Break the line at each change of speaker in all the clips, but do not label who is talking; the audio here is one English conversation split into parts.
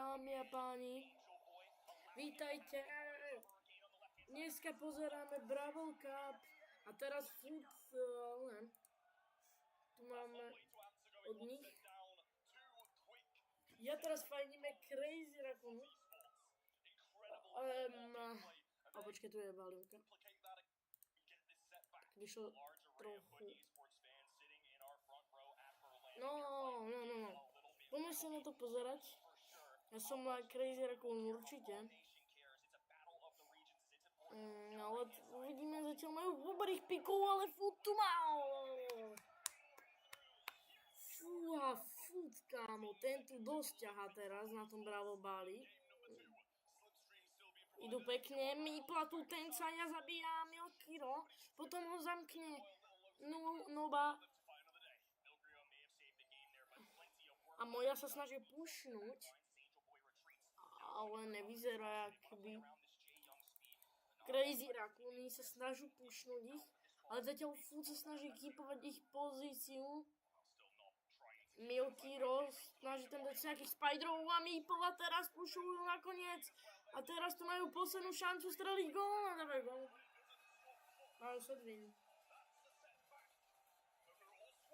dámy a páni, vítajte. Dneska pozeráme Brawl Cup a teraz tu máme od nich. Ja teraz fajníme Crazy Raccoon. A počkej, tu je balímka. Tak vyšlo trochu. No. Poďme sa na to pozerať. Ja som na Crazy Raccoon určite. Ale uvidíme, zatiaľ majú dobrých pikov, ale furt tu mal. Fúha, furt, kámo, ten tu dosť ťahá teraz na tom Bravo báli. Idú pekne, Mípla tu ten sa ja zabíja Milkiro, potom ho zamkne Noba. A moja sa snaží pušnúť, ale nevyzerá, akoby Crazy Raccoony sa snaží pušnúť ich, ale zatiaľ furt sa snaží keepovať ich pozíciu. Milkiro snaží tam dať nejakých spiderov a Meeple teraz pušujú nakoniec. A teraz tu majú poslednú šancu streliť gól a dávajú gól. Majú sedvin.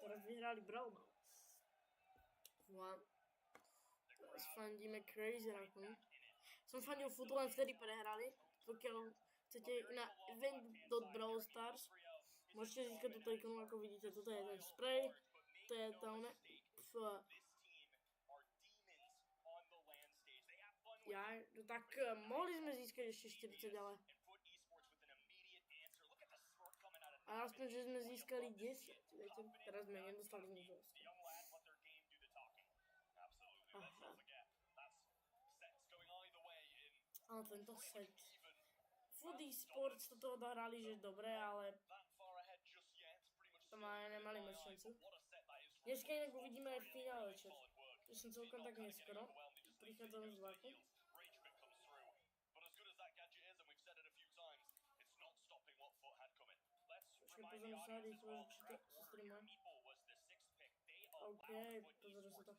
Teraz vyhrali Brawl. Teraz fandíme Crazy Raccoon. Som fandil furt len vtedy prehrali. Pokiaľ chcete na event do Brawl Stars, môžete získať túto ikonu, ako vidíte. Toto je ten spray. To je to ne. Ja, tak mohli sme získať ešte 40, ale... A aspoň, že sme získali 10, viete, teraz sme nedostali nič vlastne. Aha. Ale tento set. Food eSports toto odahrali, že dobre, ale... To nemali moc šancu. Dneska inak uvidíme aj v finále, čo som celkom tak neskoro. Prichádzam z vlaku. Počkej, pozriem sa rýchlo, či to sa streamuje. OK, pozriem sa to.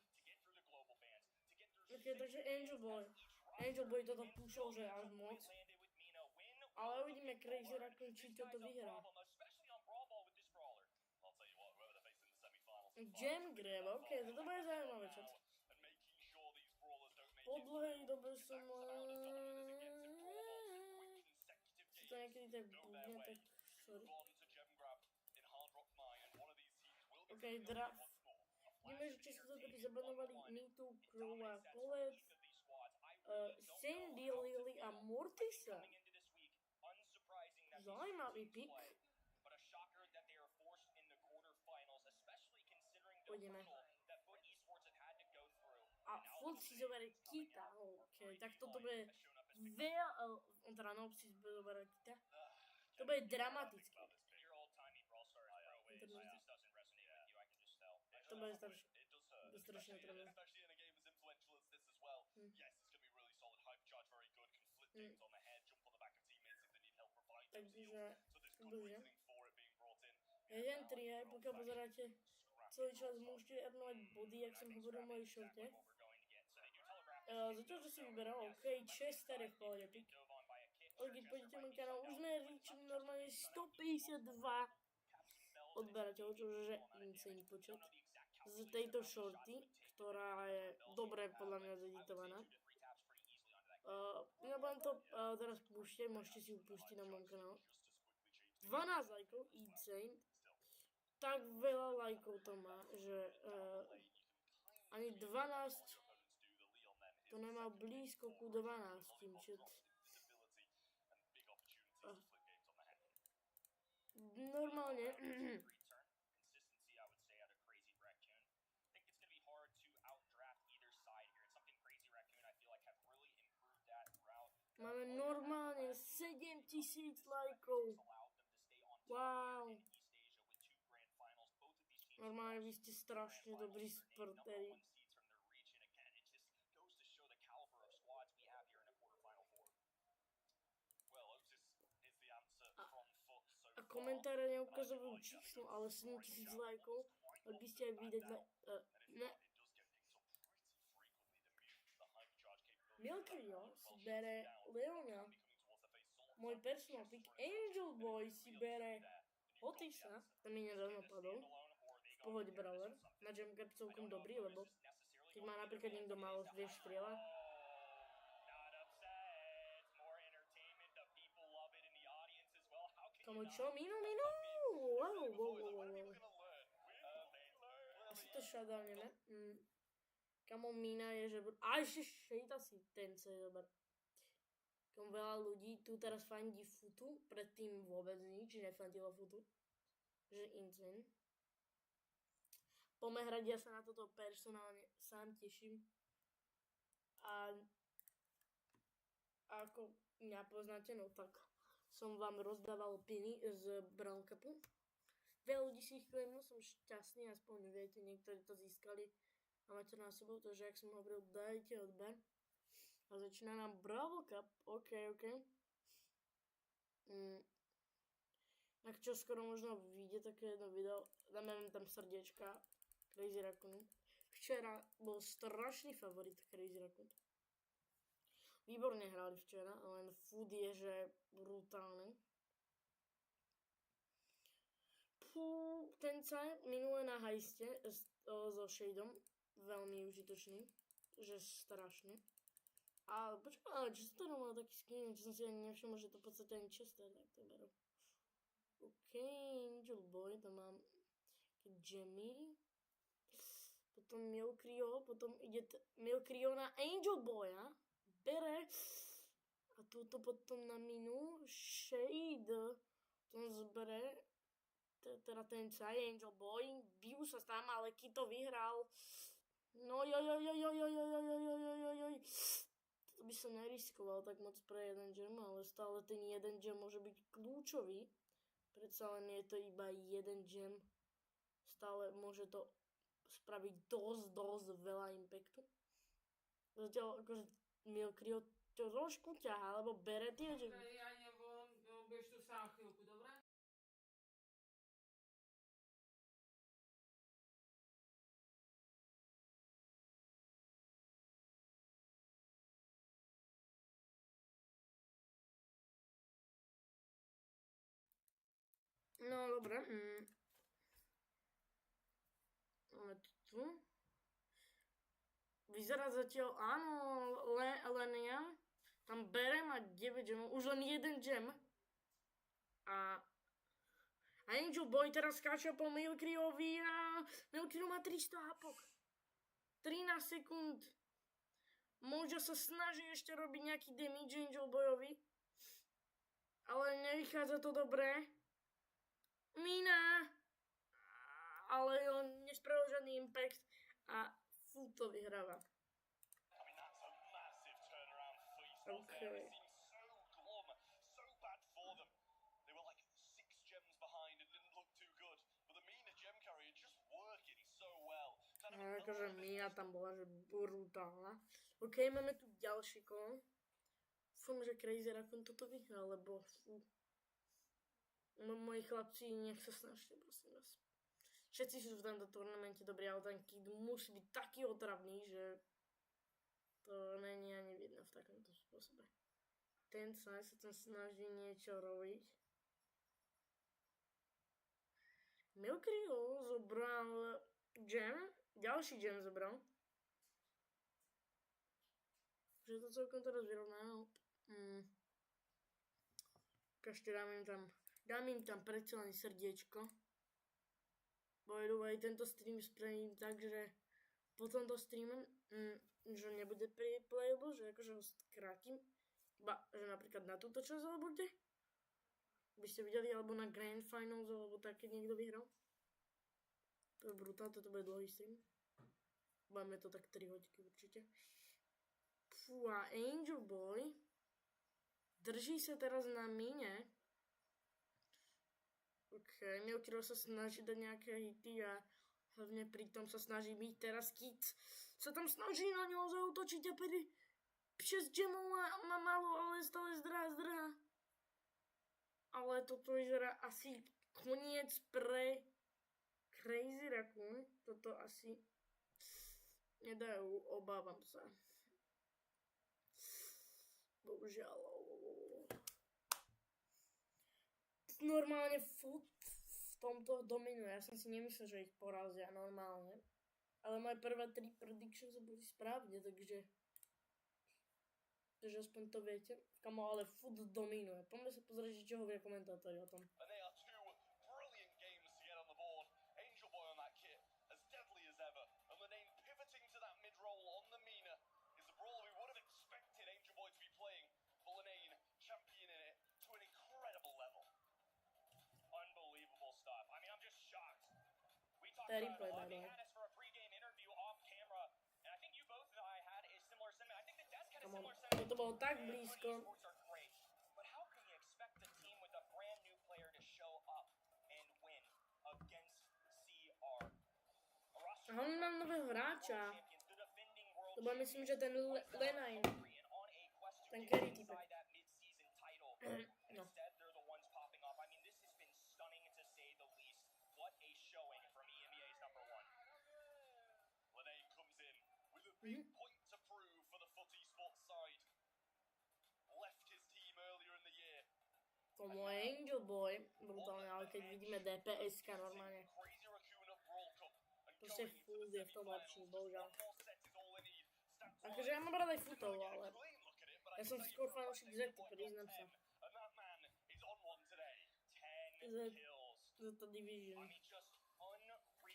OK, takže Angel Boy toto púšol, že až moc. Ale uvidíme Crazy Raccoon, či toto vyhrá. Jam Grab, OK, toto bude zaujímavé čas. Po dlhej dobe som... Si to niekedy tak búdne, tak sorry. OK, draft. Vidíme, že či sa to tady zabanovali Nitu, Crow a Colette, Sandy, Lily a Mortisa. Zaujímavý pick. Poďme. A furt si zoberie Kita, ok, tak toto bude veľa, on teda no si zoberie Kita, to bude dramatické. To bude strašne trvné. Takže, bude. 1-3, aj pokiaľ pozeráte celý čas, môžete adnovať body, jak som hovoril v mojej šorte. Zatiaľ, že si vyberal, ok, Chester je v pohode pick. Ale keď pôjdete môj kanál, už sme reachli normálne 152 odberateľov, čo je insane počet. Z tejto šorty, ktorá je dobre podľa mňa zeditovaná. Nebudem to teraz púšťať, môžete si ju pustiť na môjom kanálu. 12 lajkov, insane. Tak veľa lajkov to má, že ani 12 to nemá blízko ku 12, čet. Normálne máme normálne 7000 lajkov. Wow. Normálne vy ste strašne dobrí sportéri. A komentáre neukazujú číslo, ale 7000 lajkov, ak by ste aj vidieť na... Ne. Milkrio si bere Leona. Môj personal pick Angel Boy si bere Otisa. Ten mi nedávno padol. V pohode Brawler. Na Jamcap celkom dobrý, lebo keď má napríklad niekto málo vieš strieľať. Kamo čo? Minú? Wow. Asi to shutdowneme. Kamo mina je, že... A ešte shade asi ten, co je dobrý. Kamo veľa ľudí tu teraz fandí futu, predtým vôbec nič nefandilo futu. Že insane. Poďme hrať, ja sa na toto personálne sám teším. A ako mňa poznáte, no tak som vám rozdával piny z Brawl Cupu. Veľa ľudí si ich claimnul, som šťastný, aspoň viete, niektorí to získali a máte na sebou, takže ak som hovoril, dajte odber. A začína nám Brawl Cup, ok. Ak čo skoro možno vyjde také jedno video, dáme tam srdiečka Crazy Raccoon. Včera bol strašný favorit Crazy Raccoon. Výborne hrali včera, len food je, že brutálny. Ten sa minule na hajste so shadeom, veľmi užitočný, že strašne. Ale počkaj, ale čo to mal taký skin, čo som si ani nevšimol, že to v podstate ani čisté, tak to berú. Ok, Angel Boy, tam mám Jammy. Potom Milkrio, potom ide Milkrio na Angel Boya. Bere. A túto potom na minu Shade. Tom zbere. Teda ten sa Angel Boy. Bijú sa tam, ale Kito vyhral. No joj. To by som neriskoval tak moc pre jeden gem, ale stále ten jeden gem môže byť kľúčový. Predsa len je to iba jeden gem. Stále môže to spraviť dosť veľa impactu. Zatiaľ akože Milkrio to trošku ťahá, lebo bere tie gemy.
Ja neviem, budeš tu sám chvíľku, dobre?
No dobre. Máme to tu. Vyzerá zatiaľ, áno, len ja. Tam bere, má 9 gemov, už len jeden gem. A Angel Boy teraz skáča po Milkriovi a Milkrio má 300 hapok. 13 sekúnd. Môže sa snaží ešte robiť nejaký damage Angel Boyovi. Ale nevychádza to dobré. Mina. Ale on nespravil žiadny impact a Food to vyhráva. Okay. Akože Mina tam bola, že brutálna. Ok, máme tu ďalší kolo. Dúfam, že Crazy Raccoon toto vyhral, lebo moji chlapci, nech sa snažte, prosím vás. Všetci sú v tomto turnamente dobrí, ale ten kid musí byť taký otravný, že to není ani vidno v takomto spôsobe. Ten sa tam snaží niečo robiť. Milkrio zobral gem, ďalší gem zobral. Že to celkom teraz vyrovná. Ešte dám im tam predsa len srdiečko. By the way, tento stream spravím tak, že po tomto streame, že nebude playable, že akože ho skrátim. Iba, že napríklad na túto časť, alebo kde? By ste videli, alebo na Grand Finals, alebo tak, keď niekto vyhral. To je brutál, toto bude dlhý stream. Máme to tak 3 hodiny určite. Fú, a Angel Boy drží sa teraz na mine. Ok, Milkrio sa snaží dať nejaké hity a hlavne pritom sa snaží byť teraz Kid. Sa tam snaží na ňo zautočiť a 6 gemov má malo, ale stále zdrhá. Ale toto vyzerá asi koniec pre Crazy Raccoon. Toto asi nedajú, obávam sa. bohužiaľ. Normálne foot v tomto dominuje. Ja som si nemyslel, že ich porazia normálne. Ale moje prvé 3 predictions boli správne, takže aspoň to viete. Kamo, ale foot dominuje. Poďme sa pozrieť, čo hovoria komentátori o tom. To je replay, by the way. Come on, toto bolo tak blízko. Aha, on mám nového hráča. To bude, myslím, že ten NENI. Ten carry typek. No. To môj Angel Boy, brutálne, ale keď vidíme DPS-ka normálne. Proste full je v tom lepší, bohužiaľ. Akože ja mám rád aj footov, ale ja som skôr fanúšik Zety, priznám sa. Zeta Division.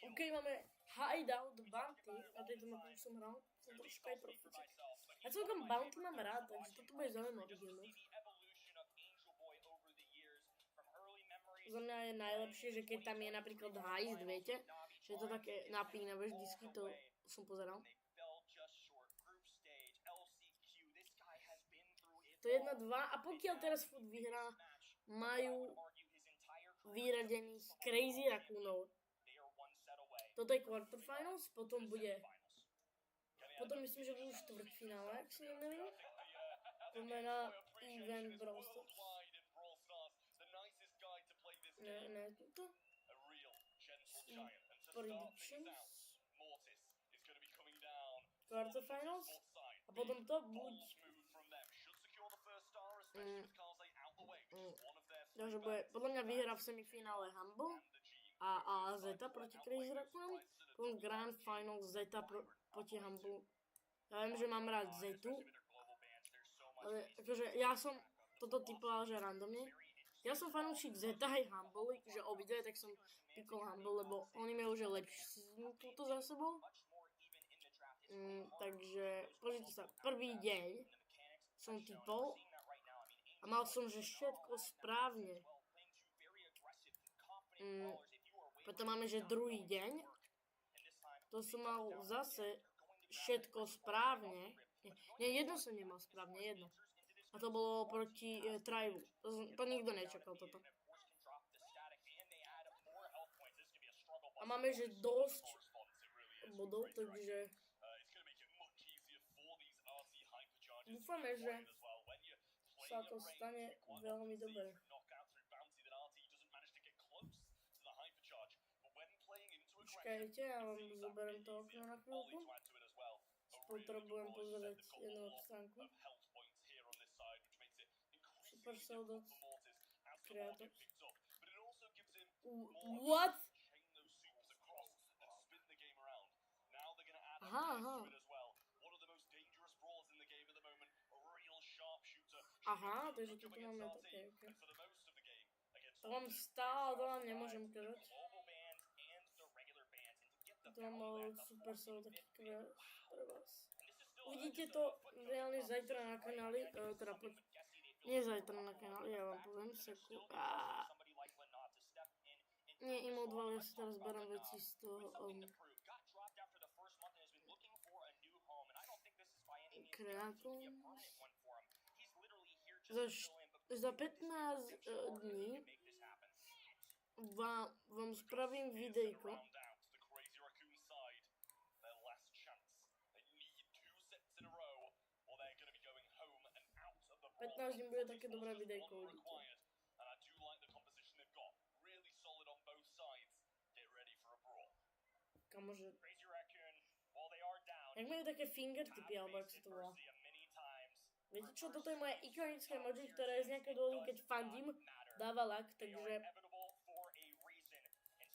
OK, máme Hideout Bounty, na tejto mapu už som hral, som troška aj proficik. Ja celkom Bounty mám rád, takže toto bude zaujímavý game. Za mňa je najlepšie, že keď tam je napríklad heist, viete, že je to také napínavé vždycky, to som pozeral. To je 1-2 a pokiaľ teraz foot vyhrá, majú vyradených Crazy Raccoonov. Toto je quarterfinals, potom myslím, že budú štvrťfinále, ak si neviem. Poďme na event Brawl. Ne, tuto. Predictions. Quarterfinals. A potom to buď... Takže bude, podľa mňa vyhrá v semifinále Humble a Zeta proti Crazy Raccoon. Potom Grand Final Zeta proti Humble. Ja viem, že mám rád Zetu. Ale akože ja som toto typoval, že randomne. Ja som fanúšik Zeta aj Humble, že obidve, tak som pikol Humble, lebo oni majú už lepšiu túto za sebou. Takže pozrite sa, prvý deň som typol a mal som, že všetko správne. Potom máme, že druhý deň, to som mal zase všetko správne. Nie, jedno som nemal správne, jedno. A to bolo proti Tribu. To nikto nečakal toto. A máme, že dosť bodov, takže dúfame, že sa to stane veľmi dobre. Počkajte, ja vám zoberiem to okno na chvíľku. Potrebujem pozrieť jednu stránku. Supercell dot creator. What? Aha. Aha, takže tu máme také, ok. To mám stále, to vám nemôžem kľať. To mám Supercell taký kľať pre vás. Uvidíte to reálne zajtra na kanáli, teda nie zajtra na kanáli, ja vám poviem, Vsetko. Nie, emote, ja si teraz berám veci z toho kreátom. Za 15 dní vám spravím videjko. 15 dní bude také dobré videjko, uvidíte. Kamože... Jak majú také fingertipy, alebo jak sa to volá? Viete čo, toto je moje ikonické emoji, ktoré z nejakého dôvodu, keď fandím, dáva lag, takže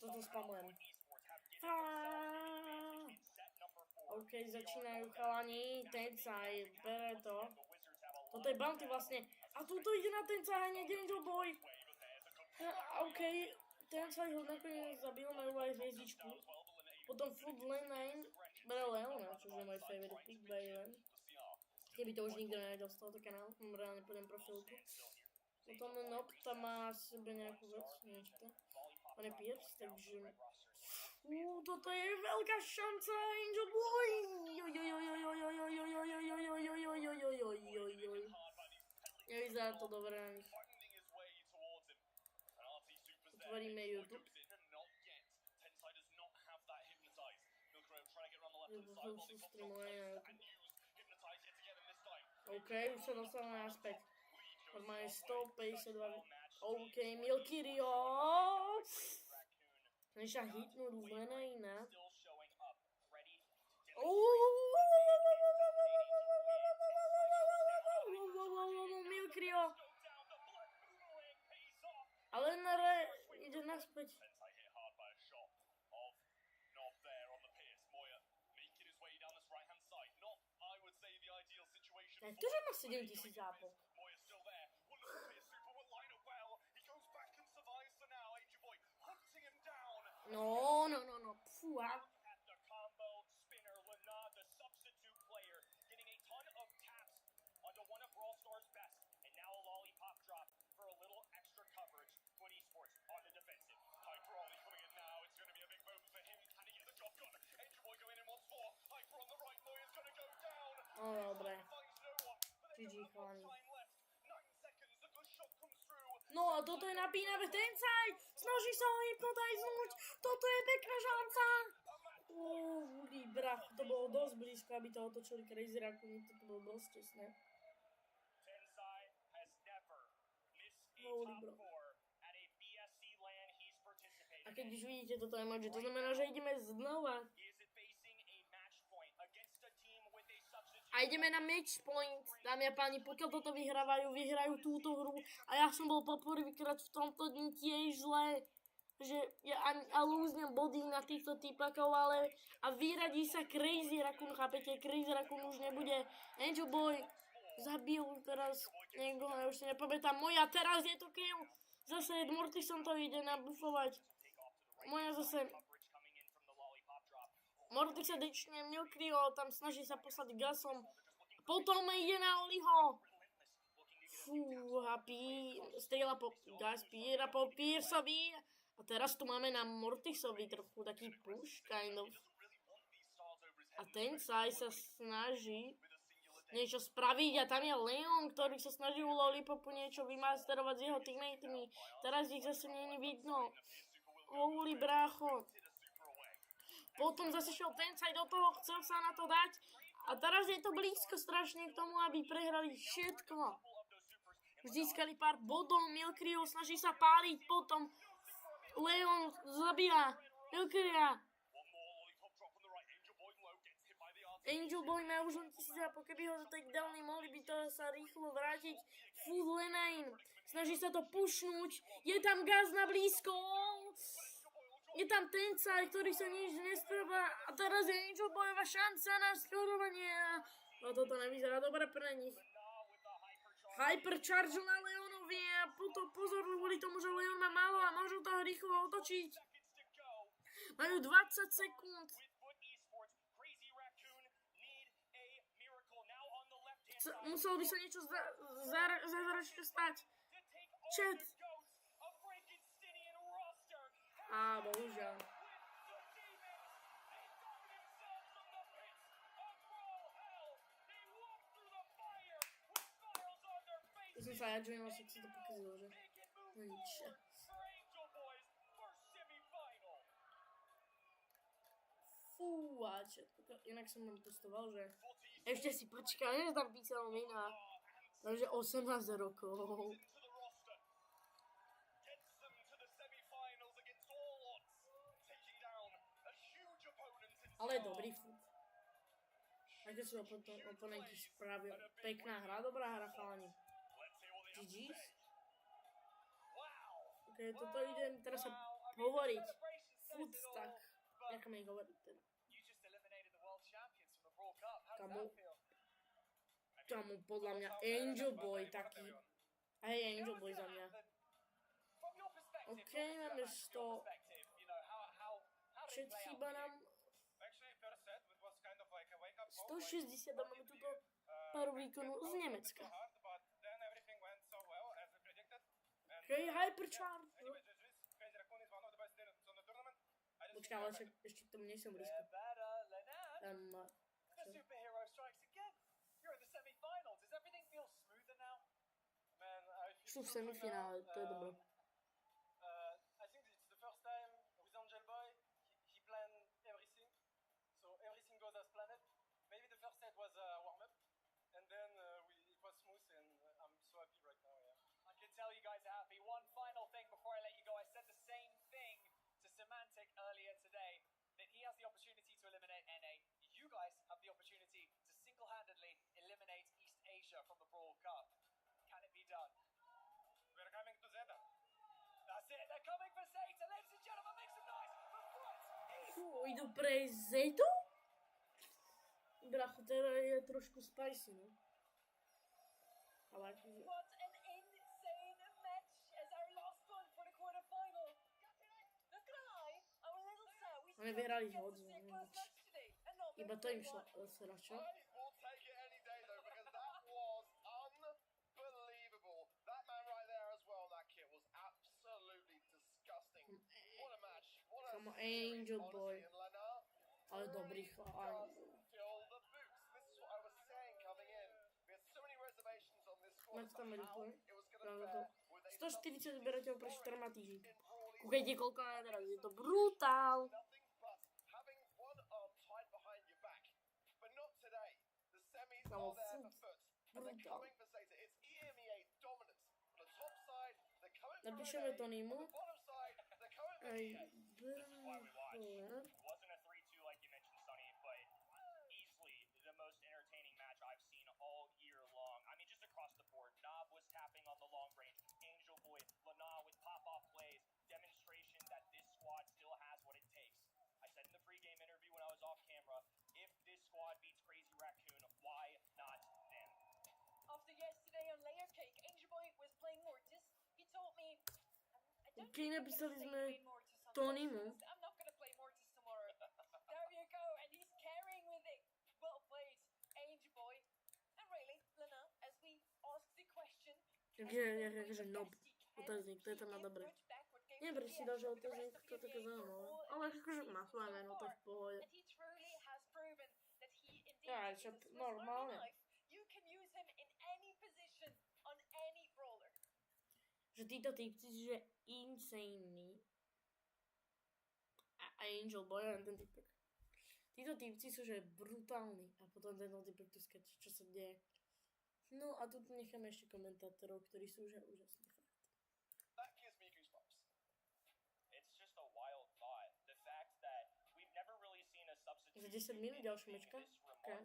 toto spamujem. OK, začínajú chalani, Tesite, bere to. Toto je bounty vlastne. A tuto ide na Tesite, nejde Angel Boy. OK, Tesite ho nakoniec zabil, majú aj hviezdičku. Potom Food Lane, bere Leona, čo je môj favorite pick by Lane. Keby to už nikto nevedel z tohoto kanálu, mám reálne podľa profilku. Potom Nob tam má sebe nejakú vec, neviem čo to. On je Pierce, takže... toto je veľká šanca, Angel Boy! Nevyzerá to dobre na nich. Otvoríme YouTube. Už sú streamované na YouTube. OK, už sa dostávame naspäť. Normálne 152. OK, Milky Rio. Než sa hitnúť len aj iná. Milky Rio. Ale ide naspäť. Ktože má 7000 zápok? No, fúha. Dobre. GG, chalani. No a toto je napínavé, Tesite! Snaží sa ho hypnotiznúť! Toto je pekná šanca! Brach, to bolo dosť blízko, aby to otočili Crazy Raccoon, to bolo dosť tesné. Bro. A keď už vidíte toto emoji, to znamená, že ideme znova. A ideme na match point, dámy a páni, pokiaľ toto vyhrajú túto hru. A ja som bol poprvýkrát v tomto dni tiež zle, že ja lúznem body na týchto typakov, ale a vyradí sa Crazy Raccoon, chápete, Crazy Raccoon už nebude. Angel Boy zabil teraz niekoho, ja už si nepamätám, moja teraz je to kill. Zase Mortisom to ide nabufovať. Moja zase... Mortis sa dečne Milkrio, tam snaží sa poslať gasom. Potom ide na Oliho. Fúha, strieľa po Gaspíra, po Pierceovi. A teraz tu máme na Mortisovi trochu taký push, kind of. A Tesite sa snaží niečo spraviť a tam je Leon, ktorý sa snaží u Lollipopu niečo vymasterovať s jeho teammatemi. Teraz ich zase nie je vidno. Holy brácho. Potom zase šiel Tesite do toho, chcel sa na to dať. A teraz je to blízko strašne k tomu, aby prehrali všetko. Získali pár bodov, Milkrio snaží sa páliť, potom Leon zabíja Milkria. Angel Boy má už len 1000 a keby ho takedowny, mohli by to sa rýchlo vrátiť. Food Lane, snaží sa to pušnúť, je tam gas na blízko. Je tam Tesite, ktorý sa nič nestráva a teraz je Angel Boyová šanca na skorovanie. No toto nevyzerá dobre pre nich. Hypercharge na Leonovi a potom pozor kvôli tomu, že Leon má málo a môžu to rýchlo otočiť. Majú 20 sekúnd. Muselo by sa niečo zázračne stať. Chat. Á, bohužiaľ. To som sa jadžujem, ale si to pokazilo, že? No nič. Fúha, inak som nám postoval, že ešte si počkaj, že tam písal mina. Takže 18 rokov. Ale je dobrý furt. A Aké sú oponenti spravia? Pekná hra, dobrá hra, chalani. GG's. Ok, toto idem teraz sa hovoriť. Food stack. Necháme ich hovoriť teda. Kamo, podľa mňa Angel Boy taký. Hej, Angel Boy za mňa. Ok, máme 100. Čet chýba nám 160 a máme túto paru výkonu z Nemecka. Ok, Hypercharge. Počkaj, ale ešte k tomu nie som blízko. Sú v semifinále, to je dobré.
Tell you guys are happy. One final thing before I let you go. I said the same thing to Semantic earlier today, that he has the opportunity to eliminate NA. You guys have the opportunity to single-handedly eliminate East Asia from the Brawl Cup. Can it be done? We're coming to Zeta. That's it. They're coming for Zeta. Ladies and gentlemen, make some noise for Foot.
Idú pre Zetu? Bracho, teda je trošku spicy, no. Ale akože... Oni vyhrali hodne, nič. Iba to im šlo sračo. Kamo Angel Boy. Ale dobrý chlap. Máte tam replay? 140 zberateľov pre 4 týždňov. Kúkajte koľko na teraz, je to brutál. Kamo, brutál. Napíšeme to Nimu. Ej, OK, napísali sme Tonymu. Takže nob. Otáznik, to je tam na dobre. Neviem, prečo si dal, že otáznik, to je také zaujímavé. Ale akože má svoje meno, tak v pohode. Ja, čo normálne. Že títo typci sú že insane. A Angel Boy, len ten typek. Títo typci sú že brutálni. A potom tento typek tu skáče, čo sa deje. No a tu necháme ešte komentátorov, ktorí sú že úžasný fakt. Za 10 minút ďalšia mečka? Okay.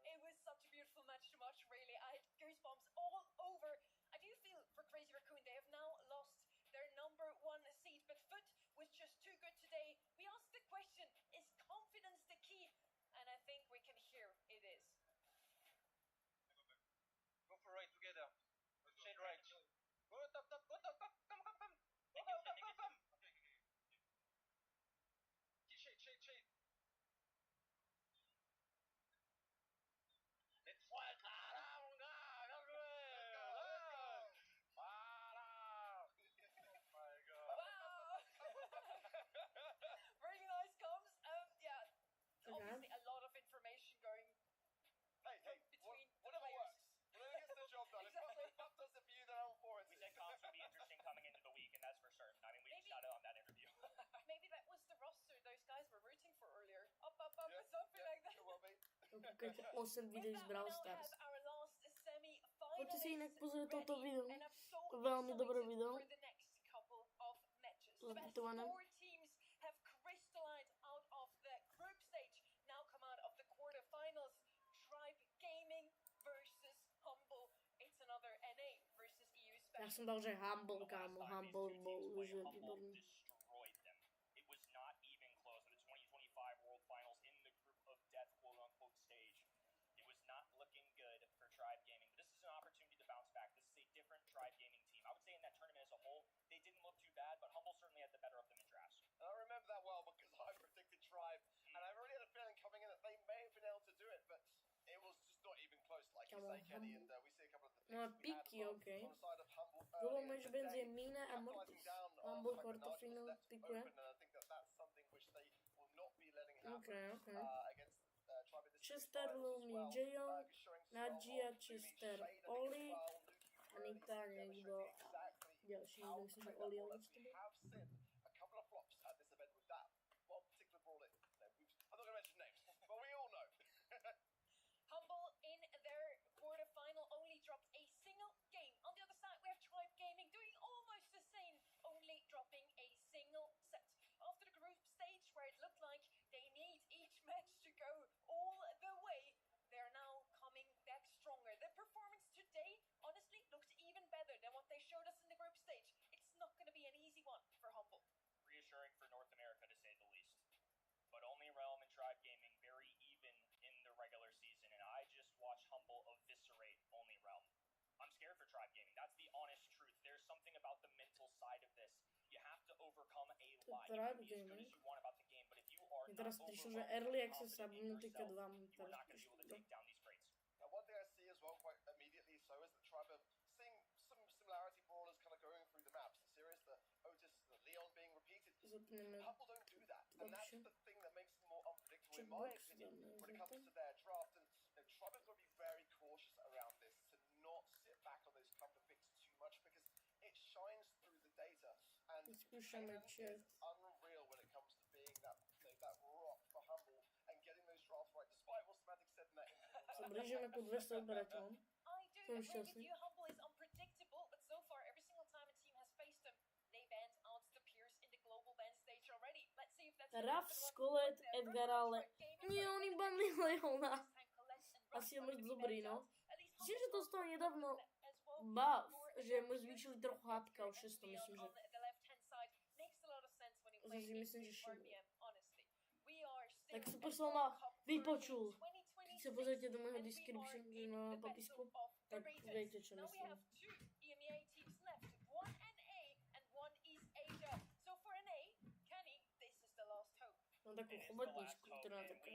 It was such a beautiful match to watch, really. I had goosebumps all over. I do feel for Crazy Raccoon, they have now lost their #1 seed, but Foot was just too good today. We asked the question, is confidence the key? And I think we can hear it is. Go for right together. Shade right. Go top, top, go top, come. Come. Shade. Let's fight. Very nice comms. Yeah. Obviously a lot of information going between players. Whatever gets the job done. Exactly. If Buff does it for you, then I'm for it. We said comms would be interesting coming into the week, and that's for certain. I mean, we just got it on that interview. Maybe that was the roster those guys were rooting for earlier. Up,
something like that. It will be. 8 videí z Brawl Stars. Určite si inak pozrieť toto video. Veľmi dobré video. Zatitované. Ja som dal, že Humble, kámo. Humble bol už výborný.
Not looking good for Tribe Gaming, but this is an opportunity to bounce back. This is a different Tribe Gaming team. I would say in that tournament as a whole, they didn't look too bad, but Humble certainly had the better of them in drafts.
And I remember that well because I predicted Tribe, and I really had a feeling coming in that they may have been able to do it, but it was just not even close, like you say, Kenny. And we see a couple of the
No, piky, okej. Było że będzie Mina a Mortis. Humble Quarterfinal pikuje. Okej. Chester, Lumi, Jayong, Nadia, Chester, Oli, Anita, niekto ďalší, myslím, že Oli Alex to byl.
Humble in their quarterfinal only dropped a single game. On the other side, we have Tribe Gaming doing almost the same, only dropping a single set. After the group stage, where it looked like they need each match to go all the way, they're now coming back stronger. Their performance today, honestly, looked even better than what they showed us in the group stage. It's not going to be an easy one for Humble. Reassuring for North America, to say the least. But only Realm and Tribe Gaming very even in the regular season, and I just watched Humble eviscerate only Realm. I'm scared for Tribe Gaming. That's the honest truth. There's something about the mental side of this. You have to overcome a lot. You can be as good as you want about the game, but if you are not overcoming yourself, you're not going to be able to take down these crates.
Now, one thing I see as well quite immediately so is that Tribe are seeing some similarity brawlers kind of going through the maps. The Sirius, the Otis, the Leon being repeated. Humble don't do that, and that's the thing that makes them more unpredictable in my opinion when it comes to their draft. And Tribe has got to be very cautious around this to not sit back on those cover picks too much because it shines through the data. And it's unreal when it comes to being that rock for Humble and getting those drafts right, despite what Semantic said in that interview.
Zbližíme ku 200 odberateľom.
Som šťastný. Humble is unpredictable, but so far every single time a team has faced them, they banned out the peers in the global ban stage already. Let's see if that's
Raf, Skolet, Edgar, ale nie, oni banili Leona. Asi je moc dobrý, no. Myslím, že to z toho nedávno buff, že mu zvýšili trochu hápka o 600, myslím, že. Zase myslím, že šimú. Tak Supercell ma vypočul. Keď sa pozrite do môjho description, že na popisku, tak viete, čo myslím. Mám takú chobotničku, ktorá taká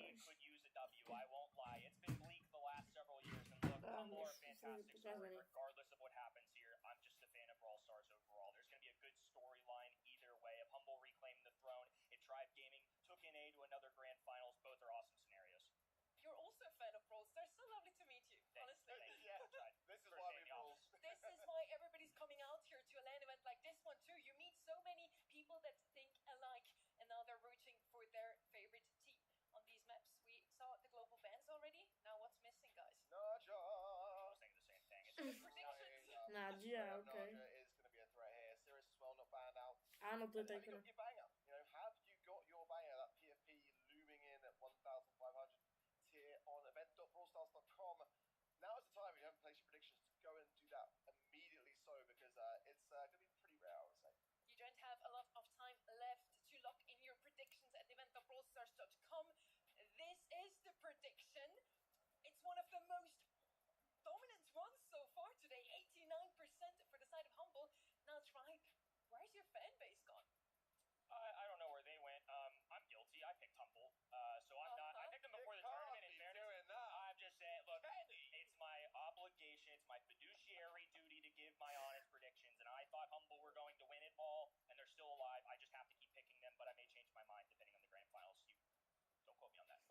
Humble are fantastic story. Regardless of what happens here, I'm just a fan of Brawl Stars overall. There's going to be a good storyline either way. If Humble reclaimed the throne, if Tribe Gaming took NA to another grand finals, both are awesome scenarios. You're also a fan of Brawl Stars. So lovely to meet you, honestly.
Yeah, this is why we Brawl.
This is why everybody's coming out here to a LAN event like this one too. You meet so many people that think alike, and now they're rooting for their favorite team. On these maps, we saw the global bans already. Now what's missing, guys?
Naja.
I was saying the same thing. It's predictions.
Nadia, okay.
Naja is going to be a threat here. Sirius as well, not banned out.
Áno, to je
Have
také.
you got your banger? You know, have you got your banger? That PFP looming in at 1,500 tier on event.brawlstars.com. Now is the time, if you haven't placed your predictions, to go and do that immediately so, because it's going to be pretty rare, I would say.
You don't have a lot of time left to lock in your predictions at event.brawlstars.com. This is the prediction. It's one of the most dominant ones so far today. 89% for the side of Humble. Now, Tribe, where's your fan base gone? I don't know where they went. I'm guilty. I picked Humble. So I'm not. I picked them before the tournament, in fairness. I'm just saying, look, it's my obligation, it's my fiduciary duty to give my honest predictions. And I thought Humble were going to win it all, and they're still alive. I just have to keep picking them, but I may change my mind depending on the grand finals. You don't quote me on that.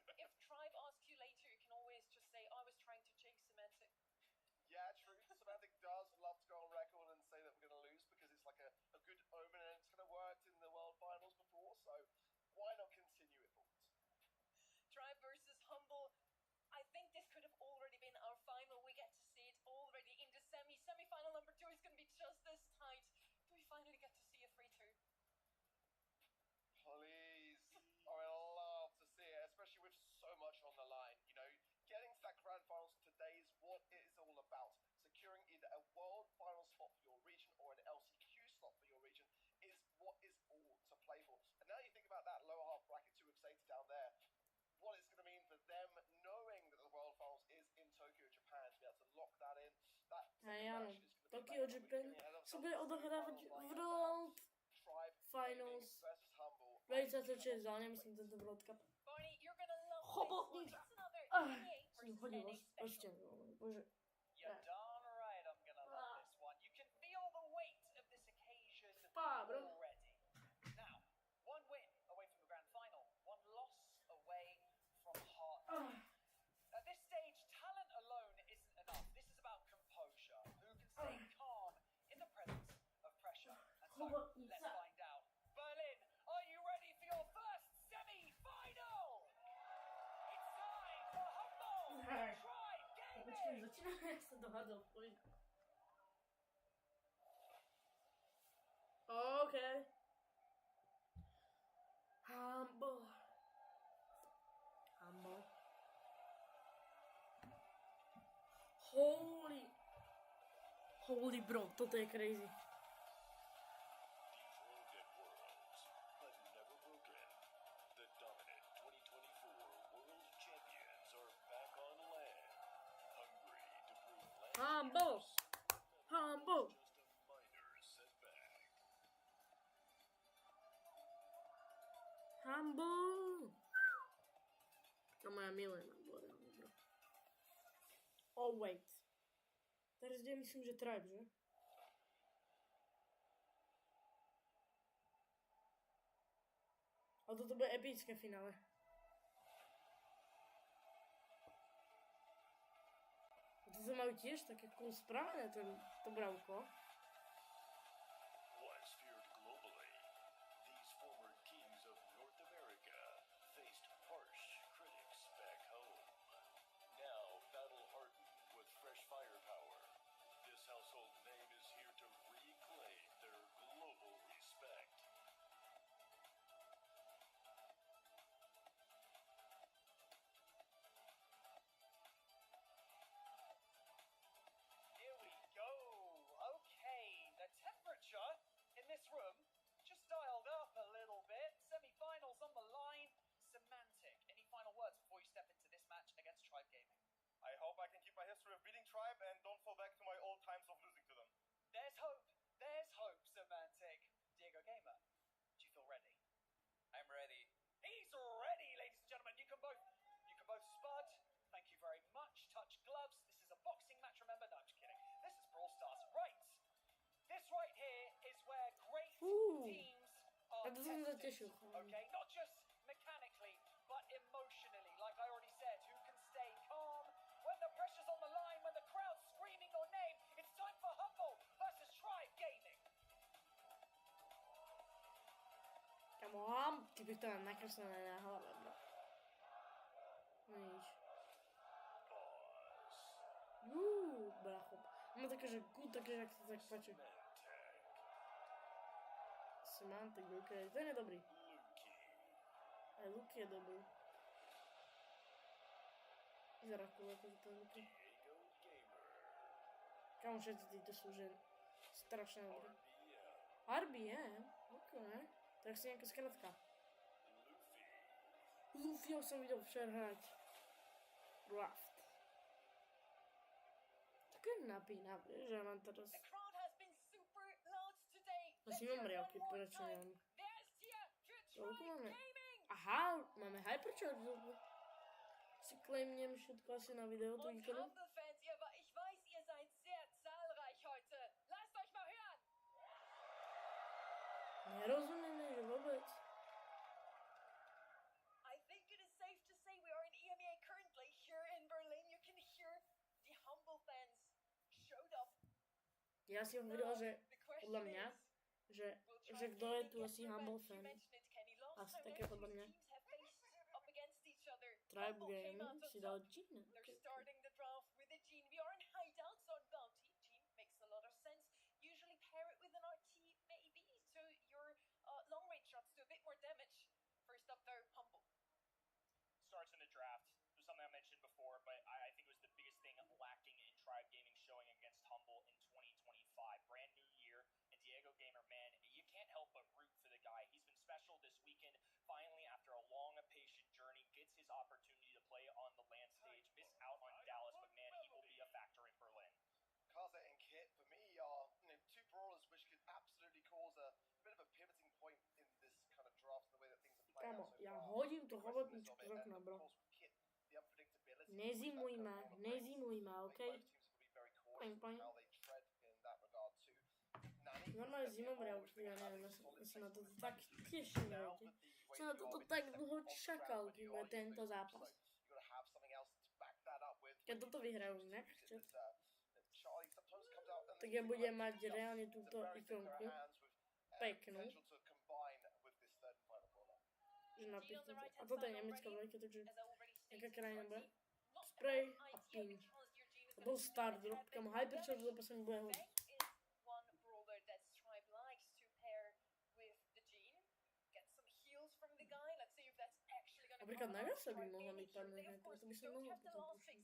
But if Tribe asks you later, you can always just say, I was trying to jinx Semantic.
Yeah, true. Semantic does love to go on record and say that we're going to lose because it's like a good omen and it's kind of worked in the World Finals before, so why not continue it forward?
Tribe versus Humble. I think this could have already been our final. We get to see it already
Tokyo Japan se bude odehrávat World Finals 2026, ale nemyslím tento World Cup. Chobotnic! Jsem hodil ještě, bože.
You're darn right I'm gonna love this one. You can feel the weight of this occasion already. Now, one win away from the grand final, one loss away from heart. At this stage, talent alone isn't enough. This is about composure. Who can stay calm in the presence of pressure? And so, let's find out. Berlin, are you ready for your first semi-final? It's time for Humble Tribe
Počkej,
Gaming!
začínáme, jak se dohadal, pojď. OK. Humble. Holy bro, toto je crazy. Humble. To moja milená bola, bro. Oh wait. Teraz je myslím, že Tribe, že? Ale toto bude epické finále. A toto majú tiež také cool spravené, to bravko.
In this room, just dialed up a little bit. Semi-finals on the line. Semantic. Any final words before you step into this match against Tribe Gaming?
I hope I can keep my history of beating Tribe and don't fall back to my old times of losing to them.
There's hope. There's hope, Semantic. Diego Gamer, do you feel ready?
I'm ready.
He's ready, ladies and gentlemen. You can both spud. Thank you very much. Touch gloves. This is a boxing match, remember? No, I'm just kidding. This is Brawl Stars. Right. This right here is where great teams are tested. Okay, not just mechanically, but emotionally. Like I already said, who can stay calm when the pressure's on the line, when the crowd's screaming your name? It's time for Humble versus Tribe Gaming.
Come on, ty bych to nakreslené na hlave, bro. Víš. Bracho. Mám také, že good, takže jak se tak páči. Semantic, OK, ten je dobrý. Aj Luky je dobrý. Vyzerá cool, ako to Luky. Kámo, všetci títo sú že strašne dobré. RBM? OK. Tak si nejaká skratka. Luffyho som videl včera hrať. Raft. Také napínavé, že ja mám teraz... Asi mám riavky, prečo nemám? Toľko máme... Aha, máme hypercharge. Si claimnem všetko asi na video, tu ikonu. Nerozumieme, že vôbec.
I think it is safe to say we are in EMEA currently. Here in Berlin, you can hear the Humble fans showed up.
Ja si hovorila, že podľa mňa, že kto je tu asi Humble fan. Asi také podľa mňa. Tribe Gaming si dal Gene.
They're starting the draft with a Gene. We are in hideouts on Bounty. Gene makes a lot of sense. Usually pair it with an RT maybe, so your long range shots do a bit more damage. First up though, Humble.
Starts in the draft. It was something I mentioned before, but I think it was the biggest thing lacking in Tribe Gaming showing against Humble in 2025. Brand new year, and Diego Gamer, man, you can't help but root for the guy. He's been special this weekend. Finally, after a long, patient journey, gets his opportunity to play on the land stage. Missed out on Dallas, but man, he will be a factor in Berlin.
Carl,
túto chobotničku z okna, bro. Nezimuj ma, okej? Poň. Normálne zimom Reakciu, ja neviem, ja sa na to tak teším, viete. Som na toto tak dlho čakal, kým bude tento zápas. Keď toto vyhrajú nechčet, tak ja budem mať reálne túto ikonku peknú. Že napíšte. A toto je nemecká vlajka, takže jaká krajina bude? Spray a ping. A bol start drop, kam hypercharge do poslední bude hodit. Napríklad na gasa by mohla byť pár nehned, preto by som mohla potom pušiť.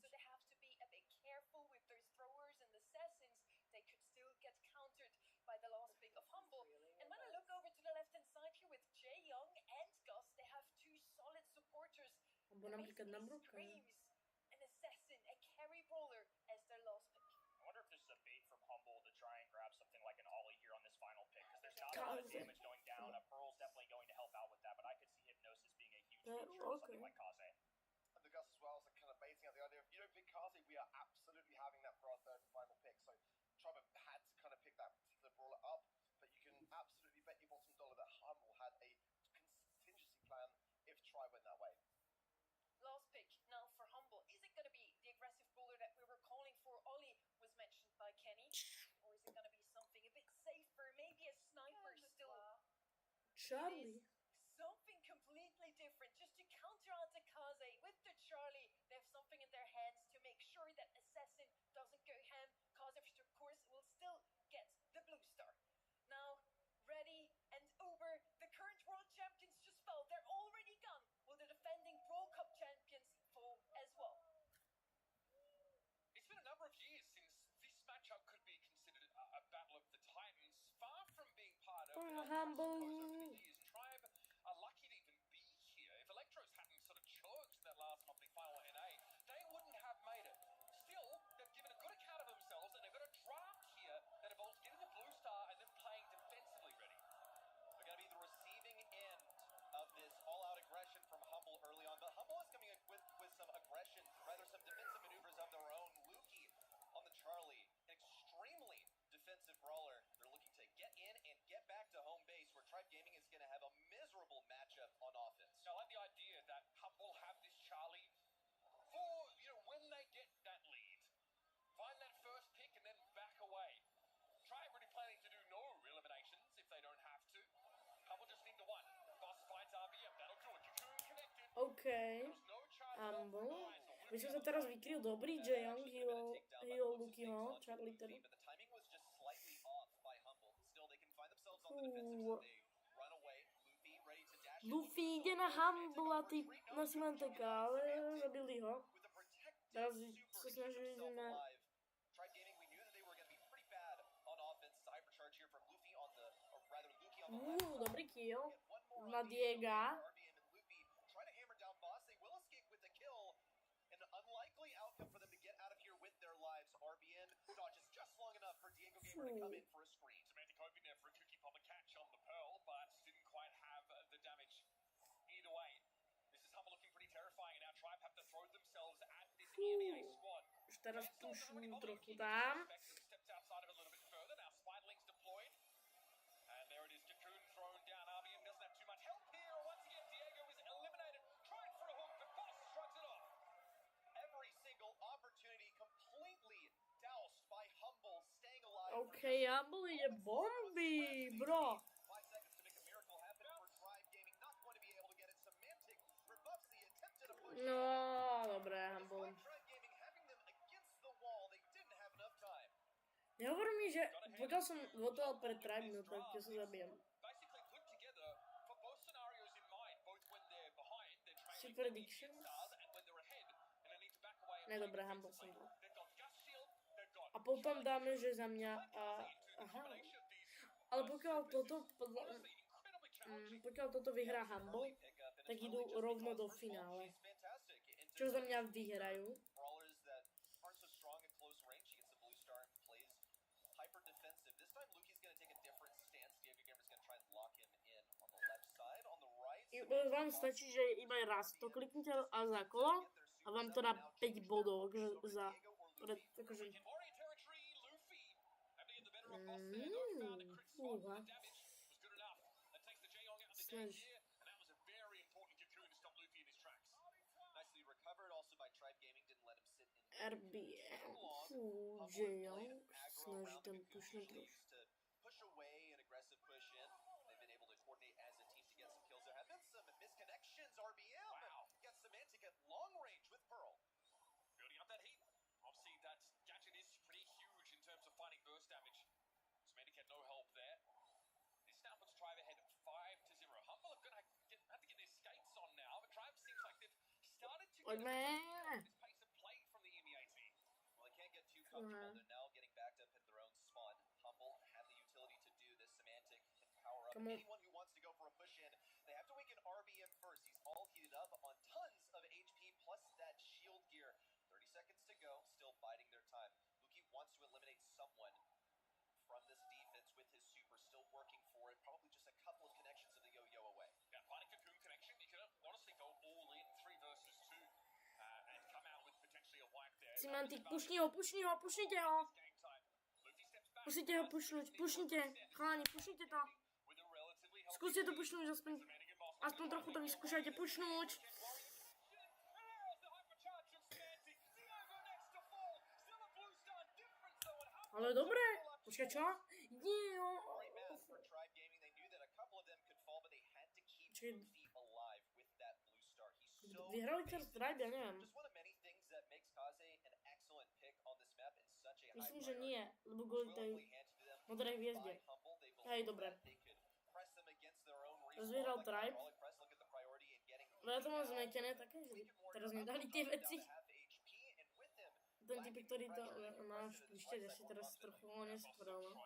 Alebo napríklad na Brooka.
I wonder if this is a bait from Humble to try and grab something like an ollie here on this final pick, because there's not a lot of damage going down. A Pearl's definitely going to help out with that, but I could see Hypnosis being a huge feature of something like Kaze.
And the Gus as well is kind of baiting out the idea of, you don't pick Kaze, we are absolutely having that for our third and final pick. So Tribe had to kind of pick that particular brawler up, but you can absolutely bet your bottom dollar that Humble had a contingency plan if Tribe went that way.
Last pick now for Humble. Is it going to be the aggressive brawler that we were calling for? Ollie was mentioned by Kenny. Or is it going to be something a bit safer? Maybe a sniper still.
Charlie.
Something completely different. Just to counter out the Kaze with the Charlie. They have something in their hands to make sure that Assassin doesn't go ham. Kaze, of course, will still get the blue star. Now, ready and over. The current world champions just fell. They're already gone. Will the defending Brawl Cup champions fall as well?
It's been a number of years since this matchup could be considered a battle of the titans. Far from being part of
Humble.
over the years. Tribe are lucky to even be here. If Electros hadn't sort of choked in that last monthly final NA, they wouldn't have made it. Still, they've given a good account of themselves, and they've got a draft here that involves getting the blue star and then playing defensively ready.
They're going to be the receiving end of this all-out aggression from Humble early on, but Humble is coming with some aggression, rather some defensive maneuvers of their own. Luki on the Charlie, an extremely defensive brawler. They're looking to get in and get back to home base, where Tribe Gaming is going to have a miserable matchup on offense.
I like the idea that Humble have this Charlie for, when they get that lead. Find that first pick and then back away. Tribe really planning to do no eliminations if they don't have to. Humble just need the one. Boss fights RBM, that'll do it. Cocoon connected.
Okay. Humble. Myslím, že teraz vykryl dobrý J-Young, heal Lukyho, Charlie teda.
But the timing was just slightly off by Humble. Still, they can find themselves on the defensive, so they run away. Luffy ready to dash.
Luffy ide na Humble a ty na Simanteka, ale zabili ho. Teraz sa snažili na...
Tribe Gaming, we knew that they were going to be pretty bad on offense. Hypercharge here from Luffy on the, or rather Luki on the left.
Dobrý kill na Diega.
RBM and Luffy trying to hammer down boss. They will escape with the kill. An unlikely outcome for them to get out of here with their lives. RBN dodges just long enough for Diego Gamer to come in for a screen.
Semantic hoping there for a cookie pop a catch on the Pearl, but didn't quite have the damage either way. This is Humble looking pretty terrifying, and now Tribe have to throw themselves at this EMEA squad.
Už teraz pušu trochu tam.
Steps outside of it a little bit further. Now Spiderling's deployed. And there it is, Cocoon thrown down. RBM doesn't have too much help here. Once again, Diego is eliminated. Tried for a hook, but Boss shrugs it off.
Every single opportunity completely doused by Humble, staying alive.
Okay, Humble ide bomby, bro.
5 seconds to make a miracle happen for Tribe Gaming. Not going to be able to get it. Semantic rebuffs the attempt at a push.
No, dobré, Humble.
Tribe Gaming having them against the wall. They didn't have enough time.
Nehovor mi, že pokiaľ som votoval pre Tribe, no tak ja sa zabijem.
Basically put together for both scenarios in mind, both when they're behind, they're trailing
Predictions.
and when they're ahead, and they need to back away.
Ne, dobré, Humble som bol.
They've got Gus Shield, they've got
A potom dáme, že za mňa... Aha. Ale pokiaľ toto vyhrá Humble, tak idú rovno do finále. Čo za mňa vyhrajú.
Brawlers that aren't so strong at close range, he gets the blue star and plays hyper defensive. This time Luki's going to take a different stance. Diego Gamer's going to try and lock him in on the left side. On the right
vám stačí, že iba raz to kliknete a za kolo a vám to dá 5 bodov, za akože... Fúha. Snaž. RBM, Pouzivam, snaží tam pušnúť trošku.
Building up that heat. Obviously, that gadget is pretty huge in terms of finding burst damage. Semantic had no help there. This now puts Tribe ahead 5-0. Humble are gonna have to get their skates on now, but Tribe seems like they've started to get this pace of play from the MEA team.
Well, they can't get too comfortable. They're now getting backed up in their own spawn. Humble have the utility to do this. Semantic can power up anyone who wants to go for a push in. They have to awaken RBM first. He's all heated up on tons of HP plus that shield gear. 30 seconds to go, still biding their time. Luki wants to eliminate someone from this defense with his super, still working for it. Probably just a couple of connections of the yo-yo away.
Yeah, finding Cocoon connection, you can honestly go all in 3 versus 2 and come out with potentially a wipe there.
Semantic, pušni ho, pušnite ho! Musíte ho pušnite, chalani, pušnite to. Skúste to pušnúť, aspoň trochu to vyskúšajte pušnúť. Ale dobre, počkaj čo? Nie, vyhrali teraz Tribe, ja neviem. Myslím, že nie, lebo kvôli tej modrej hviezde. Hej, dobre. Rozvyhral Tribe. No ja to mám zmetené také, že teraz nedali tie veci. Ten typ, ktorý to máš púšťať, asi teraz trochu nespravil, no.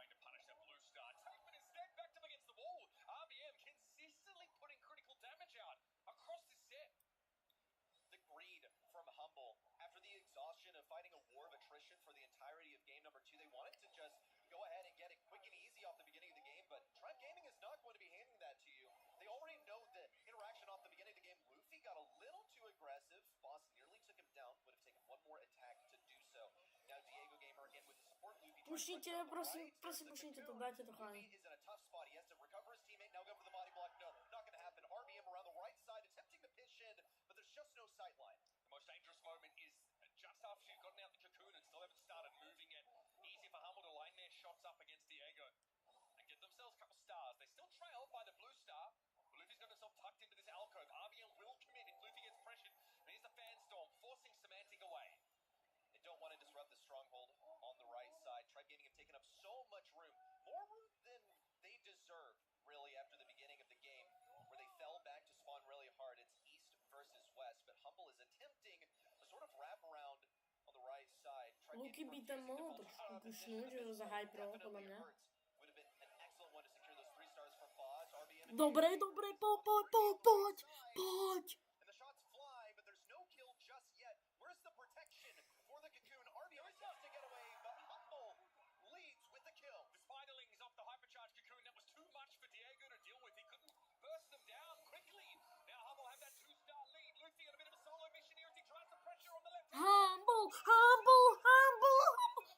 Of fighting a war of attrition for the entirety of game number 2. They wanted to just go ahead and get it quick and easy off the beginning of the game, but Tribe Gaming is not going to be handing that to you. They already know the interaction off the beginning of the game. Luffy got a little too aggressive. Boss nearly took him down. Would have taken one more attack to do so. Now Diego Gamer in with the support. Luffy
pušnite, prosím, pušnite to, dajte to, chalani.
Luffy is in a tough spot. He has to recover his teammate. Now go for the body block. No, not going to happen. RBM around the right side attempting to pitch in, but there's just no sight line.
The most dangerous moment is just after she's gotten out the cocoon and still haven't started moving it. Easy for Humble to line their shots up against Diego and get themselves a couple stars. They still trail by the blue star. Luffy's got himself tucked into this alcove. RBM will commit if Luffy gets pressured. And here's the fan storm, forcing Semantic away.
They don't want to disrupt the stronghold on the right side. Tribe Gaming have taken up so much room. More room than they deserve, really, after the beginning of the game, where they fell back to spawn really hard. It's east versus west, but Humble is attempting a sort of wraparound on the right side.
Luky by tam mohol trošku pušnúť, že ho zahypro, podľa mňa. Dobre, poď!
And the shots fly, but there's no kill just yet. Where's the protection for the cocoon? RBM attempts to get away, but Humble leads with the kill.
The spiderlings off the hypercharged cocoon, that was too much for Diego to deal with. He couldn't burst them down quickly. Now Humble have that 2-star lead. Luffy on a bit of a solo mission here as he tries to pressure on the left.
Humble!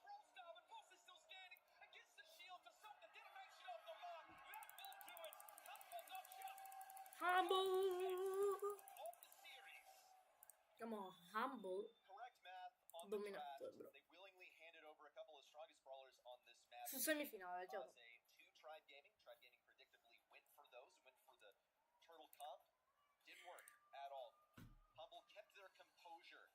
Brawl star, but Boss is still standing against the shield to stop the detonation of the mark. That will do it. Humble gotcha.
Humble!
Of the series.
Come on, Humble.
Correct math on the
Dominator, bro.
They willingly handed over a couple of strongest brawlers on this map.
Sú semifinále, čo?
Tribe Gaming predictably went for those, went for the turtle comp. Didn't work at all. Humble kept their composure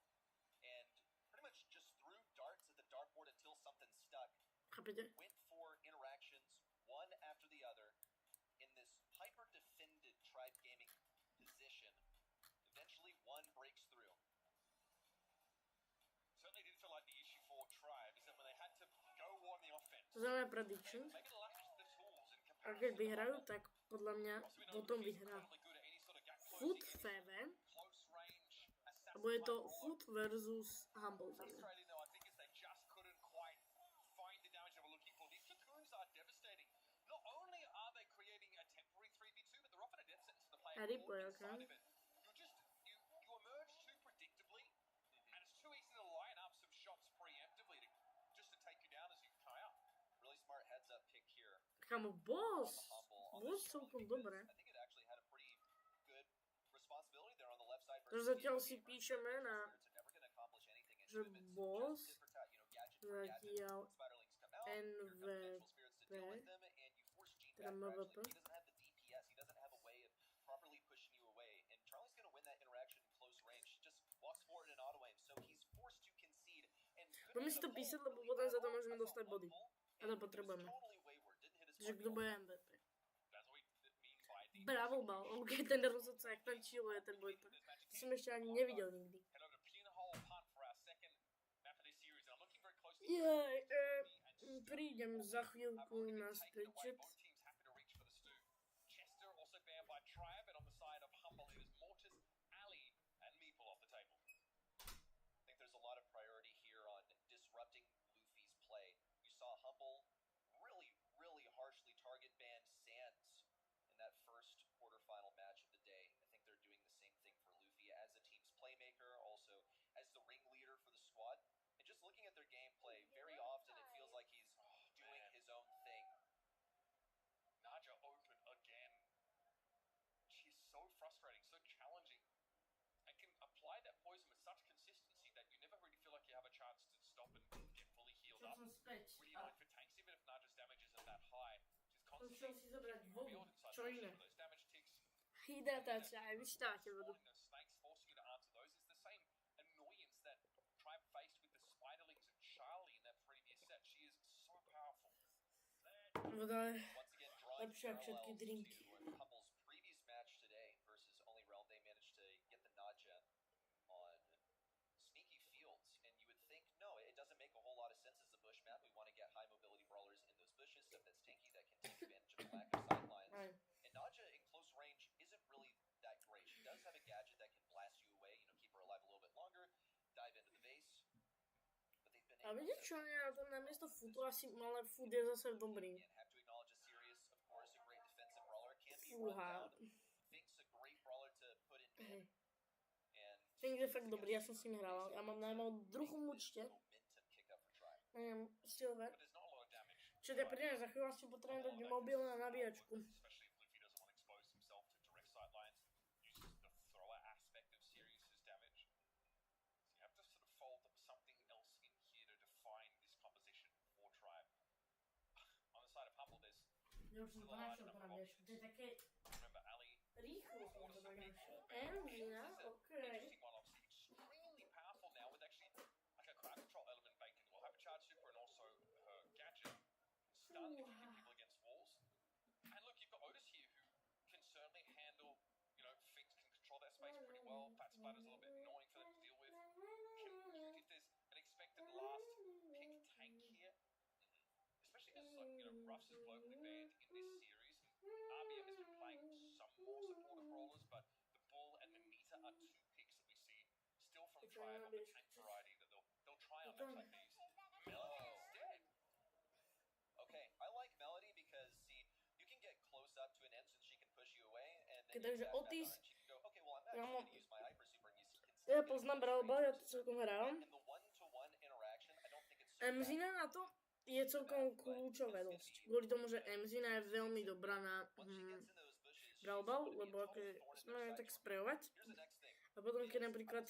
and pretty much just threw darts at the dartboard until something stuck.
Chápete?
Went for interactions one after the other in this hyper-defended Tribe Gaming position. Eventually one breaks through.
Certainly didn't feel like the issue for Tribe is that when they had to go on the offense.
To znamená predictions. A keď vyhrajú, tak podľa mňa potom vyhrá Foot Feven. A bude to Foot versus Humble.
Not only are they creating a temporary 3v2, but they're often a death sentence to the player or
replay,
inside
okay.
of it. You emerge too predictably, and it's too easy to line up some shots preemptively to take you down as you come out.
Really smart heads up pick here.
Kamo, boss celkom dobre.
I think it actually had a pretty good responsibility there on the left side.
To zatiaľ si píšeme na, že boss zatiaľ NVP, teda MVP.
Properly pushing you away, and Charlie's going to win that interaction in close range. Just walks forward in auto aim, so he's forced to concede. And
Poďme si to písať, lebo potom za to môžeme dostať body. A to potrebujeme. Takže kto bude MVP? Bravo bal, ok, ten rozhodca, jak ten chilluje ten boj, to som ešte ani nevidel nikdy. Jej, prídem za chvíľku na späť.
By Tribe, and on the side of Humble it is Mortis, Ali, and Meeple off the table.
I think there's a lot of priority here on disrupting Luffy's play. You saw Humble really harshly target ban Sands in that first quarterfinal match of the day. I think they're doing the same thing for Luffy as the team's playmaker, also as the ringleader for the squad. And just looking at their gameplay, very often it feels like he's doing his own thing.
Naja open again. She's so frustrating, so challenging, and can apply that poison with such consistency that you never really feel like you have a chance to stop and get fully healed up. Really annoying for tanks, even if Naja's damage isn't that high. She's constantly revealed inside those damage ticks.
Hydratácia, aj vyštáte vodu.
Snakes forcing you to answer those. It's the same annoyance that Tribe faced with the Spiderlings and Charlie in that previous set. She is so powerful.
Voda je lepšia ako všetky drinky.
No, it doesn't make a whole lot of sense as a bush map. We want to get high mobility brawlers in those bushes, stuff that's tanky that can take advantage of the lack of sidelines. And Naja in close range isn't really that great. She does have a gadget that can blast you away, keep her alive a little bit longer, dive into the base. But they've been
a viete čo, ja tam namiesto footu asi malé food je zase dobrý. Fúha. Fink je fakt dobrý, ja som s ním hral. Ja mám na druhom účte. Neviem, silver. Čiže ja prídem za chvíľu asi potrebujem dať mobil na nabíjačku. Ja už som to našiel po nabíjačku. To je také rýchlo som to tak našiel. Engina, okej.
Stun if you hit people against walls. And look, you've got Otis here who can certainly handle, Fink can control that space pretty well. Fat Splatter's a little bit annoying for them to deal with. If there's an expected last pick tank here, especially as Ruffs is globally banned in this series. RBM has been playing some more supportive brawlers, but the Bull and the Nita are two picks that we see still from Tribe of the tank variety that they'll try on match like these. Melody instead.
Okay, I like Melody because, you can get close up to an N so she can push you away, and then
takže Otis,
go, okay, well, I'm actually going to use my hyper super, and you can
ja poznám Brawlba, ja to celkom hrám. Mzina na to je celkom kľúčové dosť. Kvôli tomu, že Mzina je veľmi dobrá na Brawlball, lebo ako sme tak sprejovať. A potom, keď napríklad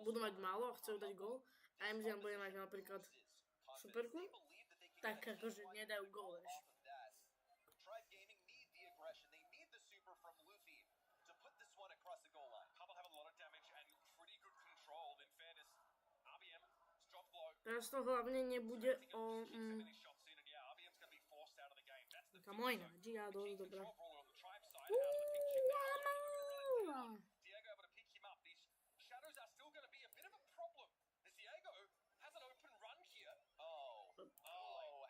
budú mať málo a chcú dať gól, a Mzina bude mať napríklad superku, tak akože nedajú gól, vieš. Teraz to hlavne nebude o... Taká moja Gia dosť dobrá.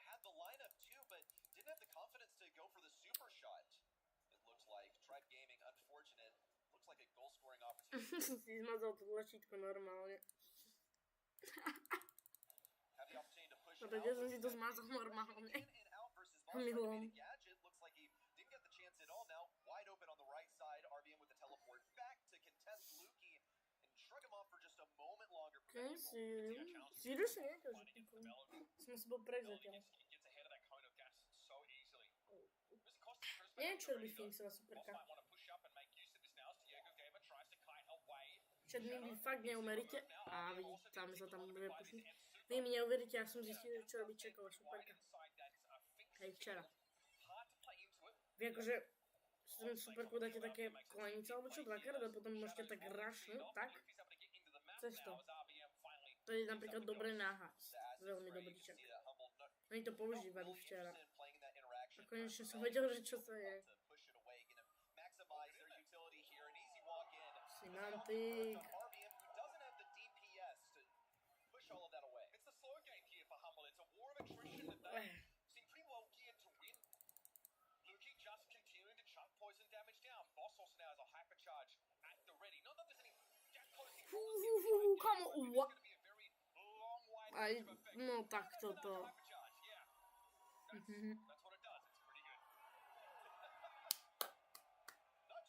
Had the lineup too, but didn't have the confidence to go for the super shot. It looks like Tribe Gaming, unfortunate. Looks like a goal scoring opportunity.
Si zmazal to tlačítko normálne.
Have the opportunity to push
a tak ja som si to zmazal normálne. Milom.
moment longer.
Okay, seriously, nejakého, že typu. Som si bol prejsť zatiaľ. Neviem, čo robí Finksová superka. Však mi fakt neumeríte. Á, vidíte, tam sa tam bude pušiť. Vy mi neuveríte, ja som zistil, čo robí Čeková superka. Hej, včera. Vy akože ten superku dáte také kolenice alebo čo, dvakrát a potom môžete tak rašnúť, tak? Cez to. To je napríklad dobré náhas. Veľmi dobrý čak. Oni to používali včera. A konečne som vedel, že čo to je. Semantik. Kamo, what? Aj, no tak toto.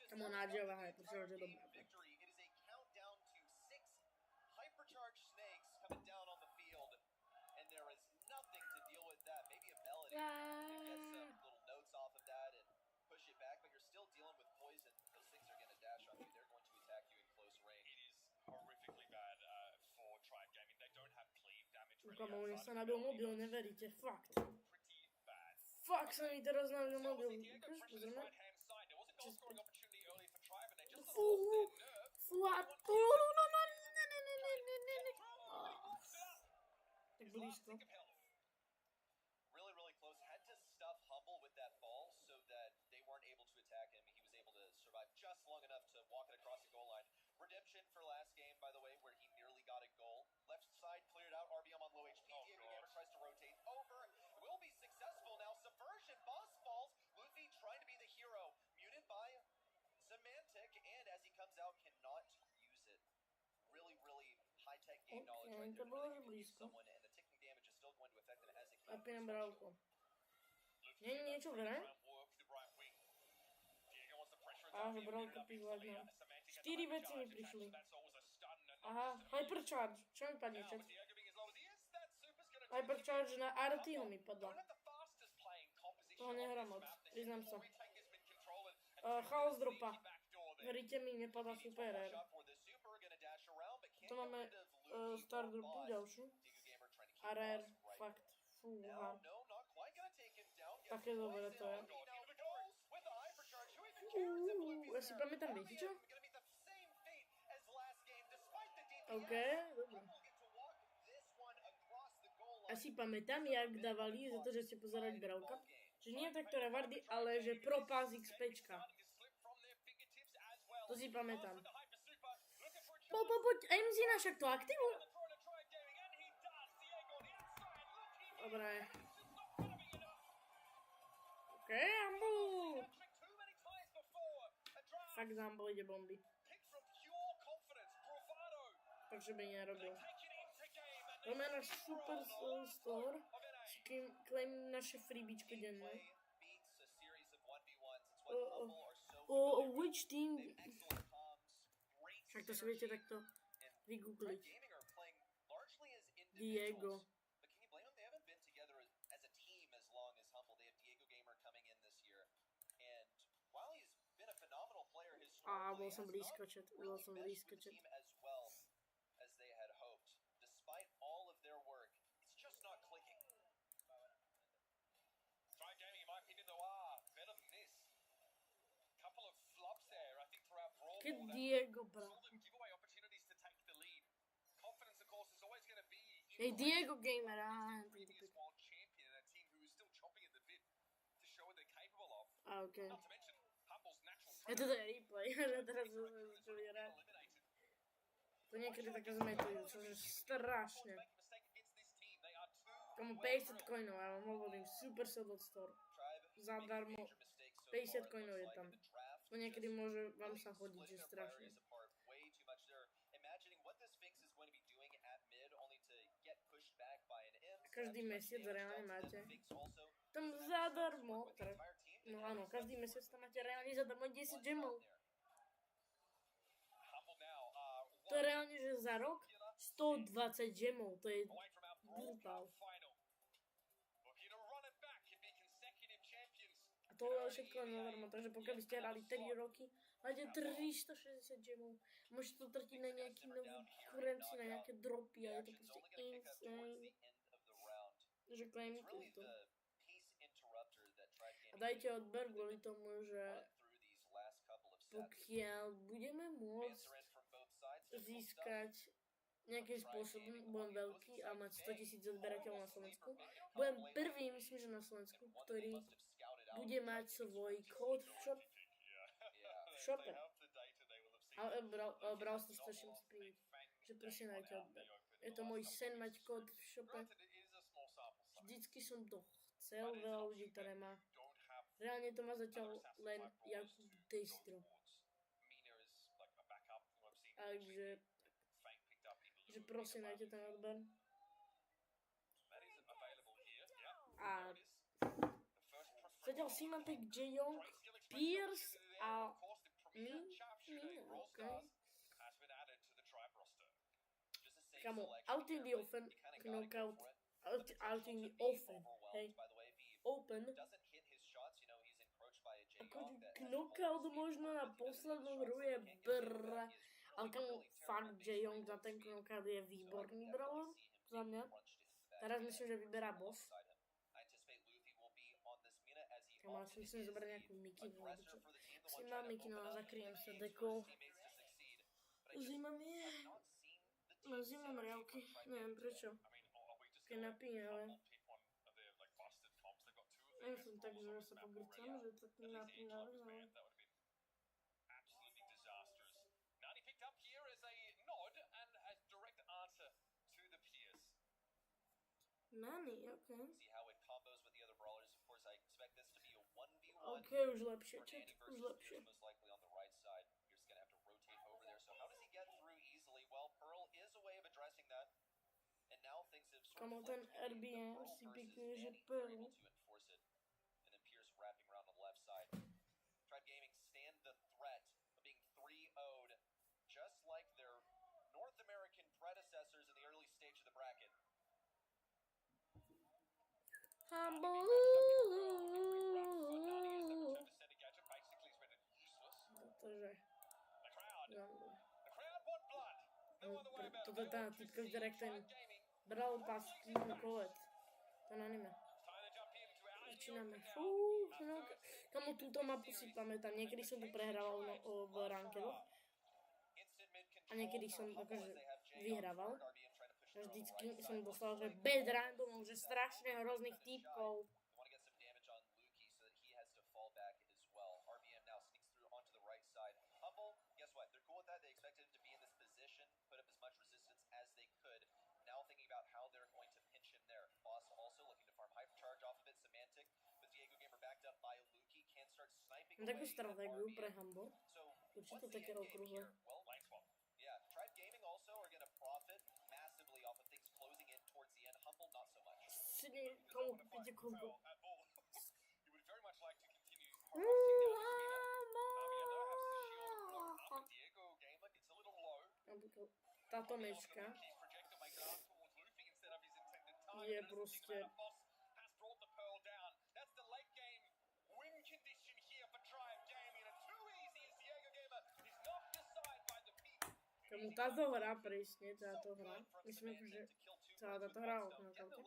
Kamo, nádžiava, hej, protože je dobrá. Kamo, mne sa nabil mobil, neveríte, fakt. Fakt sa mi teraz nabil mobil. Ukáž, pozrieme. Tak blízko.
Really close. Had to stuff Humble with that ball so that they weren't able to attack him. He was able to survive just long enough to walk it across the goal line. Redemption for last game, by the way, where he nearly got a goal. Left side cleared out. RBM on low HP. Diego Gamer tries to rotate over. Will be successful now. Subversion. Boss falls. Luffy trying to be the hero. Muted by Semantic. And as he comes out, cannot use it. Really high-tech game knowledge right there. Someone, and the ticking damage is still going to affect him as it comes.
Apinem Brawlko. Nie, niečo veré? Aha, Brawlko pivladná. 4 veci mi prišli. Aha, Hypercharge. Čo mi padne, čet? Hypercharge na RT-ho mi padla. Toho nehrám moc, priznám sa. Chaos dropa. Veríte mi, nepadla super R. To máme star dropu ďalšiu. RR, fakt, fúha. Také dobré to je. Ja si pamätám, viete čo? OK, dobre. Ja si pamätám, jak dávali za to, že ste pozerali Brawlka. Že nie takto revardy, ale že propás XPčka. To si pamätám. Poď, MZ však to aktivuj. Dobre. OK, Humble. Fakt za Humble ide bomby. Takže by nerobil. Robíme náš super store. Claim naše freebičko denné. Which team? Však to si viete takto vygoogliť. Diego. Á, bol som blízko, chat. Keď Diego bral. Hej, Diego Gamer, á, okej. Ja to je replay, že teraz začali hrať. To niekedy také zmetujúce, že strašne. Komu 50 coinov, ja vám hovorím, super Soul Store. Zadarmo, 50 coinov je tam. To niekedy môže vám sa hodiť, že strašne. Každý mesiac reálne máte. Tam zadarmo, no áno, každý mesiac tam máte reálne zadarmo 10 gemov. To je reálne, že za rok 120 gemov, to je
Away from our Brawl
brutál.
Cup final. Looking to run it back and be consecutive champions.
A to je všetko len zadarmo, takže pokiaľ by ste hrali 3 roky, máte 360 gemov. Môžete to tratiť na nejaký novú kurenci, na nejaké dropy a je to proste insane. Takže claimujte to. A dajte odber kvôli tomu, že pokiaľ budeme môcť získať nejakým spôsobom, budem veľký a mať 100 000 odberateľov na Slovensku, budem prvý, myslím, že na Slovensku, ktorý bude mať svoj kód v shope. Ale Brawl si to ešte musí priniť, že prosím dajte odber. Je to môj sen mať kód v shope. Vždycky som to chcel, veľa ľudí to nemá. Reálne to má zatiaľ len Jakub Destro. Takže prosím, dajte ten odber. A zatiaľ Simantek, J-Young, Pierce a okay. Kamo, out in the open, knockout, out in the open, hej, open. Akože knockout možno na poslednú hru je brr. Ale kamo, fakt, J-Young za ten knockout je výborný brawler, za mňa. Teraz myslím, že vyberá boss. Kamo, ja si musím zobrať nejakú mikinu, alebo čo. Musím mám mikinu a zakriem sa dekou. Zima mi je. No, zima mám riavky, neviem prečo. Keď napíne, ale... Ja som tak, že sa pogrcam, že to napíne, ale... NENI, okay. Okay, už lepšie, chat, už lepšie. Kamo, ten RBM si pikuje, že Pearl.
Just like their North American predecessors in the early stage of the bracket.
Humble. Toto je tá typka, ktorá ten Brawl Pass kolec. To na nime. Začíname. Kamo, túto mapu si pamätám. Niekedy som tu prehrával v rankedoch. A niekedy som akože vyhrával. A vždycky som dostal, že bez randomov, že strašne hrozných týpkov. Mám takú stratégiu pre Humble. Určite také okruhle.
Yeah, Tribe Gaming also are going to profit massively off of things closing in towards the end. Humble, not so much.
Komu kúpite kombo?
You would very much like to continue harassing Diego game, like it's a little low.
Táto mečka je proste... Kamu táto hra, presne, táto hra, myslím, že celá táto hra o knockoute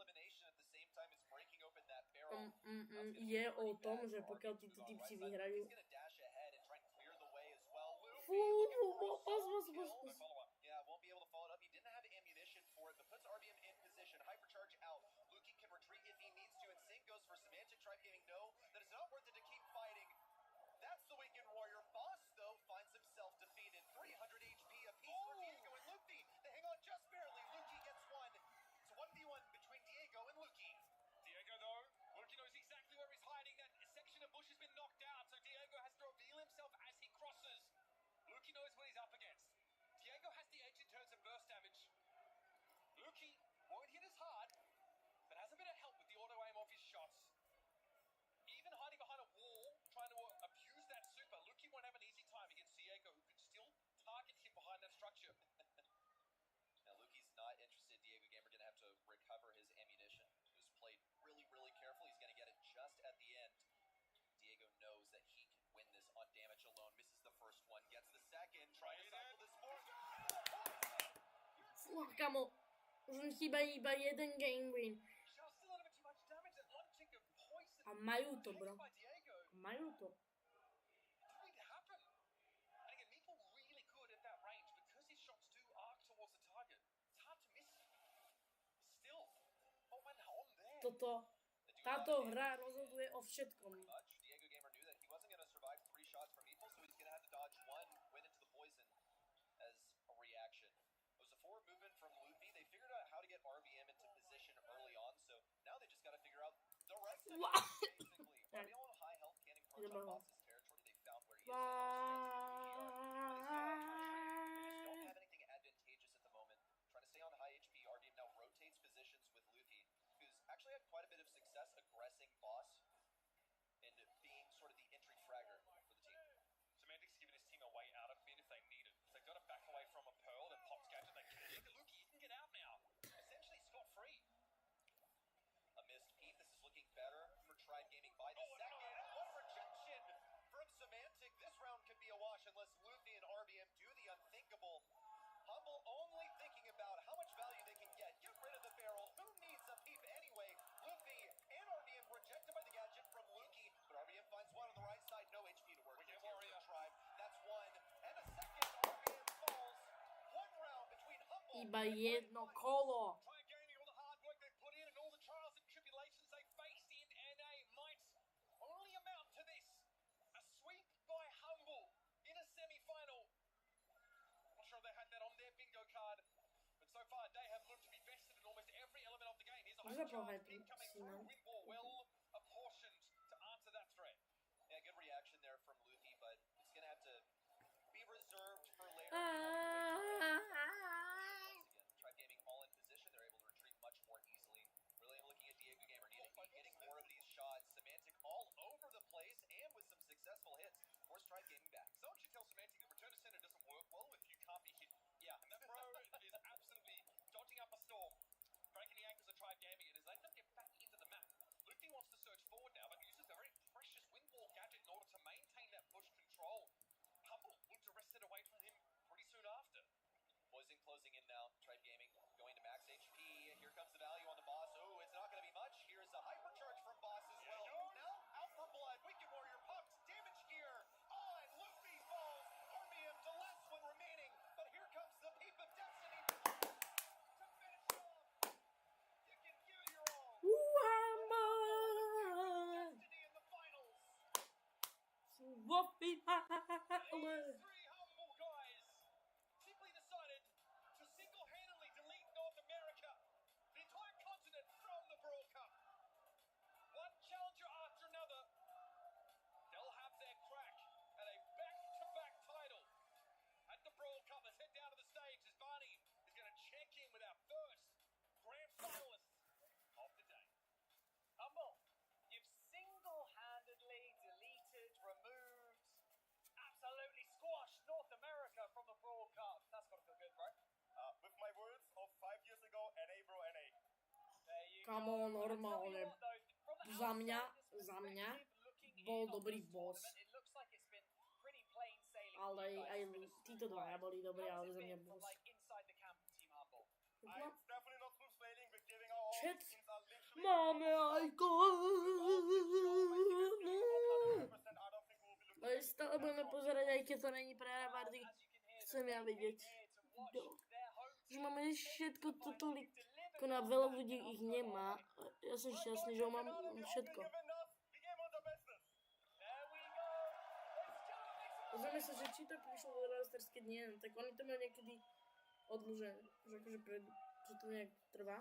je o tom, že pokiaľ títo typci vyhrajú
That's the weekend warrior. Boss, though, finds himself defeated. 300 HP apiece for Diego and Luki. They hang on just barely. Luki gets one. It's 1v1 between Diego and Luki.
Diego, though, Luki knows exactly where he's hiding. That section of bush has been knocked out, so Diego has to reveal himself as he crosses. Luki knows what he's up against. Diego
Fú, kamo. Už mi chýba iba jeden game win.
Just a little bit too much damage that launching of poison.
A majú to, bro.
By Diego.
Majú to.
Didn't need to happen. And again, Meeple really good at that range because his shots do arc towards the target. It's hard to miss. Still, oh, when on there.
Táto hra rozhoduje o všetkom.
Diego Gamer knew that he wasn't going to survive 3 shots from Meeple, so he's going to have to dodge 1, went into the poison as a reaction. It was a forward movement from Luffy. They figured out how to get RBM into position early on, so now they just got to figure out the rest of it, basically. RBM on high health can't encroach on Boss's territory. They found where he is. They don't have anything advantageous at the moment. Trying to stay on high HP, RBM now rotates positions with Luffy, who's actually had quite a bit of success aggressing Boss and being sort of the entry fragger for the team.
Semantic's giving his team a way out of mid if they need it. If they've got to back away from a Pearl, then Pop's gadget, they can. Look at Luki, he can get out now. Essentially scot-free.
A missed peep. This is looking better for Tribe Gaming by the second. What rejection from Semantic. This round could be a wash unless Luffy and RBM do the unthinkable. Humble only thinking about how much value they can get. Get rid of the barrel. Who needs a peep anyway? Luffy and RBM rejected by the gadget from Luki, but RBM finds one on the right side. No HP to work with here for Tribe. That's one. And a second. RBM falls. One round between Humble
Iba jedno kolo.
Try gaming all the hard work they put in and all the trials and tribulations they faced in NA might only amount to this. A sweep by Humble in a semi-final. Not sure they had that on their bingo card, but so far they have looked to be bested in almost every element of the game. Here's a
Może
home charge
pochętnie,
incoming
Simon.
through. Win ball well apportioned to answer that threat.
Yeah, good reaction there from Luffy, but it's going to have to be reserved for later. Tribe Gaming all in position. They're able to retreat much more easily. Really looking at Diego Gamer. Need to keep getting more of these shots. Semantic all over the place and with some successful hits. Force Tribe Gaming back.
Someone should tell Semantic that return to center doesn't work well if you can't be hit. Yeah, and that bro is absolutely dodging up a storm, breaking the ankles of Tribe Gaming, and as they can get back into the map. Luffy wants to search forward now, but uses a very precious windwall gadget in order to maintain that push control. Humble looked to wrest it away from him pretty soon after.
Poison closing in now. Tribe Gaming going to max HP. Here comes the value on the Boss. Oh, it's not going to be much. Here's a hypercharge from Boss as well. Now, Alpha Blood, Wicked Warrior pops. Damage here on Luffy falls. RBM to less one remaining. But here comes the Peep of Destiny to finish it off. You can give it your all. Destiny in the finals.
Whoopie.
Three Humble guys simply decided to single-handedly delete North America, the entire continent, from the Brawl Cup. One challenger after another. They'll have their crack at a back-to-back title at the Brawl Cup. Let's head down to the stage as Barney is going to check in with our first grand finalist of the day.
Humble, you've single-handedly deleted, removed, absolutely squashed North America from the Brawl Cup. That's got to feel good, bro.
With my words of 5 years ago, NA bro, NA.
There you
Come
go.
on,
And I tell you
normálne.
what, though, from the
Za mňa,
outsider's
za mňa
perspective, looking
bol
in on
dobrý
this
boss.
tournament, it looks like it's been pretty plain sailing
Ale
for you guys.
aj
It's been a
títo
smooth
dvaja
ride.
boli dobrí,
How's
ale
it
za mňa
been from,
boss.
like, inside the camp for Team Humble?
It's definitely not smooth sailing. We're giving our all.
Chat.
Teams are literally
Máme aj
I don't think we'll be looking
Ale stále budeme pozerať, aj keď to není pre party. Chcem ja vidieť. Že máme všetko to tolik, ako na veľa ľudí ich nemá. Ja som šťastný, že ho mám všetko. Pozrieme sa, že či to prišlo do rosterské dnie, tak oni to majú niekedy odložené. Že akože že to nejak trvá.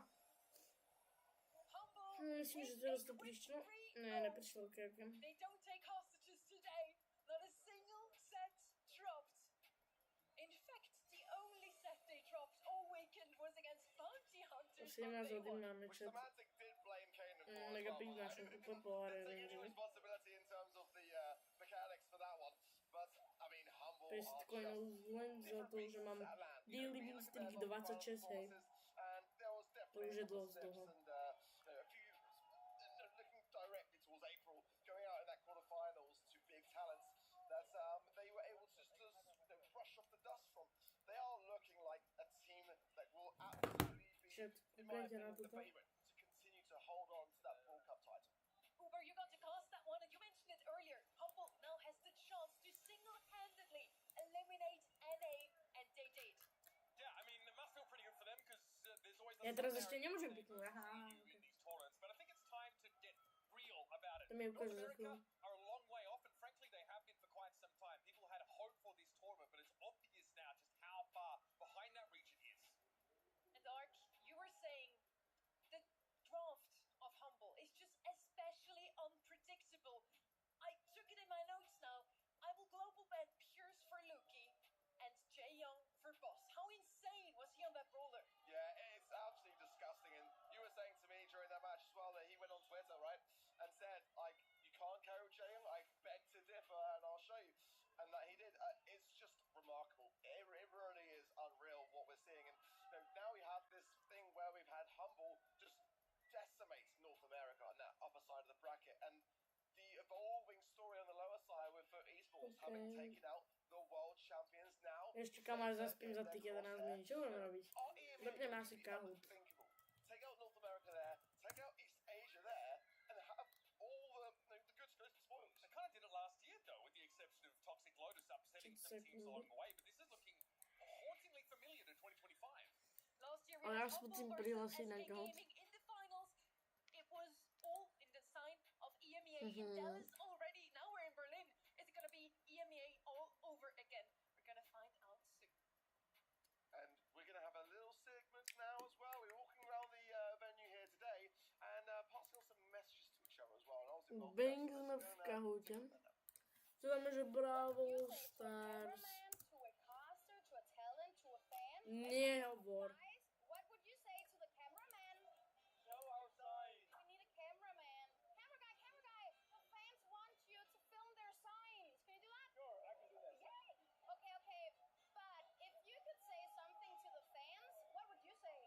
Myslím, že teraz to prišlo. Ne, neprišlo, ok.
They don't take hostages today. Not a single set dropped. In fact, the only set they dropped all weekend was against bounty hunters.
17 hodín máme
Which
chat.
Semantic did blame Kane for as
Mega
well.
big našu kúpe po
Taking
Rangerovi.
responsibility in terms of the mechanics for that one. But, I mean, Humble
500
are
coinov
just
len za to, že mám daily win streak 26, hej.
And there was
To už je
definitely
dosť
steps
dlho.
and a few looking directly towards April, going out in that quarterfinals to big talents that they were able to just brush off the dust from. They are looking like a team that will
Shit,
in my
koukajte na
opinion, the
toto.
favourite to continue to hold on to that Brawl Cup title.
Uber, you got to cast that one, and you mentioned it earlier. Humble now has the chance to single-handedly eliminate NA, and they did.
Yeah, I mean, it must feel pretty good for them because there's always
Ja teraz ještě nemůžem pěkně, aha.
in these tournaments, but I think it's time to get real about it.
To mi
North
ukáže za
America
chvíli.
are a long way off, and frankly, they have been for quite some time. People had hope for this tournament, but it's obvious now just how far behind that region is.
And Ark, you were saying the draft of Humble is just especially unpredictable. I took it in my notes now. I will global ban Pierce for Luki and Jae Young for Boss. How insane was he on that brawler?
Yeah, it's absolutely disgusting. And you were saying to me during that match as well that he went on Twitter, right, and said, like, you can't carry Jalen, I beg to differ, and I'll show you. And that he did. It's just remarkable. It really is unreal what we're seeing. And now we have this thing where we've had Humble just decimate North America on that upper side of the bracket. And the evolving story on the lower side with esports having taken out the world champions now.
Ještě kamáš zaspím za těch 11 minut, čo budeme robiť? Zapneme asi Kahoot.
Take out North America there, take out East Asia there, and have all the good spirits spoiled.
They kind of did it last year, though, with the exception of Toxic Lotus upsetting some teams along the way, but this is looking hauntingly familiar to 2025.
Last year we
Ale
had
já se
Humble
potřím
versus
přihlásit
SK
na Kahoot.
Gaming in the finals. It was all in the sign of EMEA in Dallas already. Now we're in Berlin. Is it going to be EMEA all over again? We're going to find out soon.
And we're going to have a little segment now as well. We're walking around the venue here today and passing on some messages to each other as well. And I was involved in
Bang
that, so
jsme
let's
v
go now.
Kahootě. Co tam je, že Brawl
You say to a
Stars.
cameraman, to a caster, to a talent, to a fan.
Nehovor.
Guys, what would you say to the cameraman?
Show our side.
We need a cameraman. Camera guy, camera guy. The fans want you to film their signs. Can you do that?
Sure, I can do that.
Yay! Okay, okay. But if you could say something to the fans, what would you say?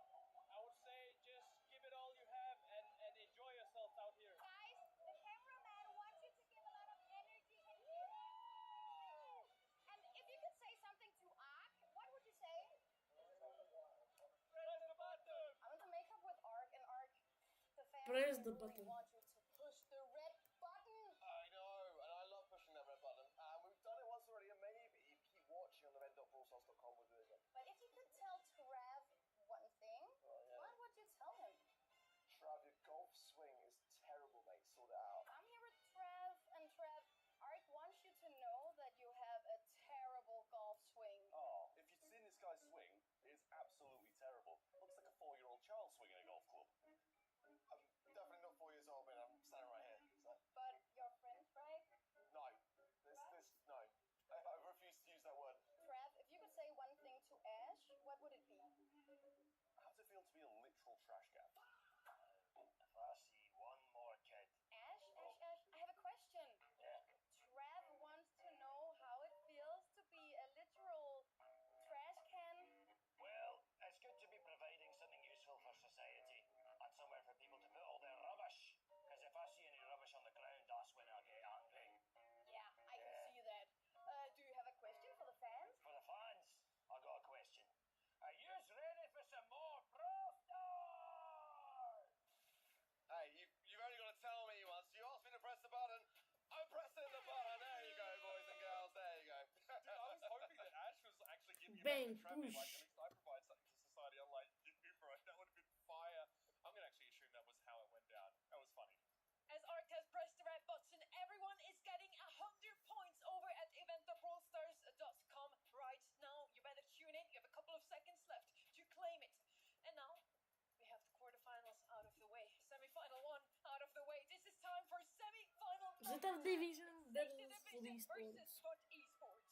I would say just give it all you have and enjoy yourself out here.
Guys, the cameraman wants you to give a lot of energy and give. And if you could say something to Ark, what would you say?
Press the button.
I want to make up with Ark, and Ark, the fans
Press the
really
button.
want you to push the red button.
I know, and I love pushing that red button. We've done it once already, and maybe keep watching on event.brawlstars.com, we'll do it again.
But if you could tell Trav one thing,
Oh, yeah.
what would you tell him?
Trav, your golf swing is terrible, mate. Sort it out.
I'm here with Trav, and Trav, Ark wants you to know that you have a terrible golf swing.
Oh, if you'd seen this guy swing, it's absolutely terrible. Looks like a 4-year-old child swinging a golf club.
I'm definitely not 4 years old, man. I'm standing right here. So,
But your friend, right?
no. No. I refuse to use that word.
Trav, if you could say one thing to Ash, what would it be?
How does it feel to be a literal trash can?
If I see one more kid,
Ash, I have a question.
yeah,
Trav wants to know how it feels to be a literal trash can.
well, it's good to be providing something useful for society and somewhere for people to put all their rubbish. Because if I see any rubbish on the ground, that's when I get angry.
Yeah, I can see that. Do you have a question for the fans?
For the fans, I got a question. Are you ready for some more Brawl Stars?
Hey, you've only got to tell me once. You asked me to press the button. I'm pressing the button. There you go, boys and girls. There you go.
Dude, I was hoping that Ash was actually giving you
Bang,
back the traffic, like,
push.
at least I provide something to society, unlike you, bro. That would have been fire. I'm gonna actually assume that was how it went down. That was funny.
As Ark has pressed the red button, everyone is getting 100 points over at event.brawlstars.com right now. You better tune in. You have a couple of seconds left to claim it. And now we have the quarterfinals out of the way. Semi-final 1 out of the way. This is time for semi-final
Zeta v Division
Division
versus
versus
eSports.
Bot Esports.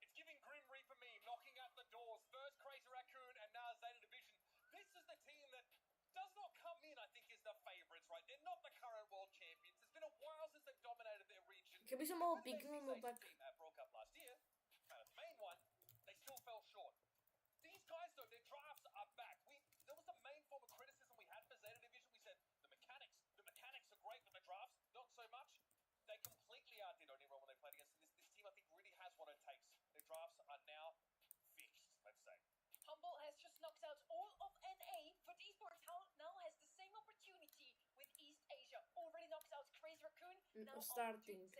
It's giving Grim Reaper me knocking at the doors. First Crazy Raccoon and now Zeta Division. This is the team that does not come in, I think, as the favourites, right? They're not the current world champions. It's been a while since they've dominated their region.
Keby som mohol
When they
piknúť, no
faced
tak...
a team at Brawl Cup last year, out of the main one, they still fell short. These guys, though, their drafts are back. There was the main form of criticism we had for Zeta Division. We said the mechanics are great, but the drafts, not so much. They completely outdid anyone when they played against them. This team, I think, really has what it takes. Their drafts are now fixed, let's say.
Humble has just knocked out all of NA for
Starting.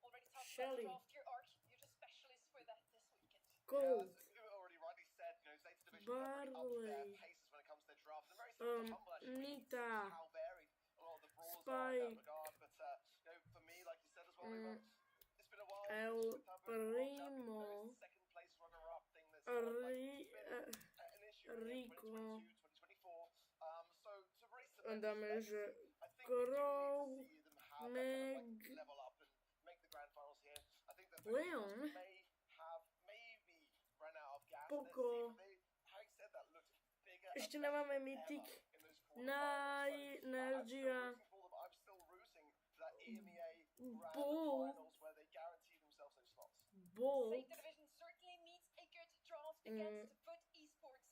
Already talked
Shelly.
about draft your arc. You're the specialist for that this weekend.
Cold.
As you already rightly said, Zeta Division have really upped their
Barley.
paces when it comes to their drafts. They're very similar to Humble, actually.
Nita.
How varied a lot of the brawlers are in that
Spike.
regard. But for me, like you said as well, Reba, it's been a while
El
since we've done a Brawl champion.
Primo.
There is a second place runner-up thing that's kind of like been an issue in
Rico.
2022, 2024. So to really cement
Dáme,
this
že
legacy, I think we do
Crow,
need to see them have that kind of
Meg,
like level up and make the grand finals here. I think that
Leon.
may have maybe run out of gas.
Poco.
Having said that, looked bigger
Ještě
and
nemáme
better
mythic.
ever in those quarterfinals. So
Nergia.
I'm still rooting for that EMEA grand
Bull.
finals where they guarantee themselves those slots.
Bolt.
Zeta Division certainly needs a good draft against Foot Esports.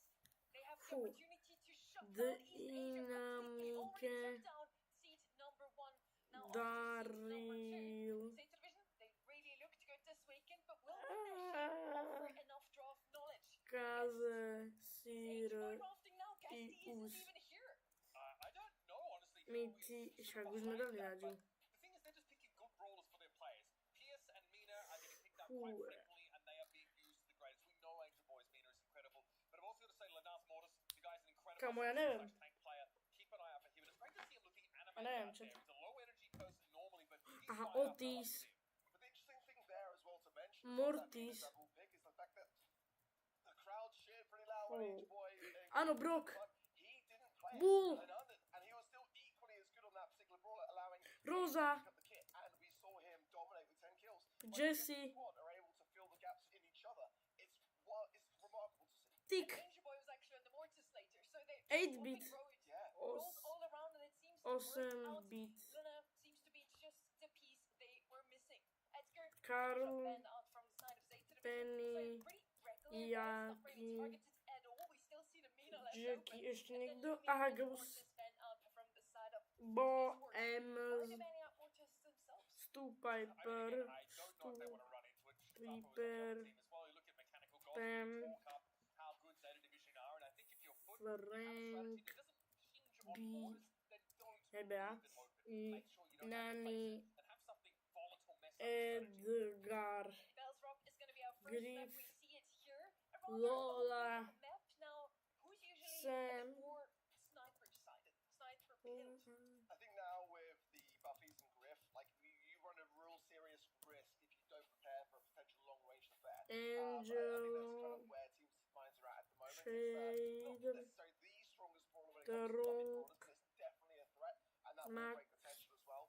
They have the
Phew.
opportunity to shut
The
down East Asia completely. They already
Dynamike.
shut down seed number 1. Now on to seed number 2.
Daryl.
Zeta Division, they really looked good this weekend, but will the nation offer enough draft knowledge?
Kaze,
Sage
Sir,
by drafting now,
i
Gasti
Us.
isn't even here.
I don't know, honestly.
Mythi, však už sme dali Náďu.
The thing is, they're just picking good brawlers for their players. Pierce and Mina are getting picked up
Cool.
quite frequently, and they are being used to the greatest. We know Angel Boys Mina is incredible, but I've also got to say Lenas Mortis, the guy's an incredible
Kamo, ja neviem.
tank player. Keep an eye out for him. And it's great to see him looking
A neviem,
animated out
čo
there.
to...
He's a low energy person normally, but he's
Aha,
fired up, and I love
Otis.
to see him.
But the interesting thing there as well to mention
Mortis.
that double pick is the fact that the crowd cheered pretty loud when
Oh.
each boy
Áno, Brock.
but he didn't play
Bull.
and he was still equally as good on that particular brawler, allowing
Rosa.
him to pick up the kit, and we saw him dominate with 10 kills.
Jesse.
When the squad are able to fill the gaps in each other, it's remarkable to see.
Tick.
Ninja Boy was actually on the Mortis later, so they
8-bit.
Yeah.
rolled all around and it seems to work out.
8-bit.
Luna seems to be just the piece they were missing. Edgar
Karl,
shot banned out from the side of Zeta Division,
Penny,
so pretty regular, but it's not really
Jaki,
targeted at all. We still see the Mina left
Jackie,
open.
ešte
And then
niekto?
Mina
Aha,
and
Gus.
Mortis banned out from the side of
Bo,
Esports. Are
Ems,
they banning out Mortis themselves?
Stu
I
Piper,
don't know if they want
Stu
to run into it.
Piper,
Team as well. You look at mechanical goals,
Pam,
you talk up how good Zeta Division are, and I think if you're Foot, you have a
Frank,
strategy that doesn't hinge on
B,
borders, then don't
Hebea,
leave it open.
I,
Make sure you don't have to
Nani,
face it and have something volatile mess up the strategy.
Bells
Edgar,
Rock is going to be our first map.
Griff,
We see it here.
Lola,
Map now. Who's usually
Sam,
more sniper sided? Sniper build.
I think now with the Buffies and Griff, like you run a real serious risk if you don't prepare for a potential long-range affair. I think that's kind of
Angel,
where teams' minds are at the moment. It's
Shade,
not necessarily the strongest brawler when it comes to top
Drunk,
brawlers, but it's definitely a threat, and that will
Mac,
break potential as well.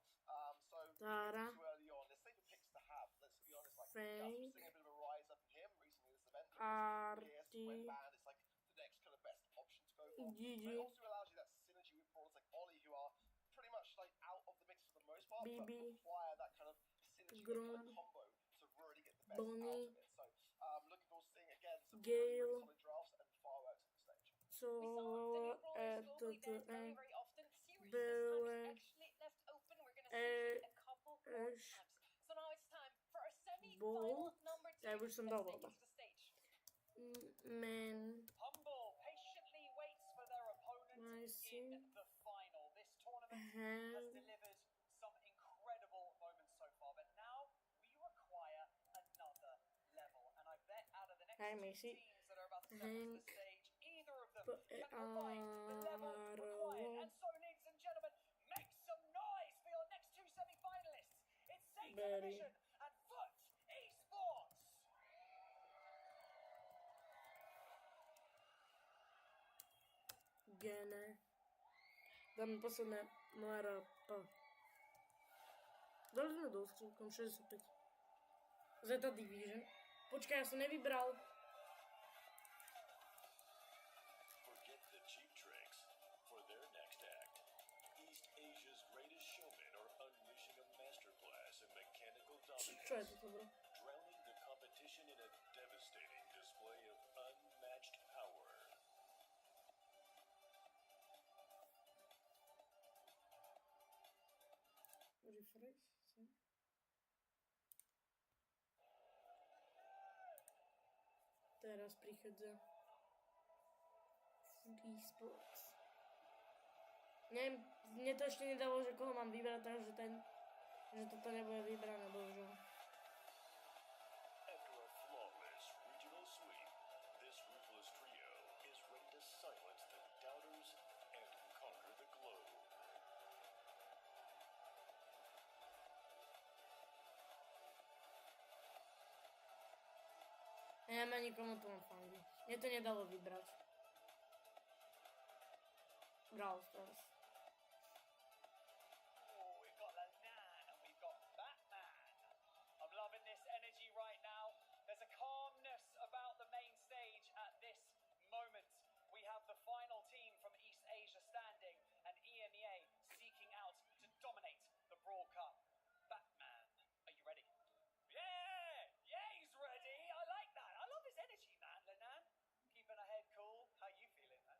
So
Tara,
too early on. There's safer picks to have. Let's be honest. Like
Frank,
Gus was seeing a bit of a rise up in him recently this event. Pierce
Artie,
when banned is like the next kind of best option to go for. But it
Gigi,
also allows you that synergy with brawlers like Ollie, who are pretty much like out of the mix for the most part, but
BB,
require that kind of synergy
Grom,
kind of combo to really get the best out
Bonnie,
of it. So looking forward to seeing again some really,
Gale,
really solid drafts and fireworks on the stage.
so,
We saw the new brawlers globally banned very,
TOTO,
very often. Series this time
Bele,
is actually left open. We're going to see it a couple more
Ash,
times. So now it's time for our semi-final
Bolt,
number 2.
ja już jestem dobra.
Let's take it to the stage.
Man,
Humble patiently waits for their opponent
I
in
see,
the final. This tournament has
hand,
delivered some incredible moments so far, but now we require another level. And I bet out of the next
Hi,
two
Macy,
teams that are about to step onto
Hank,
the stage, either of them
but
can provide the level required. And so, ladies and gentlemen, make some noise for your next two semi-finalists. It's Zeta
Berry,
Division and Foot Esports.
Gene, dáme posledné MRP. Dali sme dosť, celkom 65. Zeta Division. Počkaj, ja som nevybral.
Forget the cheap tricks. For their next act, East Asia's greatest showmen are unleashing a masterclass in mechanical
Čo je
dominance,
toto, bro?
drowning the competition in a devastating display of unmatched power.
Refresh, sem. Teraz prichádza eSports. Neviem, mne to ešte nedalo, že koho mám vybrať, takže ten Že toto nebude vybrané, bohužiaľ.
After a flawless regional sweep, this ruthless trio is ready to silence the doubters and conquer the globe.
Neviem ani komu to mám fandiť. Mne to nedalo vybrať. Brawl Stars.
Oh, we've got Lenan and we've got Batman. I'm loving this energy right now. There's a calmness about the main stage at this moment. We have the final team from East Asia standing and EMEA seeking out to dominate the Brawl Cup. Batman, are you ready? Yeah! Yeah, he's ready. I like that. I love his energy, man, Lenan. Keeping a head cool. How you feeling, man?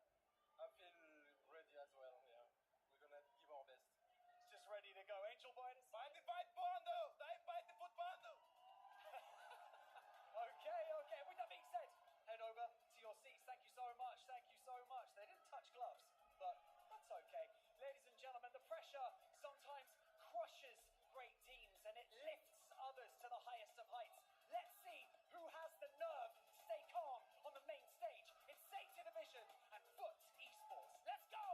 I feel ready as well, yeah. We're gonna give our best.
He's just ready to go. Angel Boys.
Fight the fight, Bando! Fight the foot, Bando!
Okay. With that being said, head over to your seats. Thank you so much. They didn't touch gloves, but that's okay. Ladies and gentlemen, the pressure sometimes crushes great teams and it lifts others to the highest of heights. Let's see who has the nerve to stay calm on the main stage. It's Safety Division and Foot Esports. Let's go!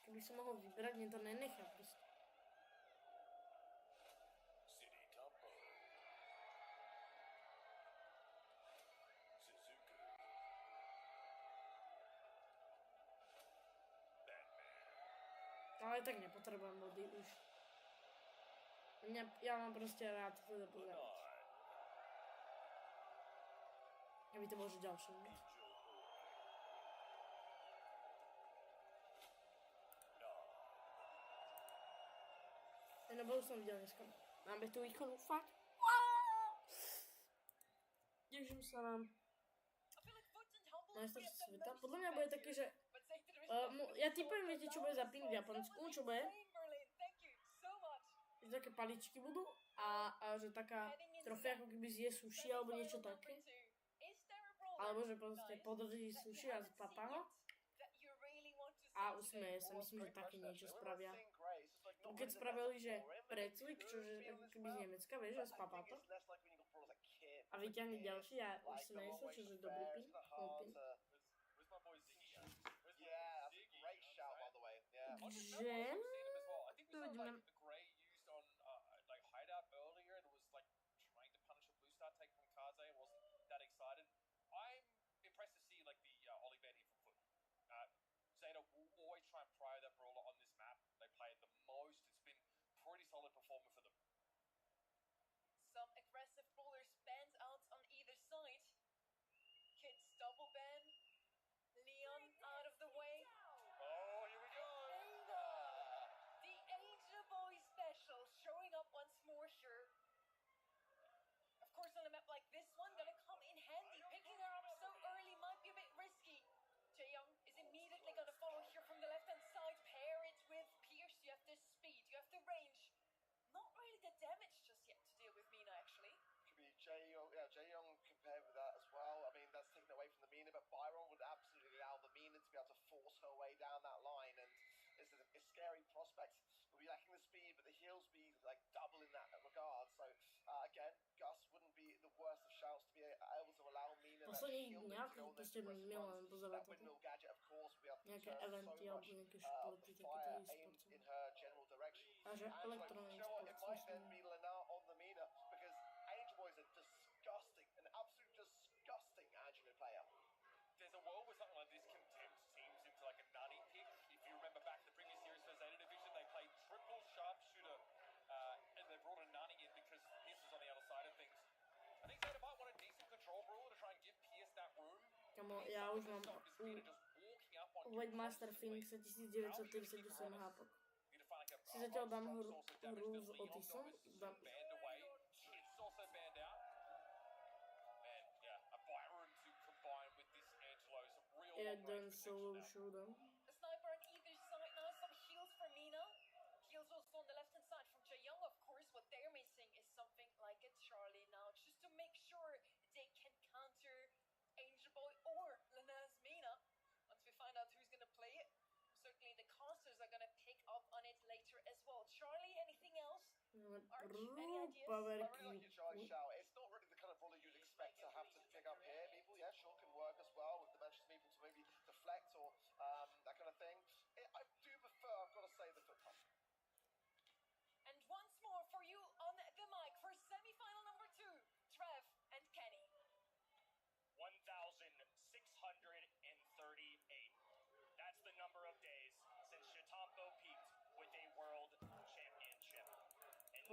Keby som mohol vybrať, mne to nenechá proste.
City Tempo. Suzuki. Batman.
Ale tak nepotrebujem body už. Ja mám proste rád toto pozerať. Aby to bol že ďalší. No už som videl dneska. Máme tú ikonu, fakt. Teším sa na majstrovstvo sveta. Podľa mňa bude také, že ja typujem, viete, čo bude za ping v Japonsku, čo bude? Že také paličky budú a že taká trofea ako keby zje sushi alebo niečo také. Alebo že proste podrží sushi a spapá ho. A usmeje sa, myslím, že také niečo spravia. Keď spravili, že precvik, čože ako keby z Nemecka, vieš, že spapá to. A vyťahne ďalší a usmeje sa, čože dobrý ping. Takže... To vidíme.
Zeta will always try and pry that brawler on this map. They play it the most. It's been pretty solid performance for them.
Some aggressive brawlers banned out on either side. Kids double ban. Leon out of the way.
Oh, here we go.
The Angel Boy special showing up once more, sure. Of course, on a map like this one, gonna come in handy. Picking her up so early might be a bit risky. Jaeyoung is immediately going to follow here from the left-hand side. Pair it with Pierce. You have the speed, you have the range. Not really the damage just yet to deal with Mina, actually.
Could be Jaeyoung compared with that as well. I mean, that's taken away from the Mina, but Byron would absolutely allow the Mina to be able to force her way down that line, and it's a scary prospect. We'll be lacking the speed, but the heals be like double in that regard. So again, Gus wouldn't be the worst of shouts to be able to allow Mina that heal
proste milujem pozerať toto. Nejaké eventy alebo nejaké športy, takéto e-sporty. A že elektronický sport, myslím.
Angel Boy is a disgusting, an absolute disgusting Angelo player.
There's a world where something like this can tempt teams into like a nutty pick. If you remember back in the previous series for Zeta Division, they played triple sharpshooter and they brought a nutty in because Pierce was on the other side of things. I think Zeta might want a decent control brawler to try and give Pierce that room.
Kamo, ja už mám u Webmaster Phoenix 1938 hápok. Si zatiaľ dám hru s Otisom.
Also banned out. And yeah, a Byron to combine with this Angelo's real
Jeden solo showdown.
A sniper on either side now, some heals for Mina. Heals also on the left hand side from Jaeyoung, of course. What they're missing is something like a Charlie now, just to make sure they can counter Angel Boy or Lena's Mina. Once we find out who's gonna play it, certainly the casters are gonna pick up on it later as well. Charlie, anything else?
Powerky.
It's not really the kind of brawler you'd expect to have to pick up here. People, yeah, sure, can work as well with the matches people to maybe deflect or that kind of thing. I do prefer, I've got to say, the foot pump.
And once more for you on the mic for semi-final number 2, Trev and Kenny.
1,638. That's the number of days since Shitampo peaked with a world championship.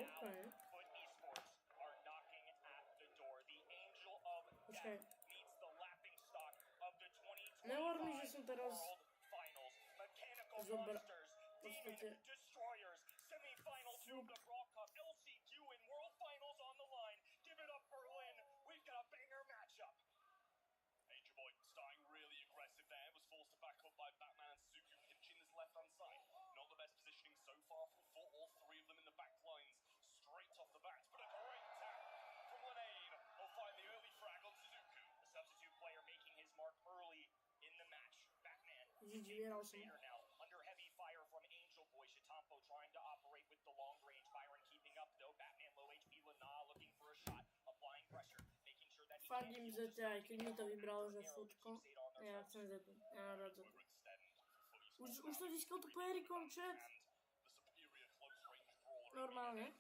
And now, Foot Esports are knocking at the door. The angel of death meets the laughing stock of the 2025 World Finals. Mechanical Monsters, Demon Destroyers, semi-final 2 of the Brawl Cup, LCQ and World Finals on the line. Give it up, Berlin. We've got a banger matchup.
Angel Boy starting really aggressive there, was forced to back up by Batman and Suzuki pinching his left-hand side. Not the best positioning so far for all three of them in the back lines, straight off the bat, but a great tap from Lenane. Will find the early frag on Suzuki.
The substitute player making his mark early in the match. Batman now under heavy fire from Angel Boy. Shitampo trying to operate with the long range. Byron keeping up though. Batman low HP. Lana looking for a shot. Applying pressure. Making sure that he
Fandím ZT, keď mi to vybralo, že Vsetko. Ja chcem ZT. Ja rád ZT. Už to získal tu Perikon chat. Normálne.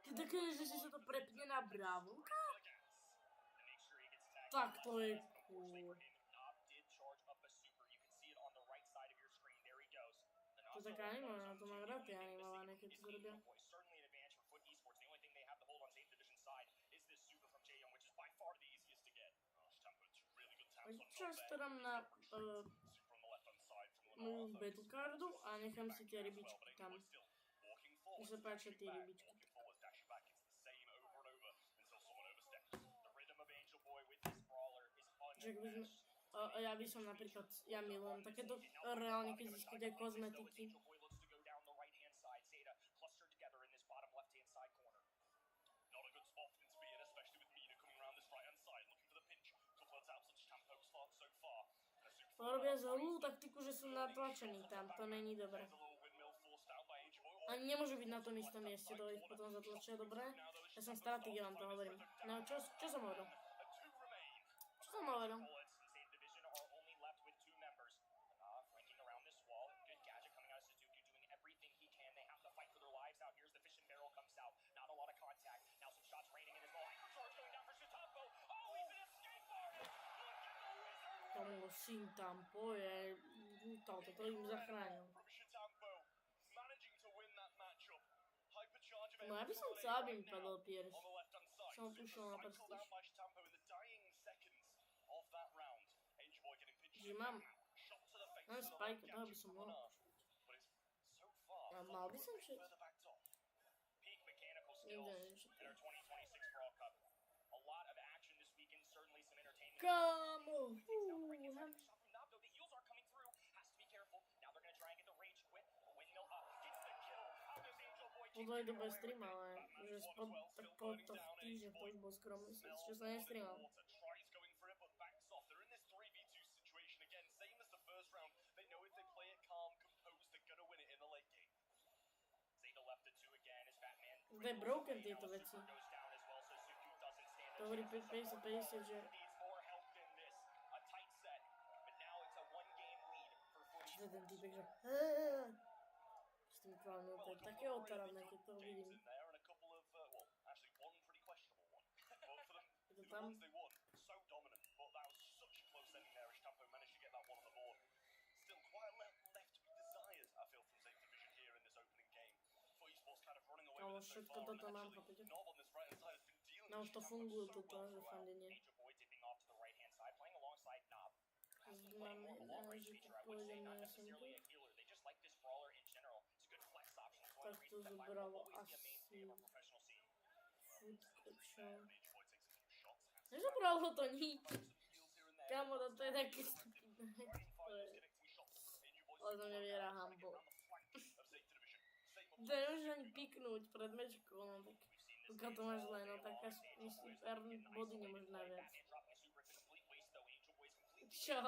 Ty také, že si sa to prepne na Bravlka? Tak to je cool. To je taká animovaná, to mám rád tie animované, keď to robia. Čas to dám na moju battlecardu a nechám si tie rybičky tam. Mne sa páčia tie rybičky. Ja by som napríklad, ja milujem takéto reálne, keď získate kozmetiky. Robia zlú taktiku, že sú natlačení tam, to není dobré. Ani nemôžu byť na tom istom mieste, to ich potom zatlačia, dobre? Ja som stratég, ja vám to hovorím. No, čo som hovoril? Čo som hovoril? Tomu Shitampo je brutál, toto im zachránil. No ja by som chcel, aby mi padol pierś. Som pušol na prstič. Že mám spajka, toho by som mohol pušť. A mal by som všetko. Nikde neviem všetko. Kámo! Podľa je dobe stream, ale že tak po týždeň to už bol skoro mesiac, čo sa nestreamal. To je broken tieto veci. To hovorí 50-50, že... Čo to ten týpek, že... S tým klánom, to je také otaravné, keď to vidím. Je to tam? Ale všetko toto mám, chápete? No už to funguje toto, že fandenie. Máme, že tu pôjdem na SMG. Tak to zobralo asi... Food action. Nezobralo to nič. Kámo, to je taký stupidné. Ale to mňa viera hambo. To nemôžeš ani piknúť pred mečkou, no tak... Pokiaľ to máš zle, no tak až myslím, body nemôžeš najviac. Čo?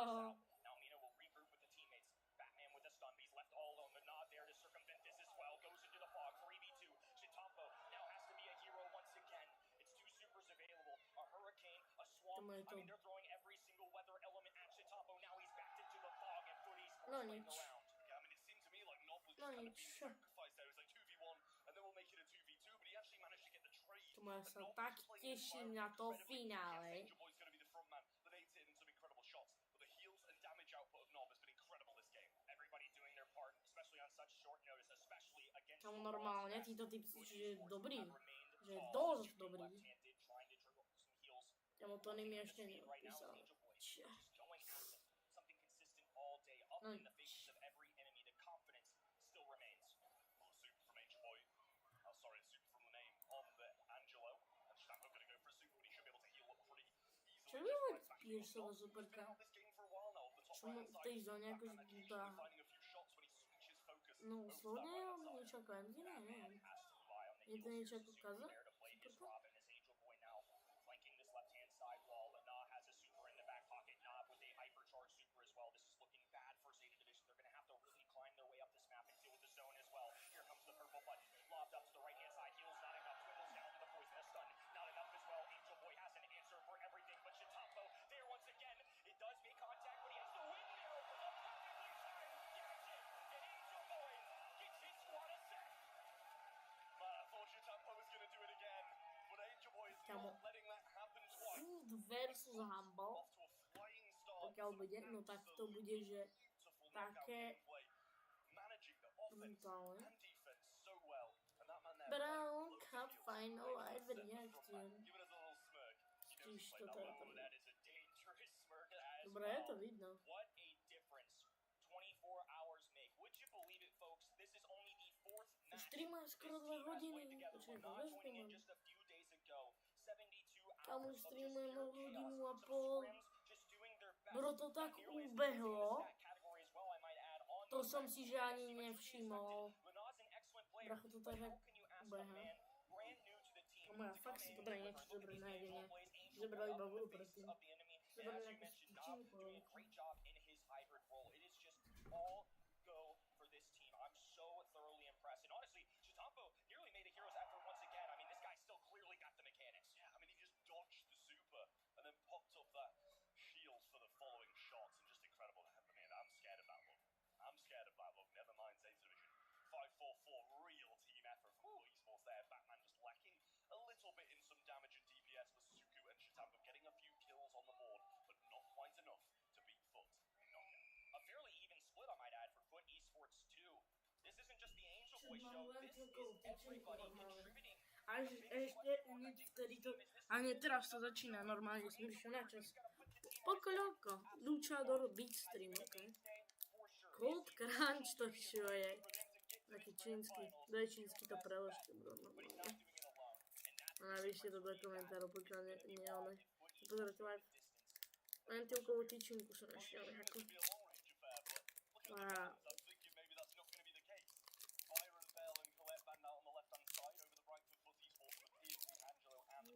je to...
I mean, they're throwing every single weather element at Shitambo. Now he's backed into the fog and Foot Esports
No
playing
nič.
around.
Yeah, I mean, it seemed to me like Nob was
No
just kind of
nič.
being sacrificed there. It was like 2v1, and then we'll make it a 2v2, but he actually managed to get the trade.
Tomu ja
And
sa
Nob
tak
was playing
teším
the
na to
environment incredibly.
finále.
Yes, Angel Boy's going to be the front man, but they've hit some incredible shots. But the heals and damage output of Nob has been incredible this game.
Everybody doing their part, especially on such short notice, especially against
Kamu
the
normálne,
Brawl
títo typci,
Foot
že je
Esports
dobrý.
have remained
Že je
tall,
dosť
shooting
dobrý.
left-handed, trying to trigger some heals.
Kamu to mi
Looking at
ešte
the speed right now is
neodpísal.
Angel Boy, just going at them. Something consistent all day, up
No
in the faces of every enemy. The confidence still remains.
Oh, super from Angel Boy. Oh, sorry, super from the name on the Angelo. And Shitambo going to go for a super, but he should be able to heal up pretty easily.
Čo
Just
mi
right
hoď
back in
Pierceova
on Nob, who's been
superka?
out this game for a while now, off the top
Čo mu
right-hand
v
side.
tej zóne ako
And occasionally
zbudá?
finding a few shots when he switches focus
No,
over to that
slone
right-hand
on
side.
niečo ako MD, neviem.
Has to rely on the
Je to
heals
niečo
here.
ako
Super
Kaza?
there to play his
Superka?
Robin as Angel Boy now flanking this left-hand side wall. Lana has a super in the back pocket. Knob with a hypercharged super as well. This is looking bad for Zeta Division. They're going to have to really climb their way up this map and deal with the zone as well. Here comes the purple button. Lobbed up to the right-hand side. Heals not enough. Twingles down to the poison. A stun. Not enough as well. Angel Boy has an answer for everything. But Shitambo there once again. It does make contact, but he has the windmill for the perfectly timed gadget. And Angel Boy gets his squad a set.
Man, I thought Shitambo was going to do it again. But Angel Boy is
Kamu.
not letting that happen twice.
Food versus Humble.
Off to a flying start.
Pokiaľ bude, no tak to bude, že
Beautiful
také
knockout gameplay. Managing the offense
brutálne.
and defense so well. And that man there
Brawl
loads of
Cup
heals.
Final Live
Set the front
Reakcia.
man, giving us a little smirk. He knows
Čiž
he
to
played that
je
well.
to.
That is a dangerous smirk as
Dobre, je to
well.
vidno.
What a difference 24 hours make. Would you believe it, folks? This is only the fourth match
Streamujem
this
skoro 2
team has
hodiny.
played together.
Počkaj,
We're not
koľko
joining in
streamujem?
just a few days ago. 72
Kamu
hours of just
streamujem
pure
hodinu
chaos.
a
Some
pol.
scrims just doing their best.
Bro, to tak
Not nearly as
ubehlo.
easy as that category as well, I might add, on
To
the
som
side.
si že ani
But to be
nevšimol.
expected. Lanaz an excellent player,
Bracho, to
but
tak
how can you ask a
ubeha.
man brand new to the team
Kamu, ja
to
fakt
come
si
in
dobre
and
niečo
deliver?
dobre
Look at these
nájdenia.
Angel Boys. Angel
Zebrali
Boy
iba
up in
vodu
the faces
predtým.
of the enemy. And
Zebrali
as you
nejakú
mentioned, Knob
tyčinku.
doing a great job in his hybrid role. It is just all go for this team. I'm so thoroughly impressed. And honestly, Shitambo nearly made a hero's effort once again. I mean, this guy still clearly got the mechanics.
Yeah, I mean, he just dodged the super and then popped up that shield for the following shots, and just incredible. I mean, I'm scared of that look. I'm scared of that look. Never mind Zeta Division. 5-4-4, real team effort from Esports there. Batman just lacking a little bit in some damage and DPS, but Suku and Shitambo getting a few kills on the board, but not quite enough to beat Foot in knockout.
A fairly even split, I might add, for Foot Esports too. This isn't just the Angel Boy show. This is everybody contributing.
Až ešte hneď vtedy to... A nie, teraz to začína normálne, som prišiel na čas. Pokoľoko, Luchador Big Stream, ok? Cold Crunch to čo je. Taký čínsky, to je čínsky to preložte, bro, normálne. A napíšte to do komentárov, pokiaľ nie ono. Pozerajte live. Len tilkovú tyčinku som našiel, ako... Wow.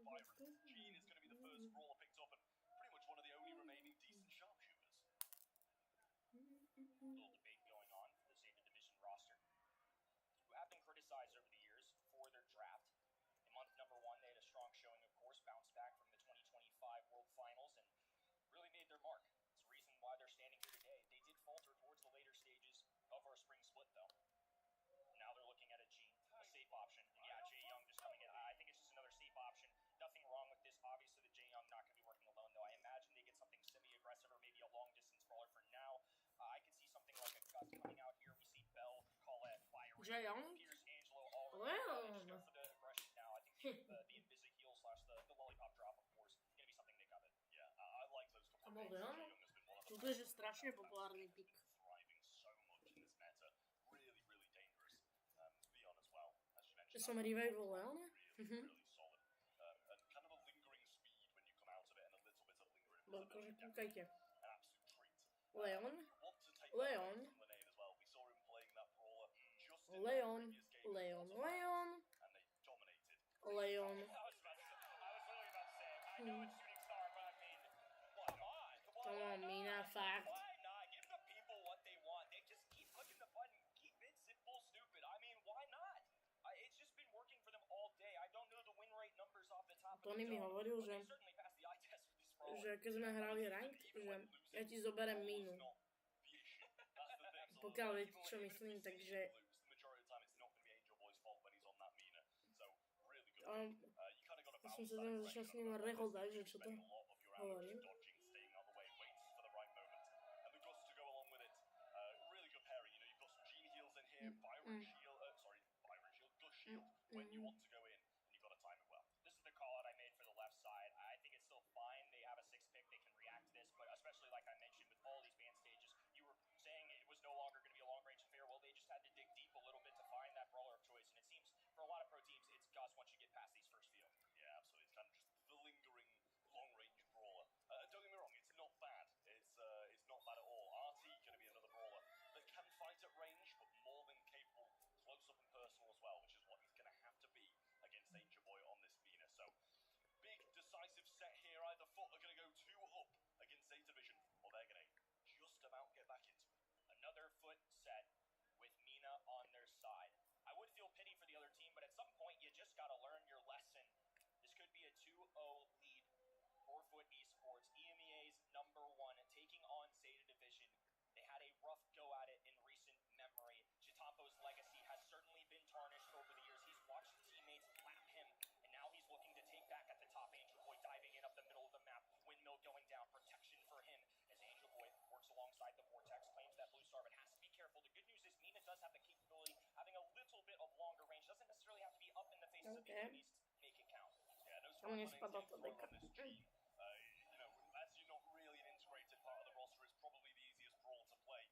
Gene is going to be the first brawler picked up and pretty much one of the only remaining decent sharpshooters.
Little debate going on for the Zeta Division roster, who have been criticized over the years for their draft. In month number 1, they had a strong showing, of course, bounced back from the 2025 World Finals and really made their mark. It's the reason why they're standing here today. They did falter towards the later stages of our spring split, though. Now they're looking at a Gene, a safe option. And yeah, Jae Young just coming in. I think it's just another safe option. Nothing wrong with this. Obviously, the Jae Young not going to be working alone, though. I imagine they get something semi-aggressive or maybe a long-distance brawler for now. I could see something like a Gus coming out here. We see Bell, Colette, Fire,
Jae Young?
Peters, Angelo, all just go
Well.
for the aggression now. I think the Invisi heal / the lollipop drop, of course, is going to be something they covet.
Yeah, I like those couple
Come
of
on,
picks.
man.
Jae Young has been one of the
Toto je že strašne populárny pick.
thriving so much in this meta. Really, really dangerous. Beyond as well, as you mentioned.
Že som revival Leona?
Really solid. And kind of a lingering speed when you come out of it, and a little bit of lingering
Bo akože kúkajte.
an absolute treat.
Leon?
Want to take
Leon?
that from Linky as well. We saw him playing that brawler just in
Leon,
the previous game.
Leon, Leon,
And they dominated.
Leon.
I was literally about to say, I know it's Shooting Star, but I mean, come on.
Come on, Mina, fact.
Why not? Give the people what they want. They just keep clicking the button. Keep it simple, stupid. I mean, why not? It's just been working for them all day. I don't know the win rate numbers off the top of
Tony
the
mi
dome,
hovoril,
but
že
they certainly passed the eye test with this
že keď sme hrali ranked, že ja ti zoberiem mínu. Pokiaľ viete, čo myslím, takže... Ja som sa tam začal s ním rehodať, že čo to hovorím.
When you want to go in, and you've got to time it well. This is the call out I made for the left side. I think it's still fine. They have a 6 pick. They can react to this, but especially like I mentioned with all these ban stages, you were saying it was no longer going to be a long range affair. Well, they just had to dig deep a little bit to find that brawler of choice, and it seems for a lot of pro teams, it's Gus once you get past these first few.
Yeah, absolutely. It's kind of just the lingering long-range brawler. Don't get me wrong, it's not bad. It's not bad at all. RT going to be another brawler that can fight at range, but more than capable close up and personal as well, which is what he's going to have to be against Danger Boy on this Mina. So, big decisive set here. Either Foot are going to go 2 up against A Division, or they're going to just about get back into it.
Another Foot set with Mina on their side. I would feel pity for the other team, but at some point you just got to learn your lesson. This could be a 2-0 lead for Foot Esports. EMEA's #1 taking on Zeta Division. They had a rough go at it in recent memory. Chitampo's legacy has certainly been tarnished over the years. He's watched teammates lap him, and now he's looking to take back at the top. Angel Boy diving in up the middle of the map. Windmill going down. Protection for him as Angel Boy works alongside the Vortex. Claims that Blue Star, but has to be careful. The good news is Mina does have the capability, having a little bit of longer range. Doesn't necessarily have to be up in the faces of the enemies to make it count.
Yeah, no sort of running on this team. You know, as you're not really an integrated part of the roster, it's probably the easiest brawl to play.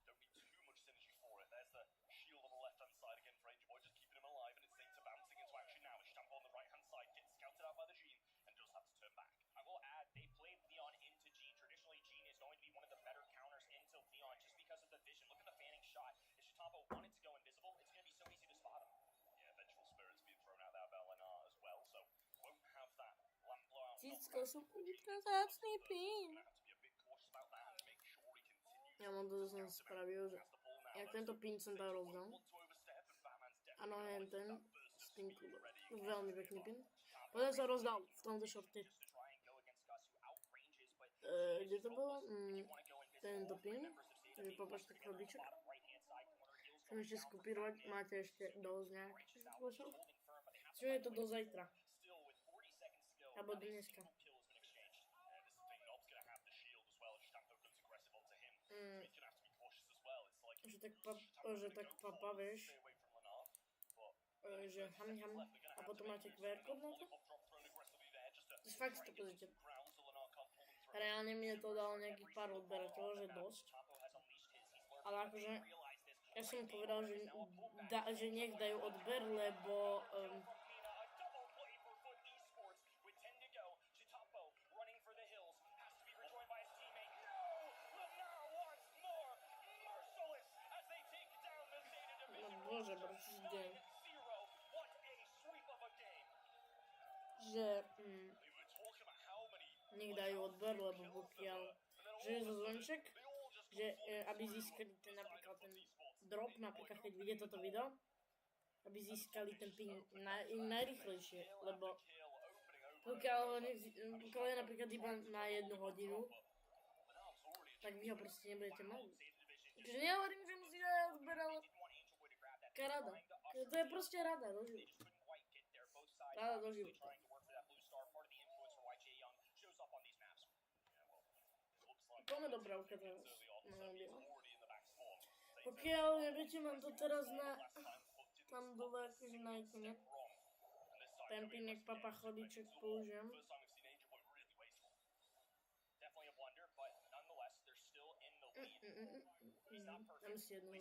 Don't need too much synergy for it. There's the shield on the left-hand side again for Angel Boy, just keeping him alive, and it's Zeta bouncing into action now. Stamp on the right-hand side, gets scouted out by the Gene, and does have to turn back.
I will add, they played Leon into Gene. Traditionally, Gene is going to be one of the better counters into Leon just because of the vision. Look at the fanning shot. If Chitampo wanted to go invisible, it's going to be so easy to spot him.
Yeah, Vengeful Spirits being thrown out there by Lenar as well, so won't have that lamp blowout.
Cisco sú ultrazácný pin. Ja mám to, že som spravil, že jak tento pin som dal rozdal. Áno, ten s tým klubom. Veľmi pekný pin. Potom som rozdal v tomto shorty. Kde to bolo? Tento pin. Takže popačte chlebíček. Chcem ešte skopírovať. Máte ešte dosť nejaký spôsob. Čo je to do zajtra? Alebo dneska. Že tak papa, vieš, že ham a potom máte QR kód na to. Fakt si to pozrite. Reálne mi to dalo nejakých pár odberateľov, že dosť. Ale akože, ja som povedal, že nech dajú odber, lebo Bože, brčde. Že nech dajú odber, lebo pokiaľ že je zo zvonček, že aby získali ten napríklad ten drop, napríklad keď vidie toto video, aby získali ten ping najrýchlejšie, lebo pokiaľ je napríklad iba na 1 hodinu, tak vy ho proste nebudete mať. Takže nehovorím, že musíte dať odber, ale rada. To je proste rada do života. Rada do života. Poďme do Brawlka teraz. Pokiaľ neviete, mám to teraz na tam dole akože na ikone. Ten pinek papa chlebíček použijem. Dám si jednu.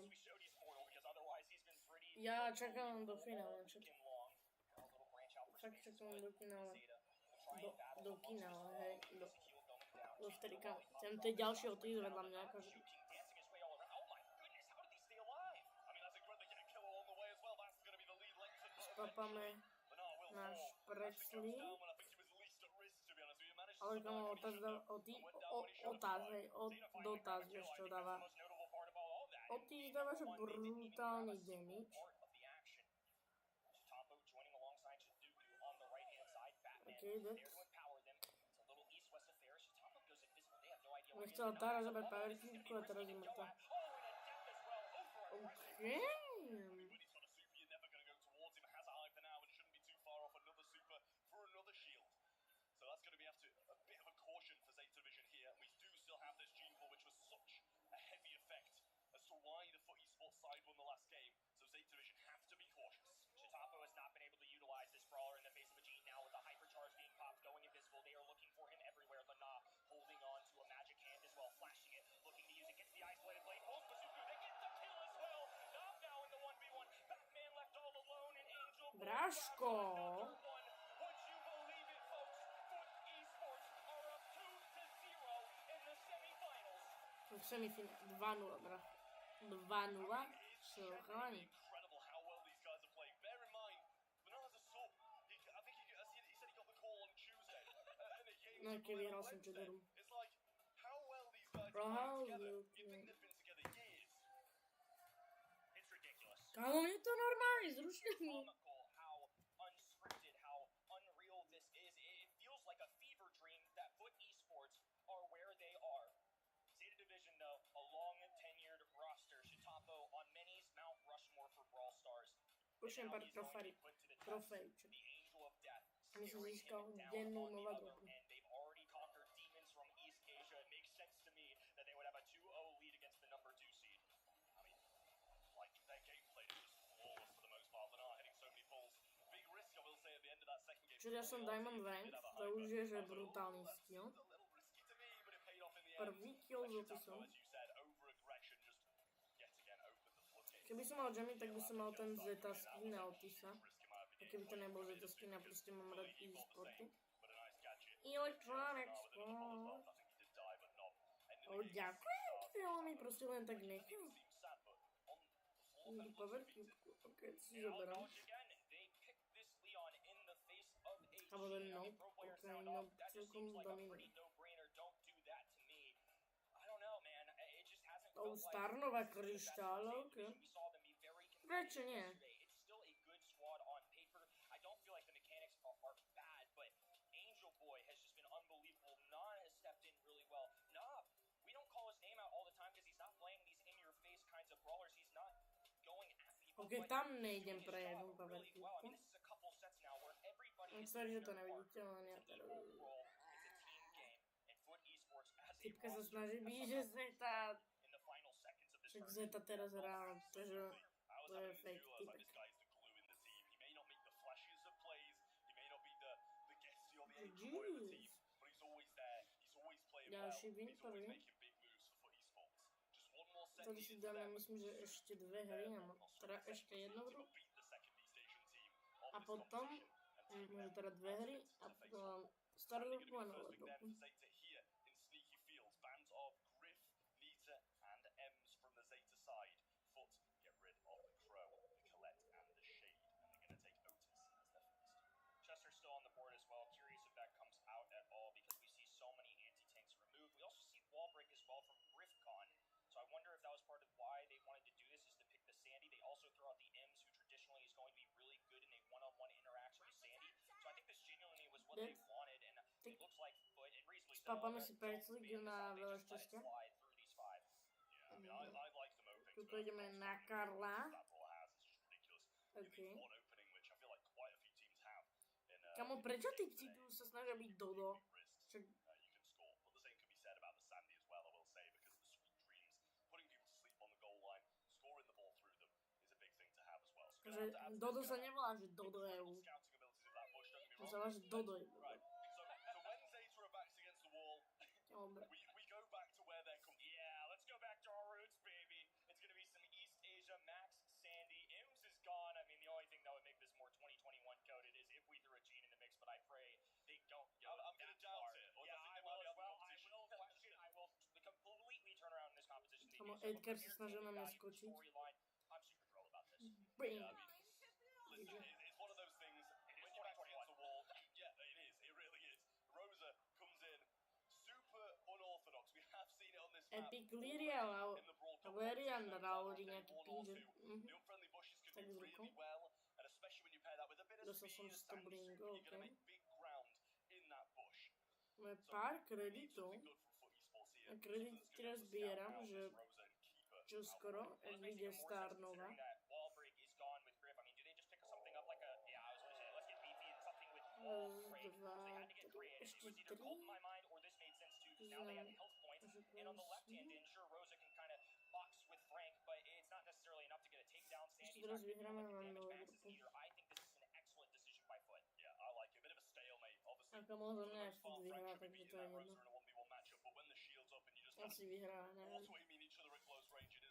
Ja čakám do finále. Fakt čakám do finále. Do finále, hej. Do vtedika. To je ďalší otýz vedľa mňa, akože. Spapame náš preslí. Ale kamo, dotaz, vieš čo dáva. Otýz dáva, že brutálny damage. Ok, dead. Nechcela Tara zabrať power cube a teraz je mŕtva. OK.
So that's going to be a bit of a caution for Zeta Division here. We do still have this Gene Ball, which was such a heavy effect as to why the FUT Esports side won the last game. So Zeta Division have to be cautious.
Shitapo has not been able to utilize this brawler in the face of a Gene now with the hypercharge being popped, going invisible. They are looking for him everywhere. Lana holding on to a magic hand as well, flashing it, looking to use it, gets the isolated blade, pulls Bazooka, they get the kill as well. Knock now in the 1v1. Batman left all alone and Angel
Braško.
Would you believe it, folks? FUT Esports are up 2-0 in the semifinals.
V semifinále 2-0, bra. 2-0. Šilcháni.
Incredible how well these guys are playing. Bear in mind, Banana's a sub. I think he said he got the call on Tuesday. In a game
No, keď vyhral som
Wednesday.
Čederu.
It's like, how well these guys
Bro,
are
how
playing together.
you
You'd think they've been together years.
It's ridiculous.
Kámo, je to normálne zrušený.
Comical how unscripted, how unreal this is. It feels like a fever dream that FUT Esports are where they are. Zeta Division, though, a long tenured roster. Shitapo on Many's Mount Rushmore for Brawl Stars.
Počujem pár trofej. Trofejček.
The Angel of Death.
A my som
staring
získal
him down
dennú
on the
nová
other
dropu.
end. They've already conquered demons from East Asia. It makes sense to me that they would have a 2-0 lead against the number 2 seed.
I mean, like, their gameplay is just flawless for the most part. They're not hitting so many balls. Big risk, I will say, at the end of that second game.
Čiže ja som Diamond Rank, to už je, že brutálny skill.
A little risky to me, but it paid off in the end.
Prvý kill s Otisom.
As you said, over-aggression just yet again opened the floodgates.
Keby som mal Jamie, tak by som mal ten Zeta skin na Otisa. A keby to nebol Zeta skin, ja proste mám rád e-sporty. Electronic Sport. O, ďakujem ti, ale mi proste len tak nechal. Power cube, ok, to si zoberám. Alebo ten nope, ok, nope, celkom dominuje. To Starnova kryštálovka. Prečo nie?
Angel Boy has just been unbelievable. Nah has stepped in really well. Nah, we don't call his name out all the time because he's not playing these in-your-face kinds of brawlers. He's not going at people.
Ok, tam nejdem pre jednu power
Really well. I
cube.
mean, this is a couple sets now where everybody is
Sorry, že to
doing their
nevidíte,
part
len ja
to
teraz...
equal role. It's a team game, and FUT Esports as a
Typka sa
roster
snaží byť, že Zeta...
in the final seconds of this
Však
tournament.
Zeta teraz hrá, takže
I was
to je
having this
fake
view, I was like,
typek.
this guy's the glue in the team. He may not make the flashes of plays, he may not be the guessy or the angel boy of the team, but he's always there, he's always playing well,
Ďalší win
he's always
prvý.
making big moves for FUT Esports. Just one more set
Tady si
needed for
dáme,
them.
myslím, že ešte dve hry, teda ešte jednu hru.
Beat the second East Asian team of
A
this
potom,
competition and take
môže teda dve hry a potom starú roku a novú
first big
roku.
them for Zeta here in Sneaky Fields. Bands of Griff, Nita, and Ems from the Zeta side. FUT get rid of the Crow, the Colette, and the Shade, and they're going to take Otis as their first.
Chester's still on the board as well. Curious if that comes out at all because we see so many anti-tanks removed. We also see wall break as well from Griffcon. So I wonder if that was part of why they wanted to do this, is to pick the Sandy. They also throw out the Ems, who traditionally is going to be really good in a one-on-one interaction with Sandy. So I think this genuinely was what they wanted, and it looks like FUT, and reasonably so,
Spapame si Percligu na veľa šťastia.
Yeah, I mean, I like them opening.
Tuto ideme na Karla.
That Brawl has is just ridiculous.
Ok.
Giving one opening, which I feel like quite a few teams have.
Kamo, prečo typci tu sa snažia byť Dodo? Však
You can score, but the same could be said about the Sandy as well, I will say, because of the sweet dreams, putting people to sleep on the goal line, scoring the ball through them is a big thing to have as well. So
že Dodo sa nevolá, že Dodo EU.
scouting abilities of that bush, don't get me
To
wrong.
sa volá, že Dodo EU.
Right. So when Zeta are backs against the wall,
Dobre.
we go back to where they're comfortable.
Yeah, let's go back to our roots, baby. It's going to be some East Asia, Max, Sandy. Ims is gone. I mean, the only thing that would make this more 2021 coded is if we threw a Gene in the mix, but I pray they don't go
I'm going to
that
doubt
far.
it. Or
Yeah,
I
I
think
will
they
as
might
well.
be
I will question. I will completely turn around in this competition. They
Kamo,
do so, but
Edgar sa
compared to
snažil na
the
mňa
value
skočiť.
storyline, I'm super thrilled about this.
Bing.
Listen, it's one of those things, when you're back against the wall, yeah, it is, it really is. Rosa comes in, super unorthodox. We have seen it on this map.
Epic Lyrial,
In the Brawl Cup,
Lyrian
on
Rauli
day
nejaký
1 or
píže.
2. The unfriendly bushes can
Tak
do
z
really
rukou.
well, and especially when you pair that with a bit of
Dostal som
speed and
100
sanity,
blingo,
you're going to
ok.
make big ground in that bush.
Máme pár
We need
kreditov.
something good from FUT Esports here.
A kredity teraz zbieram, že čo skoro, ak vyjde Starnova. Ešte 3. Ešte teraz vyhráme vám novú grupu. Ako možno mňa až furt vyhrá, takže to je jedno. Asi vyhrá, neviem.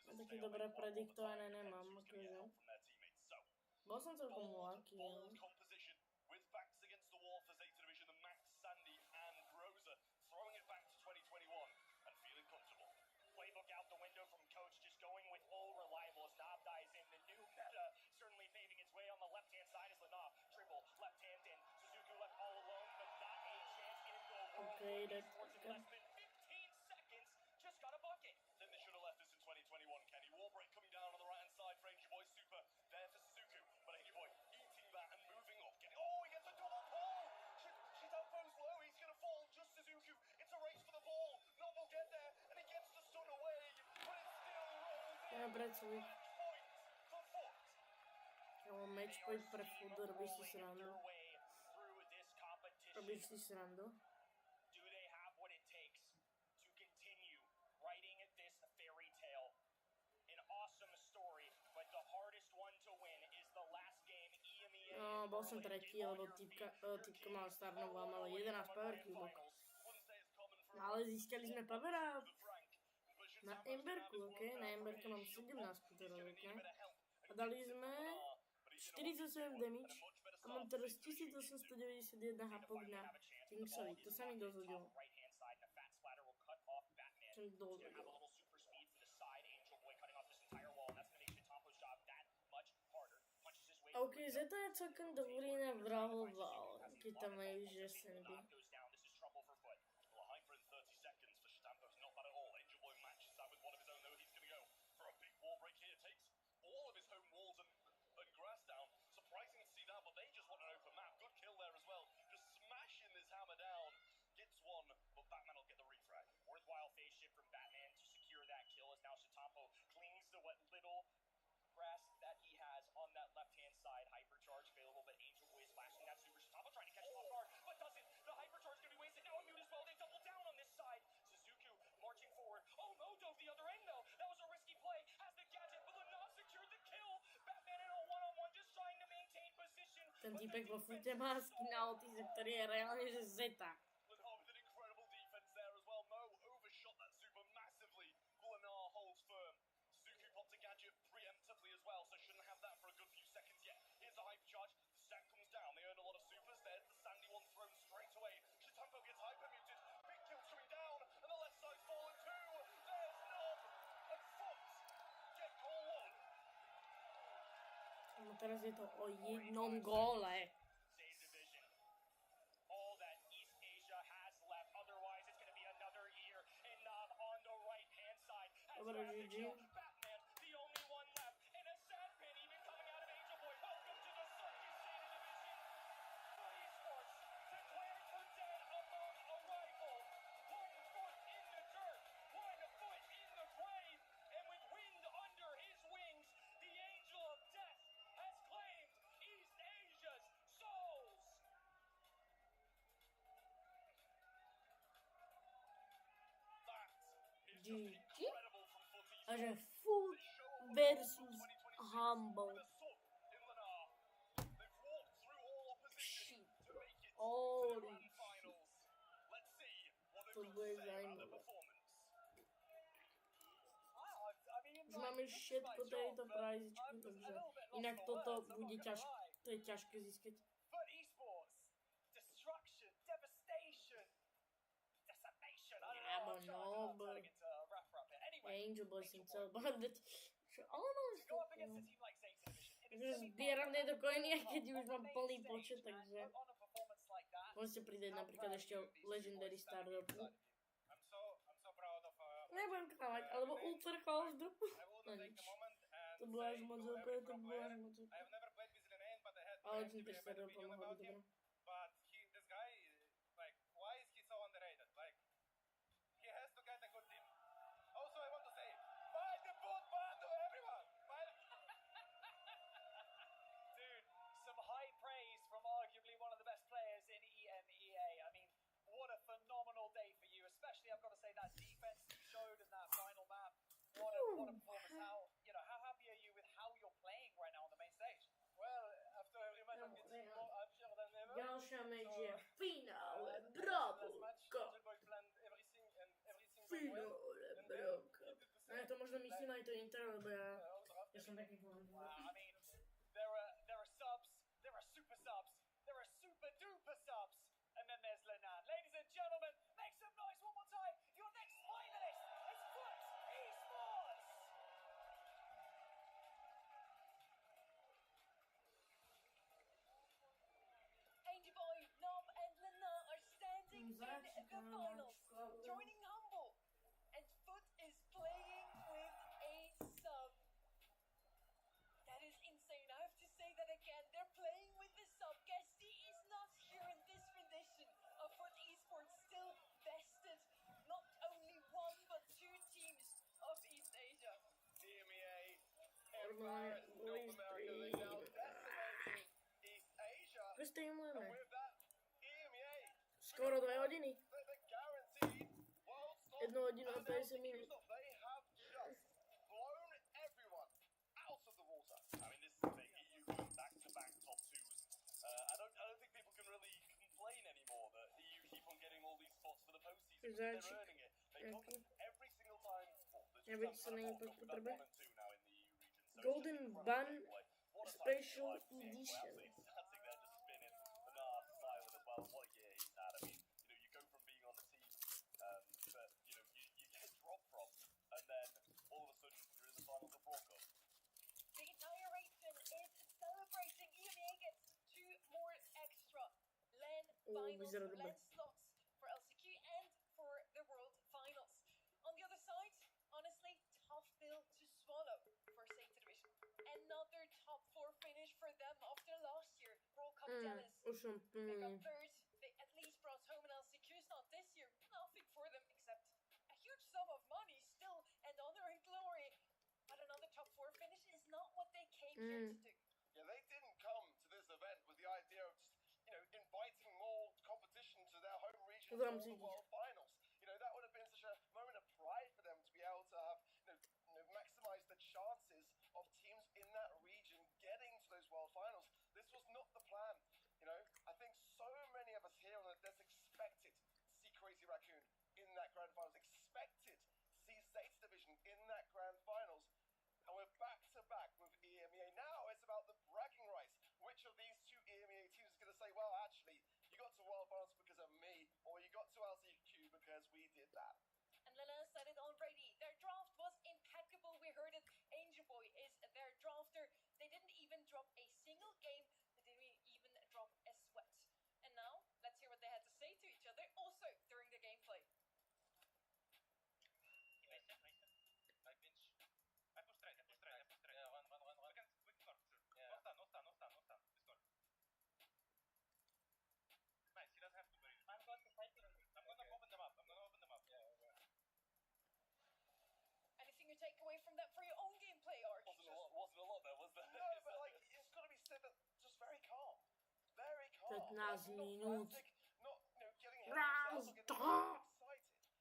A také dobré prediktované nemám, akože. Bol som celkom lucky, ale... Playbook out the window from coach, just going with all reliables. Knob dies in the new meta, certainly paving its way on the left-hand side as Lena triple left hand in. Suzuki left all alone, but not a chance in the world. Okay, that's good. Less than 15 seconds, just got a bucket. Then they should have left us in 2021. Kenny Warbreak coming down on the right-hand side for Angel Boy Super there for Suzuki, but Angel Boy eating that and moving up. Getting, oh, he gets a double pull. Shitampo's low, he's gonna fall. Just Suzuki. It's a race for the ball. Nob will get there, and he gets the stun away, but it still rolls in. Ja pracuj. Ja mám match point pre food, robíš si srandu. Robíš si srandu. Do they have what it takes to continue writing this fairy tale? An awesome story, but the hardest one to win is the last game. No, bol som tretí, lebo typka mal Starnovu a mal 11 power cubok. Ale získali sme power up na Emberku, ok? Na Emberku mám 17 powerovek, ne? A dali sme 47 damage a mám teraz 1891 hapok na Kingsovi. To sa mi dozhodilo. Čo mi dozhodilo. OK, Zeta je celkom dobrý na Brawl, keď tam majú, že Sandy. Worthwhile phase shift from Batman to secure that kill as now Shitampo clings to what little grasp that he has on that left-hand side. Hypercharge available, but Angel Boy is flashing that super. Shitampo trying to catch him off guard, but doesn't. The hypercharge going to be wasted. Now immune as well. They double down on this side. Suzuki marching forward. Oh no, dove the other end though. That was a risky play. Has the gadget, but not secured the kill. Batman in a one-on-one just trying to maintain position. Ten týpek vo fute má skin na Otize, ktorý je reálne, že Zeta. No teraz je to o jednom góle. Dobre, GG. GG. A že Food versus Humble. Shit. Holy shit. To bude zajímavé. Už máme všetko tejto prizičky, takže inak toto bude ťažké, to je ťažké získať. Áno, no, Angel Boy som chcel bádať. Čo, ale mám všetko. Takže zbieram tieto coiny, aj keď už mám plný počet, takže môžete pridať napríklad ešte Legendary Startupu. Nebudem kávať, alebo Ultra House Drop. No nič. To bolo až moc OP, to bolo až moc OP. Ale Legendary Startup mohlo byť dobré. to intro, lebo ja som taký poviem.
Wow, I mean, there are subs, there are super subs, there are super duper subs, and then there's Lenan. Ladies and gentlemen, make some noise one more time. Your next finalist is Foot Esports.
Angel Boy, Nob, and Lenan are standing in the finals, joining Humble, and Foot is playing with a sub. That is insane. I have to say that again. They're playing with the sub. Guesty is not here in this rendition of Foot Esports, still bested not only one but two teams of East Asia.
EMEA, embarrassed North America, they now decimated East Asia. And
Streamujeme.
with that, EMEA,
Skoro 2 hodiny.
they're guaranteed world stop.
1 hodinu a 50 minút.
They have just blown everyone out of the water.
I mean, this is the thing. EU going back-to-back top twos. I don't think people can really complain anymore that EU keep on getting all these spots for the postseason. They're earning it. They come every single time.
Ja bych se není pak potřebuje.
Now in the EU region. So
Golden
it's just
Bun
what a
Special
time to be alive.
Edition.
Well, absolutely static there, just spinning. Bernard silent as well. What a year he's had. I mean, you go from being on the team that you get dropped from, and then all of a sudden you're in the finals of Brawl Cup.
The entire region is celebrating. EMEA gets 2 more extra LAN finals, LAN slots for LCQ and for the World Finals. On the other side, honestly, tough pill to swallow for State Division. Another top 4 finish for them after last year. Brawl Cup jealous.
Už som
They got
plný.
third. They at least brought home an LCQ slot this year. Nothing for them except a huge sum of money still and honor and glory. But another top 4 finish is not what they came here to do.
Yeah, they didn't come to this event with the idea of just, inviting more competition to their home region for the World Finals. That would have been such a moment of pride for them to be able to have, maximize the chances of teams in that region getting to those World Finals. This was not the plan. I think so many of us here on the desk expected to see Crazy Raccoon in that Grand Finals, expected to see States Division in that Grand Finals. And we're back to back with EMEA. Now it's about the bragging rights. Which of these 2 EMEA teams is going to say, well, actually, you got to World Finals because of me, or you got to LCQ because we did that?
And Lena said it already. Their draft was impeccable. We heard it. Angel Boy is their drafter. They didn't even drop a single game. They didn't even drop a sweat. And now, let's hear what they had to say to each other also during the gameplay. Anything you take away from that for your own gameplay, Arch?
Wasn't a lot there, was there?
No, but it's got to be said that just very calm. Very calm.
15 minút.
Not, getting
Raz,
excited.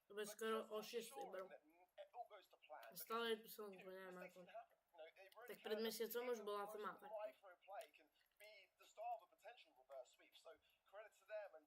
To bude skoro o 6, bro. A stále je tu som to neviem ako. Tak pred mesiacom už bola tma, tak.
Play can be the start of a potential reverse sweep. So credit to them, and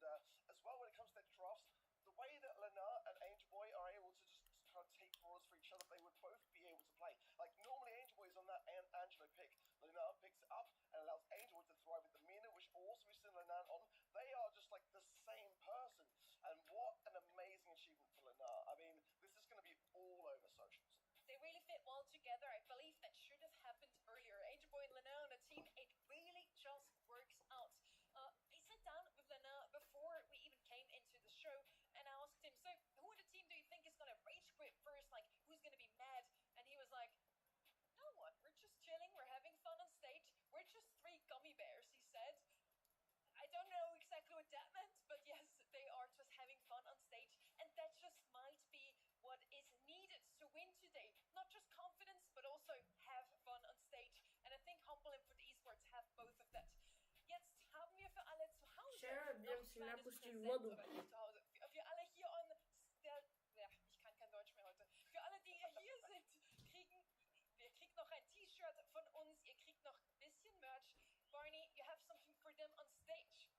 as well when it comes to their drafts, the way that Lena and Angel Boy are able to just kind of take brawlers for each other, they would both be able to play. Like normally Angel Boy is on that Angelo pick, Lena picks it up and allows Angel Boy to thrive with the Mina, which also is seen Lena on. They are just like the same person, and what an amazing achievement for Lena. I mean, this is going to be all over socials.
They really fit well together. I believe that should have happened earlier. Angel Boy and Lena on a team, it really just works out. I sat down with Lena before we even came into the show, and I asked him, so who in the team do you think is going to rage quit first? Like, who's going to be mad? And he was like, no one. We're just chilling. We're having fun on stage. We're just 3 gummy bears, he said. I don't know exactly what that meant, but yes, they are just having fun on stage, and that just might be what is needed to win today. Not just confidence, but also have fun on stage. And I think Humble and Foot Esports have both of that. Jetzt haben wir für alle zu Hause
Sharon, wir haben sie
kleines
napuścił
Präsent,
wodą.
oder nicht zu Hause. Für alle hier on der, ja, ich kann kein Deutsch mehr heute. Für alle, die hier sind, ihr kriegt noch ein T-Shirt von uns, ihr kriegt noch ein bisschen Merch. Barney, you have something for them on stage.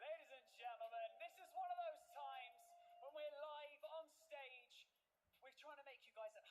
Ladies and gentlemen, this is one of those times when we're live on stage. We're trying to make you guys at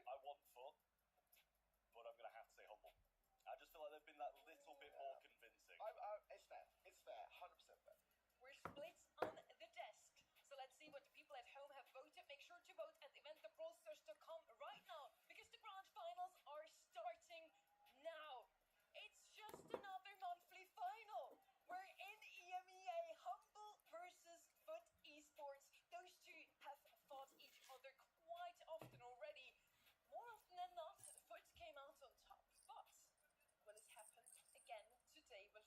I want Foot, but I'm gonna have to say Humble. I just feel like they've been that little bit more convincing.
It's fair. It's fair. 100% fair.
We're split on the desk. So let's see what the people at home have voted. Make sure to vote at the event. The Brawl starts to come right now because the grand finals are starting now. It's just another monthly final. We're in EMEA, Humble versus Foot Esports. Those two have fought each other quite often already. More often than not, Foot came out on top. But what has happened again today with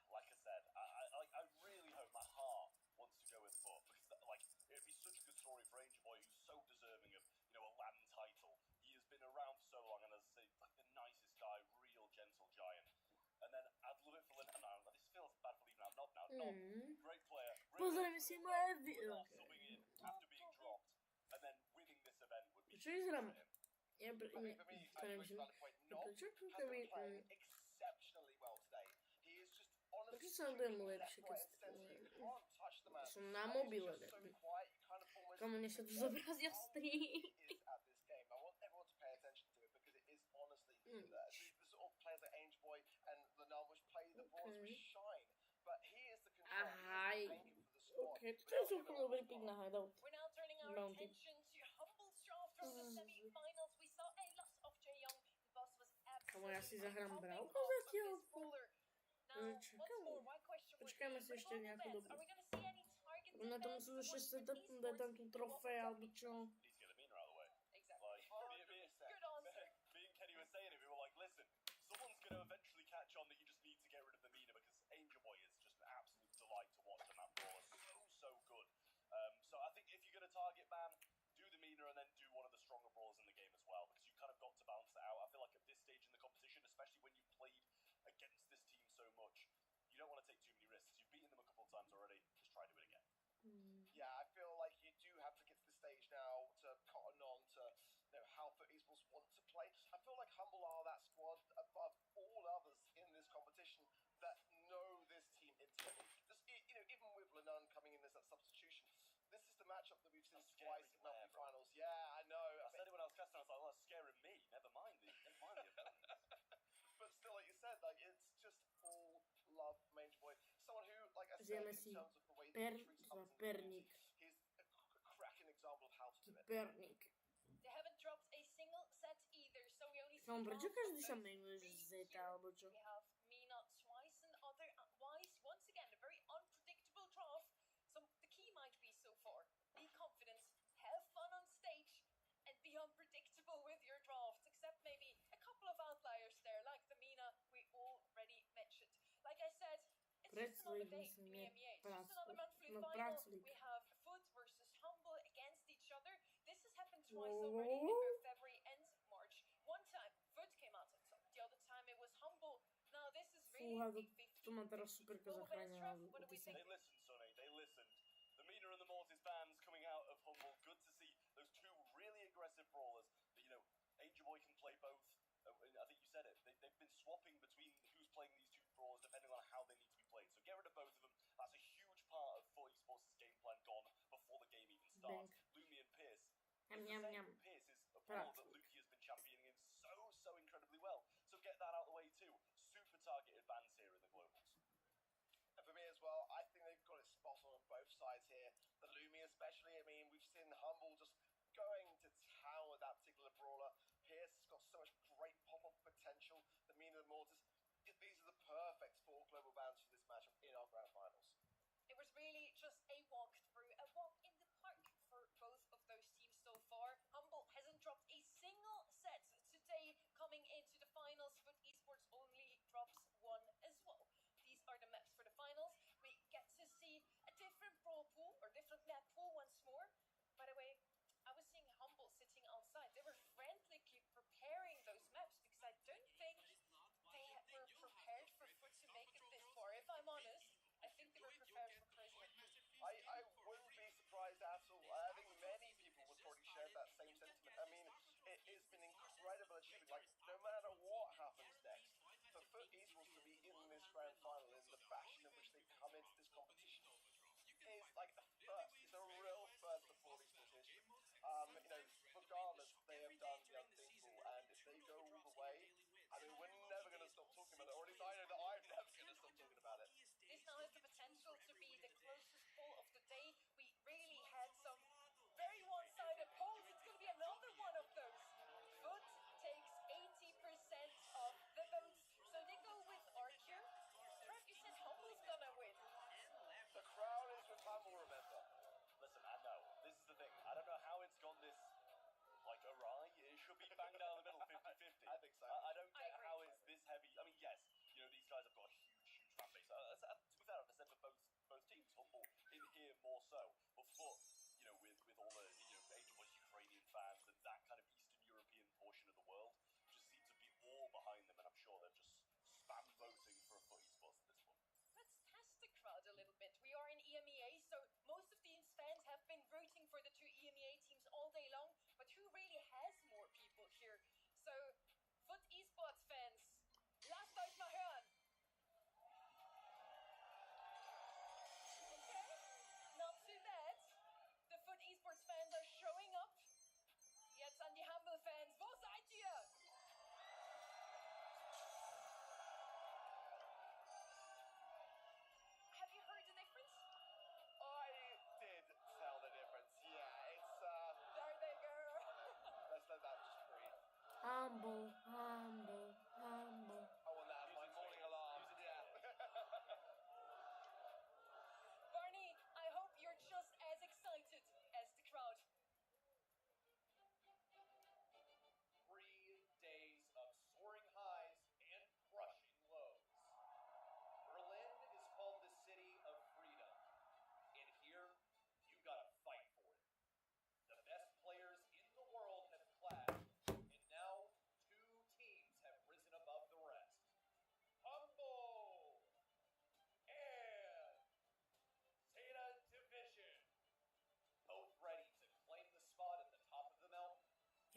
Like I said, I really hope my heart wants to go with Foot because like it'd be such a good story for Angel Boy, who's so deserving of a land title. He has been around for so long, and as I say, like the nicest guy, real gentle giant. And then I'd love it for Linky. This feels bad for leaving out Nod now. Nod, great player.
Pozdrawiam si moje
Subbing in after being dropped, and then winning this event would be
Czyli zram. Ja
For me,
to
I
nie
think
wiem.
point Nod has
Dlaczego
been playing exceptionally well today. He is just honestly
Dlaczego są byłem
left,
lepszy
right,
kad
and center. You can't touch the man.
są na
And he's
mobile.
just so quiet, you kind of almost
Komu nie się to
forget
zobrazia
how
stream.
good he is at this game. I want everyone to pay attention to it because it is honestly the sort of players like Angel Boy and Lenal which play the brawlers with shine. But he is the control.
Aha,
He is the anchor for the squad.
okej, to jest dobry pik na hideout.
We're now turning our
Bounty.
attention to Humble's draft from the semi-finals. We saw a loss of Jaeyoung. The boss was
Komu ja si
absolutely
zagram
popping
Brawl
off of
za
this brawler. Now, once
czekam.
more, my question would
Poczekajmy
be,
sobie jeszcze
with
niejako
global
do...
bets, are we gonna see any targeted
Na to
bets
muszę jeszcze
towards
sobie
Foot
dać tam tu
Esports?
trofea albo co.
Need to get the meaner out of the way.
Exactly.
Like
Good answer.
me and Kenny were saying it. We were like, listen, someone's going to eventually catch on that you just need to get rid of the meaner because Angel Boy is just an absolute delight to watch on that brawler. So good. So I think if you're going to target ban, do the meaner and then do one of the stronger brawlers in the game as well because you've kind of got to balance it out. I feel like at this stage in the competition, especially when you've played against this team so much, you don't want to take too many risks. You've beaten them a couple of times already. Just try to do it again.
Yeah, I feel like you do have to get to the stage now to cotton on to how Foot Esports want to play. I feel like Humble are that squad above all others in this competition that know this team intimately. Just, even with Lenun coming in as that substitution, this is the matchup that we've seen twice in monthly finals. Yeah, I know.
I said it when I was casting. I was like, well, that's scaring me. Never mind the opponents.
But still, like you said, like it's just all love from Angel Boy. Someone who, like I said,
Zjemy
in
si
terms of the way that he treats others in the
pernik.
community, he's a cracking example of how to do it.
Pernik.
They haven't dropped a single set either, so we only see
Są
half
bardziej
of
każdy
those
sam z
three
Zeta
here.
albo co.
We have Mina twice and other Wise. Once again, a very unpredictable draft. So the key might be so far, be confident, have fun on stage, and be unpredictable with your drafts, except maybe a couple of outliers there, like the Mina we already mentioned. Like I said, it's just another day in the EMEA. It's just another monthly final. We have Foot versus Humble against each other. This has happened twice already in both February and March. One time, Foot came out on top. The other time, it was Humble. Now this is really
Słuchaj,
big
to ma teraz superka zachrania.
They listened, Sonny. They listened. The meaner and the Mortis bands coming out of Humble. Good to see those two really aggressive brawlers. But, Angel Boy can play both. I think you said it. They've been swapping between who's playing these two brawlers depending on how they need to be played. So get rid of both of them. That's a huge part of Foot Esports' game plan gone before the game even starts. Lumi and Pierce. Pierce is a brawler that Luki has been championing in so incredibly well. So get that out of the way too. Super targeted bans here in the globals.
And for me as well, I think they've got it spot on both sides here. The Lumi especially, I mean, we've seen Humble just going to town with that particular brawler. Pierce has got so much great pop-up potential. The Mina and the Mortis, these are the perfect 4 global bans for this matchup in our grand finals.
It was really just a walk through, a walk in the park for both of those teams so far. Humble hasn't dropped a single set today coming into the finals, but Esports only drops one as well. These are the maps for the finals. We get to see a different brawl pool, or different map pool once more. By the way, I was seeing Humble sitting outside. They were frantically preparing those maps because I don't think they were prepared for Foot to make it this far. If I'm honest, I think they were prepared for crazy.
I wouldn't be surprised at all. I think many people would probably share that same sentiment. I mean, it has been incredible achievement. Like, no matter what happens next, for Foot Esports to be in this grand final in the fashion in which they come into this competition is like a first. It's a real first for Foot Esports history.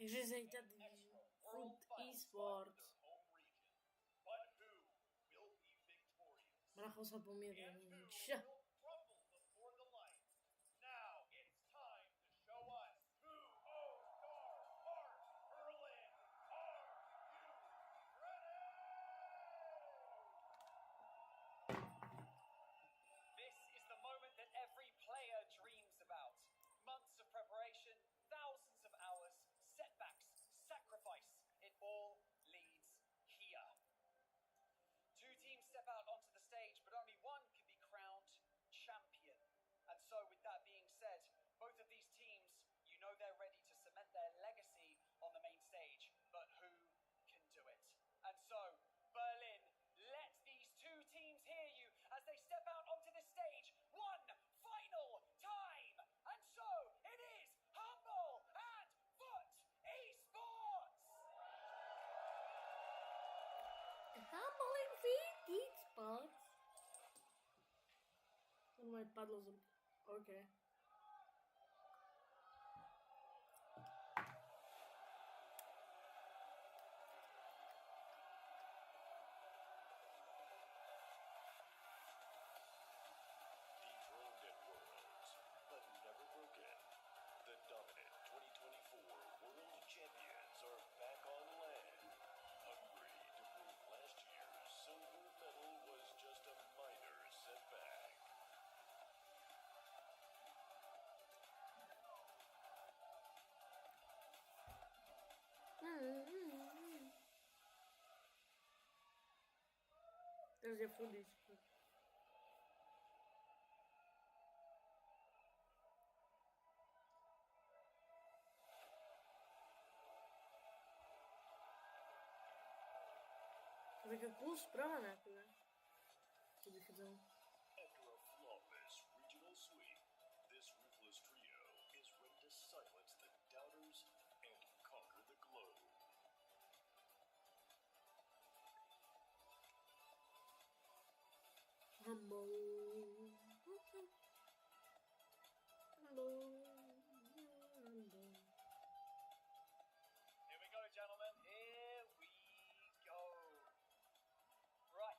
Takže zajtra Food eSports. Bracho sa pomieril. Čo?
Player dreams about. Months of preparation, thousands of hours, setbacks, sacrifice. It all leads here. Two teams step out onto the stage, but only one can be crowned champion. And so, with that being said, both of these teams, you know they're ready to cement their legacy on the main stage. But who can do it? And so, Berlin, let these two teams hear you as they step out onto the stage. One final time, and so it is Humble and Foot Esports.
Humble and Foot Esports. To moje padlo z ruky. OK.
The dominant 2024 World Champions are back on land. Hungry to prove last year's silver medal was just a minor setback.
Teraz je Food Esports. Taka cool sprawa na tyle. Kiedy chodzą.
After a flawless regional sweep, this ruthless trio is ready to silence the doubters and conquer the globe.
Hello. Hello.
Here we go, gentlemen. Here we go. Right.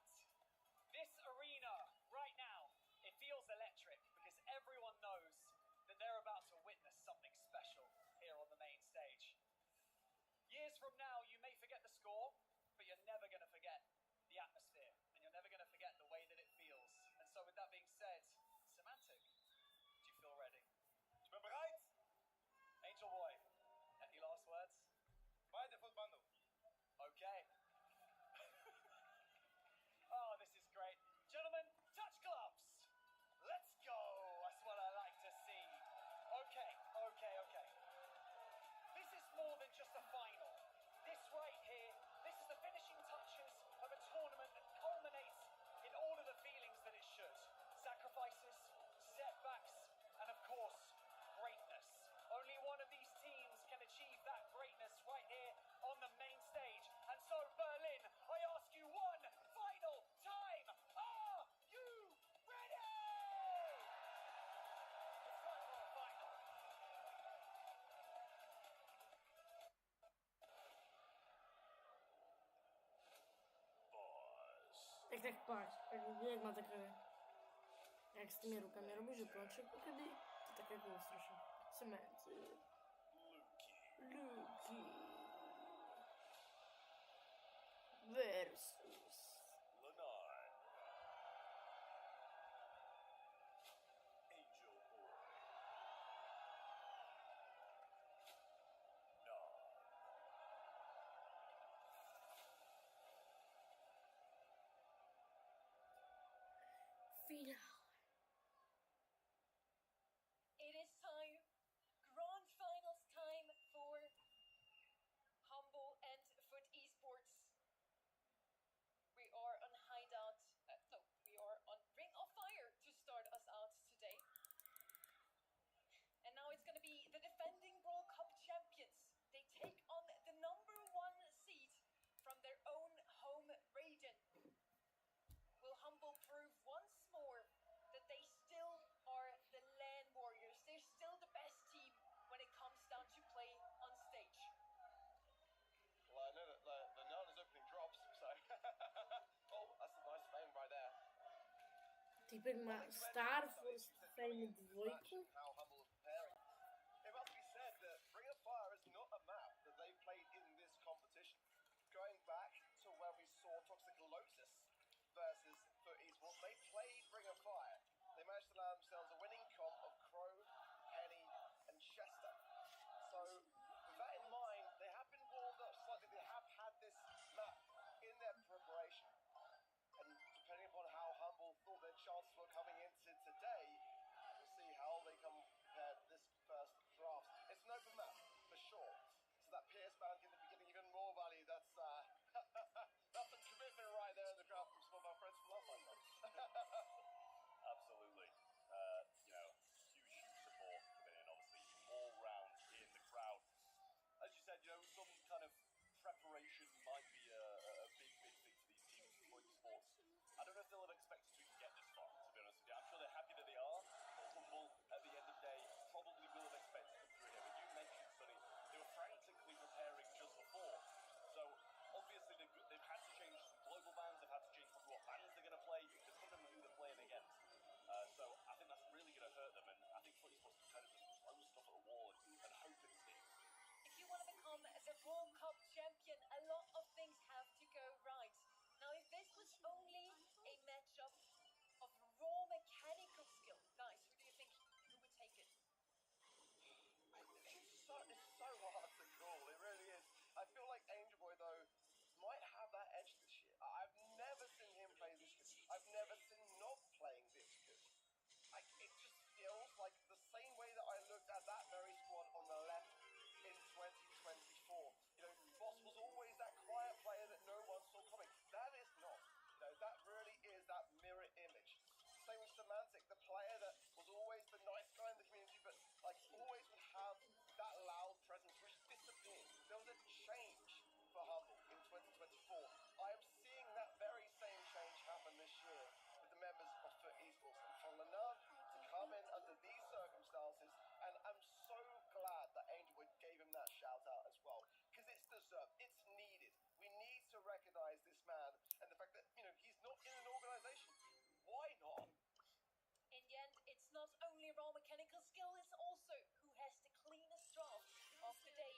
This arena, right now, it feels electric because everyone knows that they're about to witness something special here on the main stage. Years from now, you may forget the score, but you're never going to forget the atmosphere, and you're never going to forget the way that it feels. And so with that being said, Semantic, do you feel ready?
Ich bin bereit.
Angel Boy, any last words?
Beide von Bando.
Okay. Oh, this is great. Gentlemen, touch gloves. Let's go. That's what I like to see. Okay. This is more than just a final. This right here, this is the finishing touches of a tournament that culminates in all of the feelings that it should. Sacrifices, setbacks, and of course, greatness. Only one of these teams can achieve that greatness right here on the main stage. And so, Berlin, I ask you one final time. Are you ready? It's time for a final.
Tak patrz, jak ma takie... Jak z tymi rukami robi, że płacze, bo kiedy to tak jak było strasznie. Semantic. Linky. Versus.
Angel Boy.
Final.
It is time. Grand finals time for Humble and Foot Esports.
Typek má Star Force Fame 2.
How Humble are preparing. It must be said that Ring of Fire is not a map that they played in this competition. Going back to where we saw Toxicolosis versus Foot Esports, they played Ring of Fire. They managed to land themselves a winning comp of Crow, Henny, and Chester. So, with that in mind, they have been warmed up slightly. They have had this map in their preparation. And depending upon how Humble thought their chances were coming into today, we'll see how they come prepared this first draft. It's an open map, for sure. So that Pierce band in the beginning, even more value. That's that's some commitment right there in the draft from some of our friends from last time.
Absolutely. Huge support coming in, obviously, all round in the crowd. As you said, some kind of preparation might be a big thing for these teams for esports. I don't know if they'll have expected to even get this far, to be honest with you. I'm sure they're happy that they are, but Humble, at the end of the day, probably will have expected to come through here. But you mentioned, Sonny, they were frantically preparing just before. So, obviously, they've had to change some global bans, they've had to change what bands they're going to play, depending on who they're playing against. So, I think that's really going to hurt them, and I think Foot Esports can kind of just throw stuff at the wall and hope it sticks.
If you want to become the World Cup champion, a lot of things have to go right. Now, if this was only a matchup of raw mechanical skill, guys, who do you think who would take it?
It's so hard to call. It really is. I feel like Angel Boy, though, might have that edge this year. I've never seen him play this good. I've never seen not playing this good. It just feels like the same way that I looked at that very squad on the left in 2024. Boss was always that quiet player that no one saw coming. That is not. That really is that mirror image. Same with Semantic, the player that was always the nice guy in the community, but always would have that loud presence which disappeared. There was a change for Humble in 2024. I am seeing that very same change happen this year with the members of Foot Esports. And for Lenav to come in under these circumstances, and I'm so glad that Angel Boy gave him that shout out as well, because it's deserved, it's needed. We need to recognize this man and the fact that, he's not in an organization. Why not?
In the end, it's not only raw mechanical skill, it's also who has the cleanest draft of the day.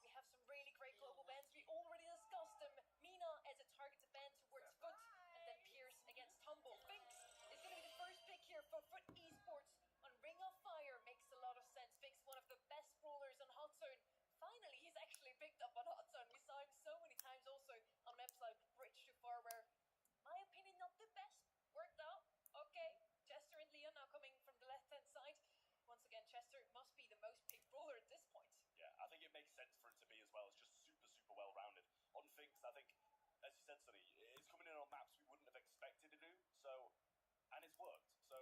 We have some really great global bans. We already discussed them. Mina as a targeted ban towards Foot, and then Pierce against Humble. Finks is going to be the first pick here for Foot Esports on Ring of Fire. Makes a lot of sense. Finks, one of the best brawlers on Hot Zone. Finally, he's actually picked up on Hot Zone. We saw him so many times also on maps like Bridge to Far, where, my opinion, not the best. Worked out. Okay. Chester and Leon now coming from the left-hand side. Once again, Chester must be the most picked brawler at this point.
Yeah, I think it makes sense for it to be as well. It's just super well-rounded. On Finks, I think, as you said, Sonny, it's coming in on maps we wouldn't have expected to do, and it's worked. So,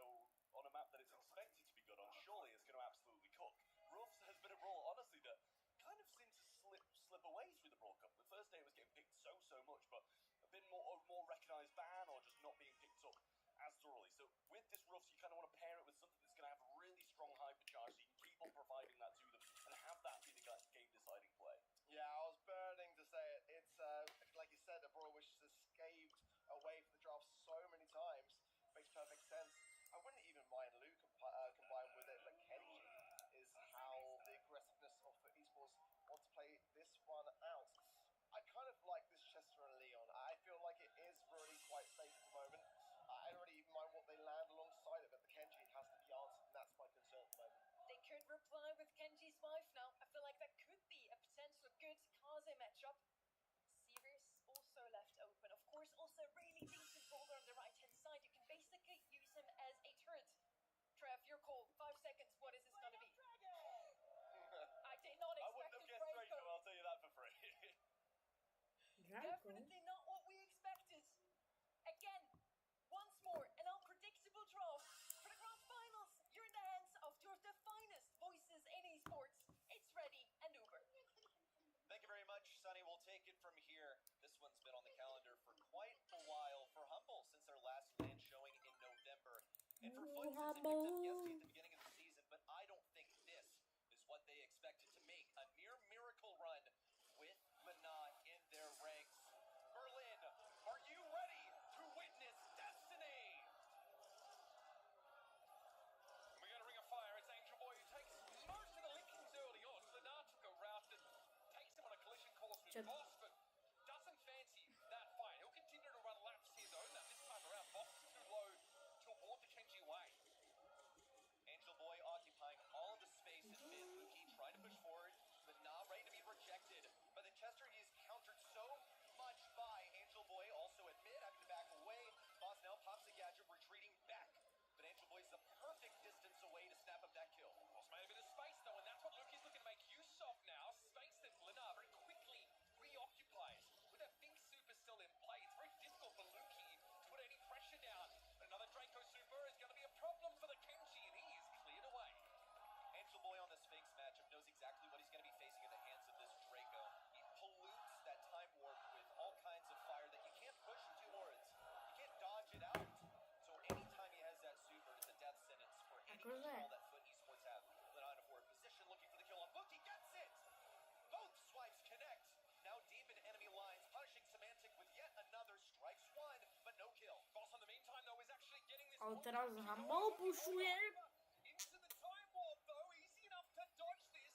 on a map that it's expected to be good on, surely it's going to absolutely cook. Ruffs has been a brawler, honestly, that kind of seemed to slip away through the Brawl Cup. The first day it was getting picked so much, but a bit more recognised ban or just not being picked up as thoroughly. So with this Ruffs, you kind of want to pair it with something that's going to have a really strong hypercharge, so you can keep on providing that to them and have that be the game-deciding play.
Yeah, I was burning to say it. It's, like you said, a brawler which has escaped away from the draft so many times. Makes perfect sense. I wouldn't even mind Lou combined with it, but Kenji is how the aggressiveness of the esports want to play this one out. I kind of like this Chester and Leon. I feel like it is really quite safe at the moment. I don't really even mind what they land alongside of it, but Kenji has to be answered, and that's my concern at the moment.
They could reply with Kenji's wife now. I feel like that could be a potential good Kaze matchup. Sirius also left open. Of course, also a really decent brawler on the right-hand side. You can basically use him as a turret. Trev, your call. 5 seconds. What is this going to be? I did not
I wouldn't
expect
have guessed Draco, I'll tell you that for free.
Definitely not what we expected. Again, once more, an unpredictable draft for the grand finals. You're in the hands of two of the finest voices in esports. It's ready and Uber.
Thank you very much, Sonny. We'll take it from here. This one's been on the calendar for quite a while for Humble since their last land showing in November. And for Foot, since they picked up Yeski at the beginning of the season, but I don't think this is what they expected to make. A near miracle run with Mana in their ranks. Berlin, are you ready to witness destiny? control that Foot Esports have. Lena in a forward position, looking for the kill on Book. He gets it! Both swipes connect. Now deep in enemy lines, punishing Semantic with yet another strikes one, but no kill. Boss in the meantime though is actually getting this.
Ale teraz Humble pušuje.
Into the time warp though, easy enough to dodge this,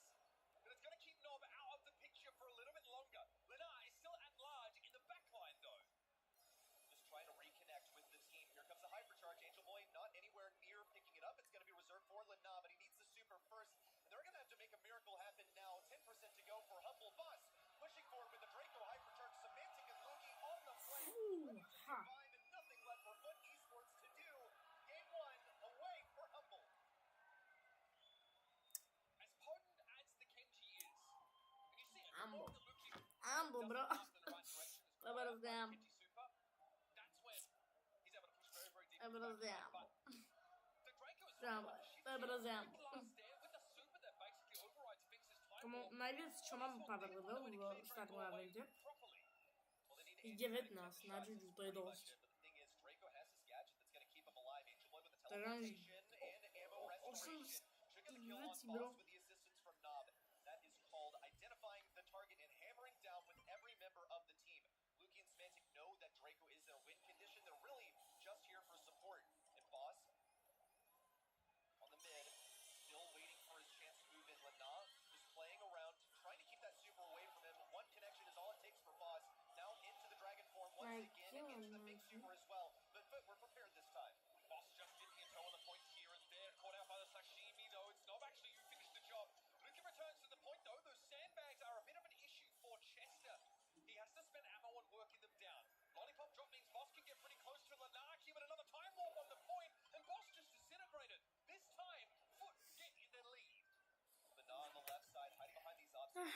but it's going to keep Nob out of the picture for a little bit longer. Lena is still at large in the backline though. Just trying to reconnect with the team. Here comes the hypercharge. Angel Boy not anywhere near picking it up. It's going to be reserved for Lena, but he needs the super first. And they're going to have to make a miracle happen now. 10% to go for Humble. Boss pushing forward with the Draco hypercharge. Semantic and Loki on the flank. Ready to survive and nothing left for Foot Esports to do. Game one away for Humble. As potent as the Kenji is, and you see it,
Humble, bro. Dobrozdam. Dobrozdam. Dobrozdam. Tomu najviac, čo mám power level v startom evente, je 19 na Juju, to je dosť. To je len 8 z tých vecí, bro.
That is called identifying the target and hammering down with every member of the team. Luki and Semantic know that Draco is in a win condition. They're really just here for support. And Boss on the mid, still waiting for his chance to move in. Lena just playing around, trying to keep that super away from him. One connection is all it takes for Boss. Now into the Dragon form once again, and into the big super as well. But we're prepared this time. Boss just dipping his toe on the point here and there. Caught out by the sashimi though. It's not actually who finished the job. Luki returns to the point though. Those sandbags are a bit of an issue for Chester. He has to spend ammo on working them down. Lollipop drop means Boss can get pretty close to Lanaki, but another time warp on the point, and Boss just disintegrated. This time, Foot get in the lead. Lena on the left side, hiding behind these obstacles.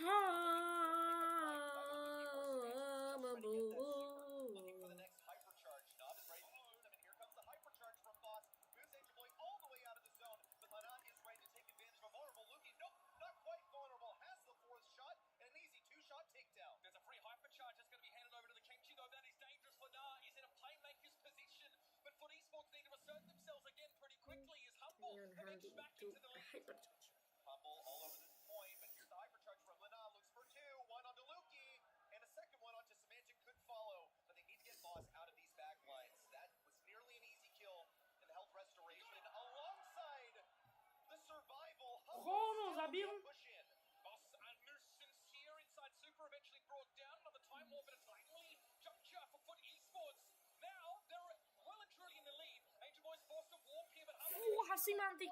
Looking for the next hypercharge. Nob is ready to move them, and here comes the hypercharge from Boss. Moves Angel Boy all the way out of the zone, but Lena is ready to take advantage of a vulnerable Luki. Nope, not quite vulnerable. Has the fourth shot, and an easy two-shot takedown. There's a free hypercharge that's going to be handed over to the Kenji, though. That is dangerous. Lena is in a playmaker's position, but Foot Esports need to assert themselves again pretty quickly as Humble makes back into the lead. Humble all over this point, but here's the hypercharge from Lena. Looks for two. One onto Luki, and a second one onto Semantic could follow, but they need to get Boss out of these back lines. That was nearly an easy kill in the health restoration alongside the survival. Humble still push in. Boss and nuisance here inside super eventually brought down. Another time warp at a timely juncture for Foot Esports. Now they're well and truly in the lead. Angel Boy's forced to warp here, but
Semantic.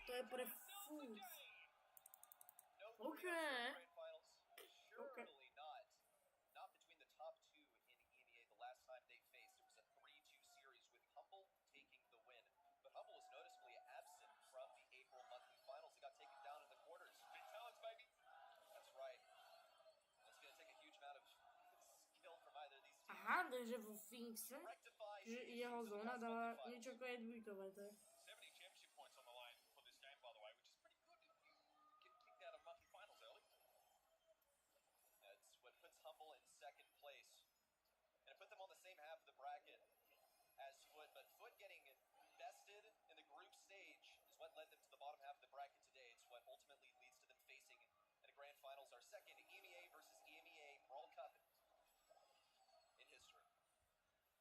To je pre furt. Okay.
Surely not between the top two in EMEA. The last time they faced, it was a 3-2 series with Humble taking the win. But Humble was noticeably absent from the April monthly finals. It got taken down in the quarters. Big talents, baby. That's right. It's going to take a huge amount of skill from either of these teams.
Aha, takže vo Finxe, že jeho zóna dala niečo ako je dvojkové, to je.
70 championship points on the line for this game, by the way, which is pretty good if you get kicked out of monthly finals early.
That's what puts Humble in second place. And it put them on the same half of the bracket as Foot, but Foot getting bested in the group stage is what led them to the bottom half of the bracket today. It's what ultimately leads to them facing in the grand finals, our second EMEA versus EMEA Brawl Cup in history.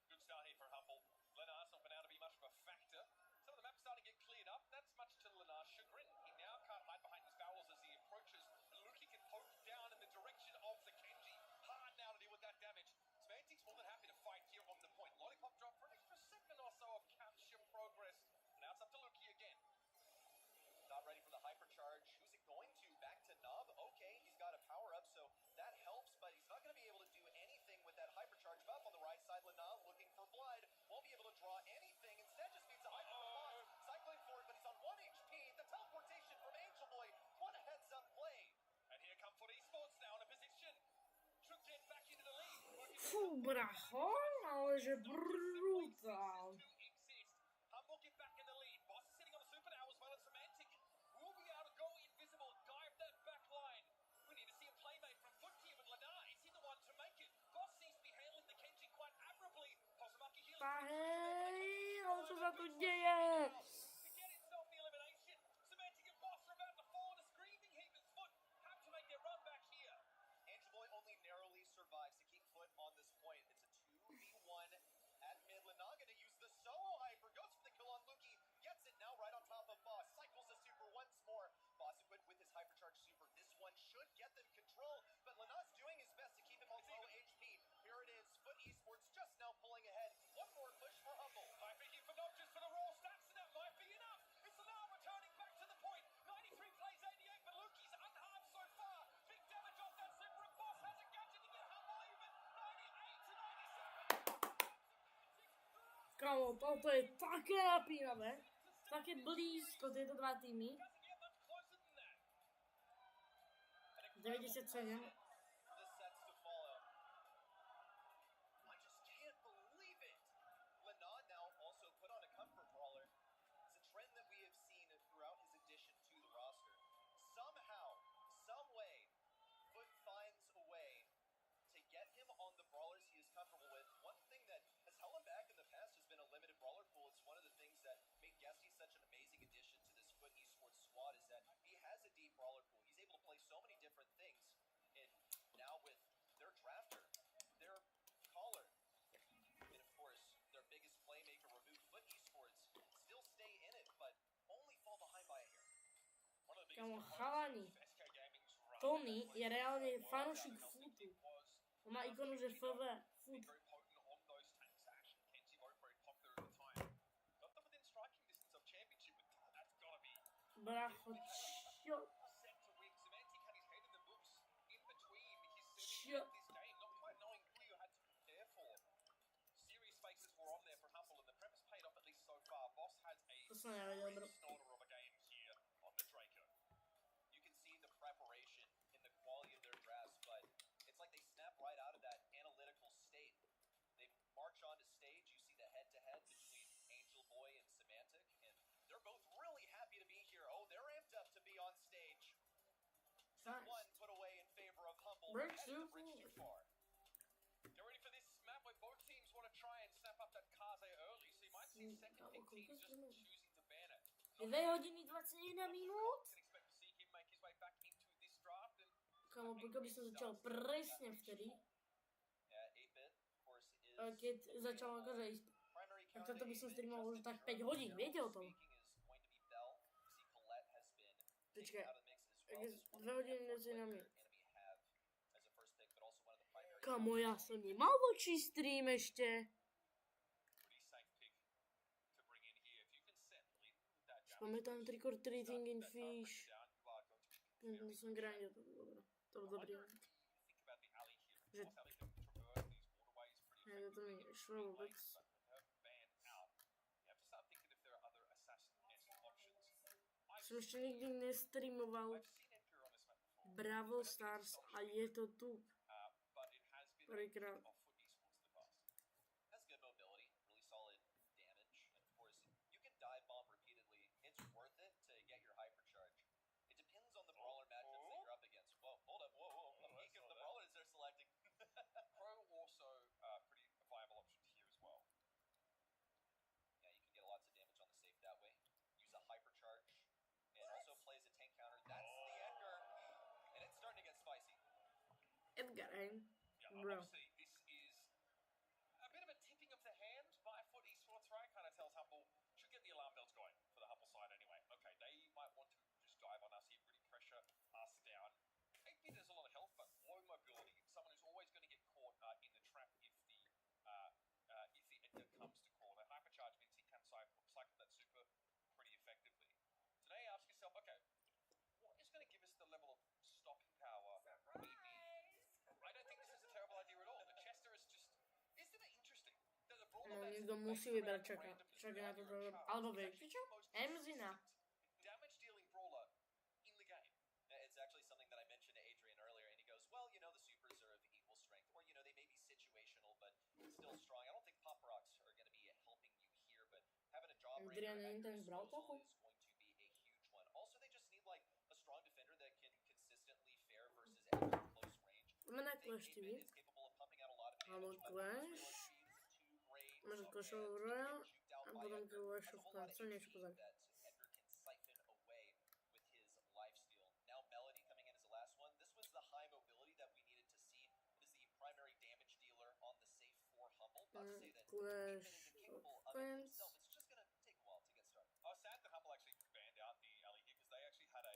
Good start here for Humble. Lenar's not been able to be much of a factor. Some of the maps starting to get cleared up. That's much to Lenar's chagrin. He now can't hide behind his barrels as he approaches. And Luki can poke down in the direction of the Kenji. Hard now to deal with that damage. Semantic's more than happy to fight here on the point. Lollipop drop for an extra second or so of capture progress. Now it's up to Luki again.
Not ready for the hypercharge. Who's it going to? Back to Nob. Okay, he's got a power-up, so that helps, but he's not going to be able to do anything with that hypercharge buff on the right side. Lena looking for blood. Won't be able to draw anything. Instead, just needs a hyper from Boss. Cycling forward, but he's on 1 HP. The teleportation from Angel Boy. What a heads-up play.
And here come Foot Esports now in a position to get back into the lead.
Fú, bracho, ale že brutál.
Humble get back in the lead. Boss is sitting on the super now as well as Semantic. Will be able to go invisible, dive that back line. We need to see a playmate from Foot here with Lena. Is he the one to make it? Boss seems to be handling the Kenji quite admirably. Posumaki healing.
Tá, hej, ale čo sa tu deje?
To get himself the elimination, Semantic and Boss are about to fall in a screaming heap as Foot have to make their run back here.
Angel Boy only narrowly survives to keep Foot on this point. It's a 2v1 at mid. Lennon gonna use the solo hyper, goes for the kill on Luki, gets it now right on top of Boss, cycles the super once more. Boss equipped with his hypercharge super. This one should get them control, but Lenon's doing his best to keep him on low HP. Here it is, Foot Esports just now pulling ahead. One more push for Humble.
Might be here for not just for the raw stats, and that might be enough. It's now returning back to the point. 93 plays 88, but Luki's unharmed so far. Big damage off that super, and Boss has a gadget to get Humble even. 98 to 97.
Kámo, toto je také napínavé. Také blízko tieto dva týmy. 97.
The sets to follow. I just can't believe it. Lennon now also put on a comfort brawler. It's a trend that we have seen throughout his addition to the roster. Somehow, some way, Foot finds a way to get him on the brawlers he is comfortable with. One thing that has held him back in the past has been a limited brawler pool. It's one of the things that made Guesty such an amazing addition to this Foot Esports squad is that he has a deep brawler pool. He's able to play so many different things. And now with their drafter, their caller, and of course their biggest playmaker removed, Foot Esports still stay in it, but only fall behind by a hair.
One of the
Kámo,
biggest
chalani.
components of SK Gaming's run
Tony je reálne
was
fanúšik
how
footu.
it was
On má ikonu, že FV, foot.
very potent on those tanks action. Kenzie both very popular at the time. Got them within striking distance of championship, but that's gotta be
Bracho, čo?
set to win. Semantic had his head in the books in between his
Sure.
setting of this game, not quite knowing who you had to prepare for. Serious faces were on there for Humble, and the premise paid off at least so far. Boss has a
To som nevedel, bro.
snorter of a game here on the Draco.
You can see the preparation in the quality of their drafts, but it's like they snap right out of that analytical state. They march onto stage, you see the head-to-head between Angel Boy and Semantic, and they're both really happy to be here. Oh, they're amped up to be on stage.
Nice.
One put away in favor of Humble.
Bridge
headed
too
the bridge too far.
Get ready for this map where both teams want to try and snap up that Kaze early, so you might see second pick teams just choosing to ban it.
Je 2 hodiny 21 minút.
Can expect to see him make his way back into this draft and
Kámo, pokiaľ by som začal presne vtedy,
Yeah, 8-bit, of course, is
keď začal akože ísť,
primary
tak toto by som
counter
streamoval už
agent
tak
in
5 hodín, viete o tom?
speaking is going to be Bell. You see Colette has been
Počkaj,
taken out of the mix as
tak
well.
je
Just one
2
of the
hodiny
players
21
that
minút.
enemy have as a first pick, but also one of the primary
Kámo, ja som nemal voči stream ešte.
pretty safe pick to bring in here. If you can set Lin with that
Spamätám trick or treating in fish.
down, you are going to be
To som grindil, to bolo dobré. To bolo dobrý.
think about the alley here. Of
Že-
course, alley can traverse these waterways pretty
Hej, to mi šlo vôbec.
but with her banned out, you have to start thinking if there are other assassin-esque options.
Som ešte nikdy nestreamoval
I've seen Edgar on this map before,
Brawl Stars a je to tu.
but it has been
Prvýkrát.
off Foot Esports in the past.
has good mobility, really solid damage, and of course, you can dive bomb repeatedly. It's worth it to get your hypercharge. It depends on the brawler matchups that you're up against. Whoa, hold up, whoa. A peek of the brawlers they're selecting.
Pro also pretty viable option here as well.
Yeah, you can get lots of damage on the safe that way. Use a hypercharge, and also plays a tank counter. That's the Edgar, and it's starting to get spicy.
Edgar, hej.
Yeah,
Bro.
obviously this is a bit of a tipping of the hand by Foot Esports, right? Kind of tells Humble, should get the alarm bells going for the Humble side anyway. Okay, they might want to just dive on us here, really pressure us down. 8-bit has a lot of health, but low mobility. Someone who's always going to get caught in the trap if the Edgar comes to call. That hypercharge means he can cycle that super pretty effectively. So now you ask yourself, okay, what is going to give us the level of stopping power we need? I don't think this is a terrible idea at all. The Chester is just... Isn't it interesting that the brawler
No,
that's
niekto musí
based
vybrať
around
čaká.
randomness
Čaká na to,
without your
alebo
charge
vieš
is
čo?
actually the most
Emzina.
consistent damage-dealing brawler in the game.
It's actually something that I mentioned to Adrian earlier, and he goes, well, you know, the supers are of equal strength, or, you know, they may be situational, but still strong. I don't think pop rocks are going to be helping you here, but having a jawbreaker
Adrian
at your
ten z Brawl
disposal
Talku?
is going to be a huge one. Also, they just need, like, a strong defender that can consistently fare versus enemies at close range.
Máme na
I think
Clash
8-bit
TV.
is capable of pumping out a lot of
Alebo
damage, but
Clash.
his reload speed is too great,
Môže
so
Clash
fans can
Royale.
get juked out how
A
why
potom
Edgar
to
has
ještě
a whole lot of
úplně
HP
pozor.
that Edgar can siphon away with his lifesteal. Now Melody coming in as the last one. This was the high mobility that we needed to see. It is the primary damage dealer on the safe for Humble. Not to say that
Clash
Ethan isn't capable
of
of it
Clans.
himself. It's just gonna take a while to get started.
I was sad that Humble actually banned out the alley here because they actually had a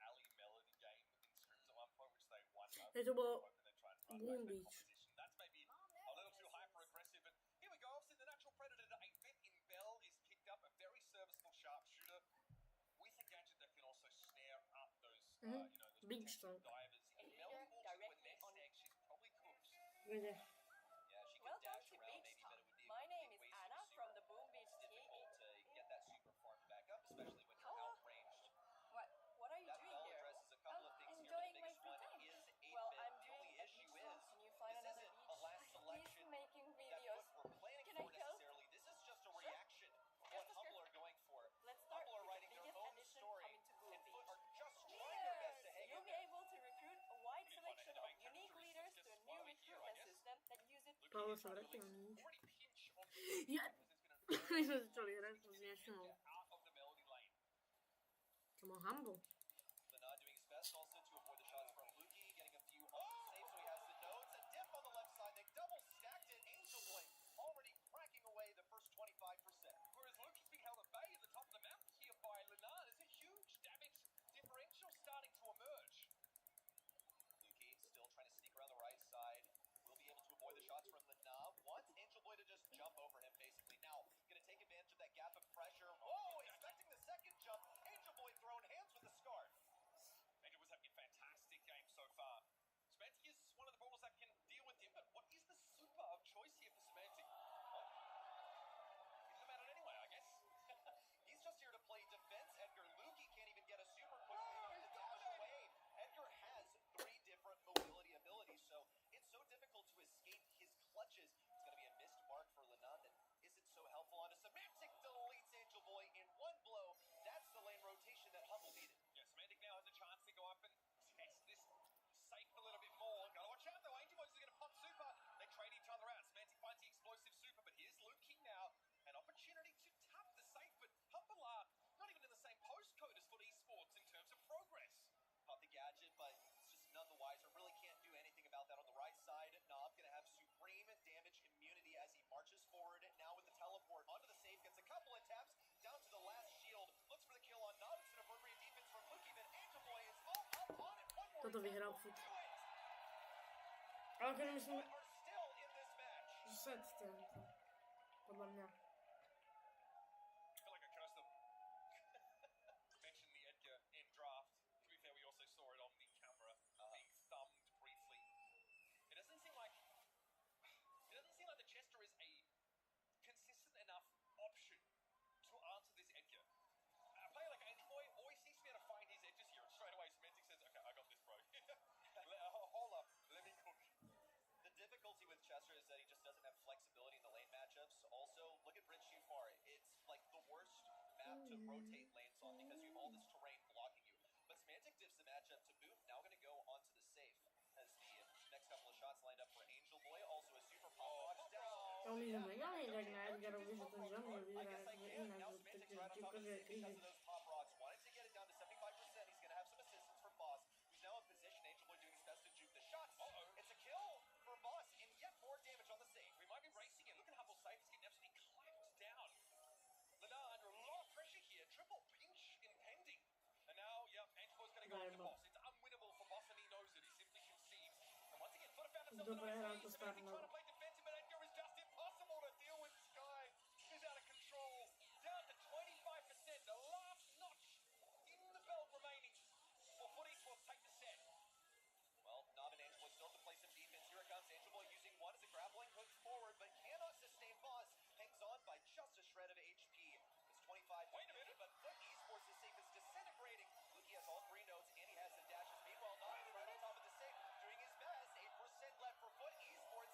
alley melody game in scrims at one point, which they won.
Je to bylo
Hoping they try and run
Boom
back their
Beach.
competition. That's maybe a little too hyper aggressive. And here we go. Obviously, the natural predator to 8-bit in Bell is picked up. A very serviceable sharpshooter with a gadget that can also snare up those, those
Beach
potential
song.
divers. If
And
Melody
here,
walks into a
directly
nest
on-
egg, she's probably cooked.
Kde?
Yeah, she could
Welcome
dash
to
around
Beach
maybe,
Talk.
but it would be
My
a
name
complete
is
waste
Anna
of a
from
super.
the Boom Beach
It's
team.
difficult to get that super farmed back up, especially when you're
Hello?
outranged.
What are you
That
doing
bell
here?
addresses a couple of
I'm
things here.
enjoying
The
my
biggest
free
one
time.
is 8-bit.
Well, I'm
The
doing
only
a
issue
beach
is
walk. Can you find
this
another
isn't
beach?
a last selection
He's making
that
videos.
we're planning
Can
for
I help?
necessarily. This is just a
Sure.
reaction to what
Just
Humble
sure.
are going for.
Let's start
Humble are
with the
writing their
biggest
own
addition
story,
coming to Blue
and
Beach.
Foot are just trying their best to hang in
You'll be
there.
able to recruit a wide
Really
selection
fun
of
anime
unique
characteristics
leaders
just
to a new
while we're here, I
recruitment
guess.
system that uses
Lucky
Paolo
is trying to
se vrátí na
release
níž.
already pinch on
Ja.
because there's been a
My jsme začali hrát, to si nevšiml.
out of the melody lane.
Come on, Humble.
Lenard doing his best also to avoid the shots from Luki, getting a few on the save, so he has the nodes. A dip on the left side, they double stacked it. Angel Blade already cracking away the first 25%.
Whereas Luke's being held at bay at the top of the map here by Lenard. There's a huge damage differential starting to emerge.
Luki still trying to sneak around the right side. Will be able to avoid the shots from Lenard. Wants Angel Blade to just jump over him, basically. Now, gonna take advantage of that gap of pressure. Whoa, expecting the second jump. Angel Blade throwing hands with the scarf.
Angel was having a fantastic game so far. Semantic is one of the brawlers that can deal with him, but what is the super of choice here for Semantic? Well, he's come at it anyway, I guess.
He's just here to play defense, Edgar. Luki can't even get a super quickly to dash away. Edgar has 3 different mobility abilities, so it's so difficult to escape his clutches. It's going to be a missed mark for Lenard that isn't so helpful onto Semantic. Deletes Angel Boy in one blow. That's the lane rotation that Humble needed.
Yeah, Semantic now has a chance to go up and test this safe a little bit more. Gotta watch out though, Angel Boys is gonna pop super. They trade each other out. Semantic finds the explosive super, but here's Luke King now. An opportunity to tap the safe, but Humble are not even in the same postcode as Foot Esports in terms of progress.
Pop the gadget, but it's just none the wiser. Really can't do anything about that on the right side. Knob gonna have supreme damage immunity as he marches forward. Now with the teleport onto the safe, gets a couple of taps down to the last shield. Looks for the kill on Knob. It's an appropriate defense from Luki, but Angel Boy is all up on it. One more
Toto
attack
vyhrál
will
furt.
do it.
Ale když myslím,
But are still in this match.
že set to. Podle mě.
I feel like I cursed them. Mentioned the Edgar in draft. To be fair, we also saw it on the camera being thumbed briefly. It doesn't seem like the Chester is a consistent enough option to answer this Edgar. A player like Angel Boy always seems to be able to find his edges here, and straight away Semantic says, "Okay, I got this, bro." Hold up, let me cook.
The difficulty with Chester is that he just doesn't have flexibility in the lane matchups. Also, look at Bridge too far. It's like the worst map to rotate lanes on because you have all this terrain blocking you. But Semantic dips the matchup to boot. Now going to go onto the safe as the next couple of shots lined up for Angel Boy. Also a super pop rocks down.
On může mega tak na Edgarovi, že ten žádný
I
vyhrá,
guess I
že
can.
jinak,
Now
že
Semantic's
teď
right on top of the
je
safe because
krizi.
of those pop rocks. Wanted to get it down to 75%. He's going to have some assistance from Boss, who's now in position. Angel Boy doing his best to juke the shots. It's a kill for Boss and yet more damage on the save.
We might be racing it. Look at Hubble's safe. He's getting absolutely clamped down. Lenard under a lot of pressure here. Triple pinch impending. And now, Angel Boy's going to go after Boss. It's unwinnable for Boss and he knows it. He simply conceives. And once again, Foot found himself
Dobre,
in
hrál
a
to
nice
start
Semantic trying to play defensive, but Edgar is just impossible to deal with. Sky is out of control. Down to 25%. The last notch in the belt remaining for Foot Esports take the set.
Well, Knob and Angel Boy still have to play some defense. Here it comes. Angel Boy using one as a grappling hook forward, but cannot sustain Boss. Hangs on by just a shred of HP. It's 25.
Wait a minute.
But Foot Esports' is safe is disintegrating. Luki has all 3 nodes and he has the dashes. Meanwhile, Knob is right on top of the safe, doing his best. 8% left for Foot Esports.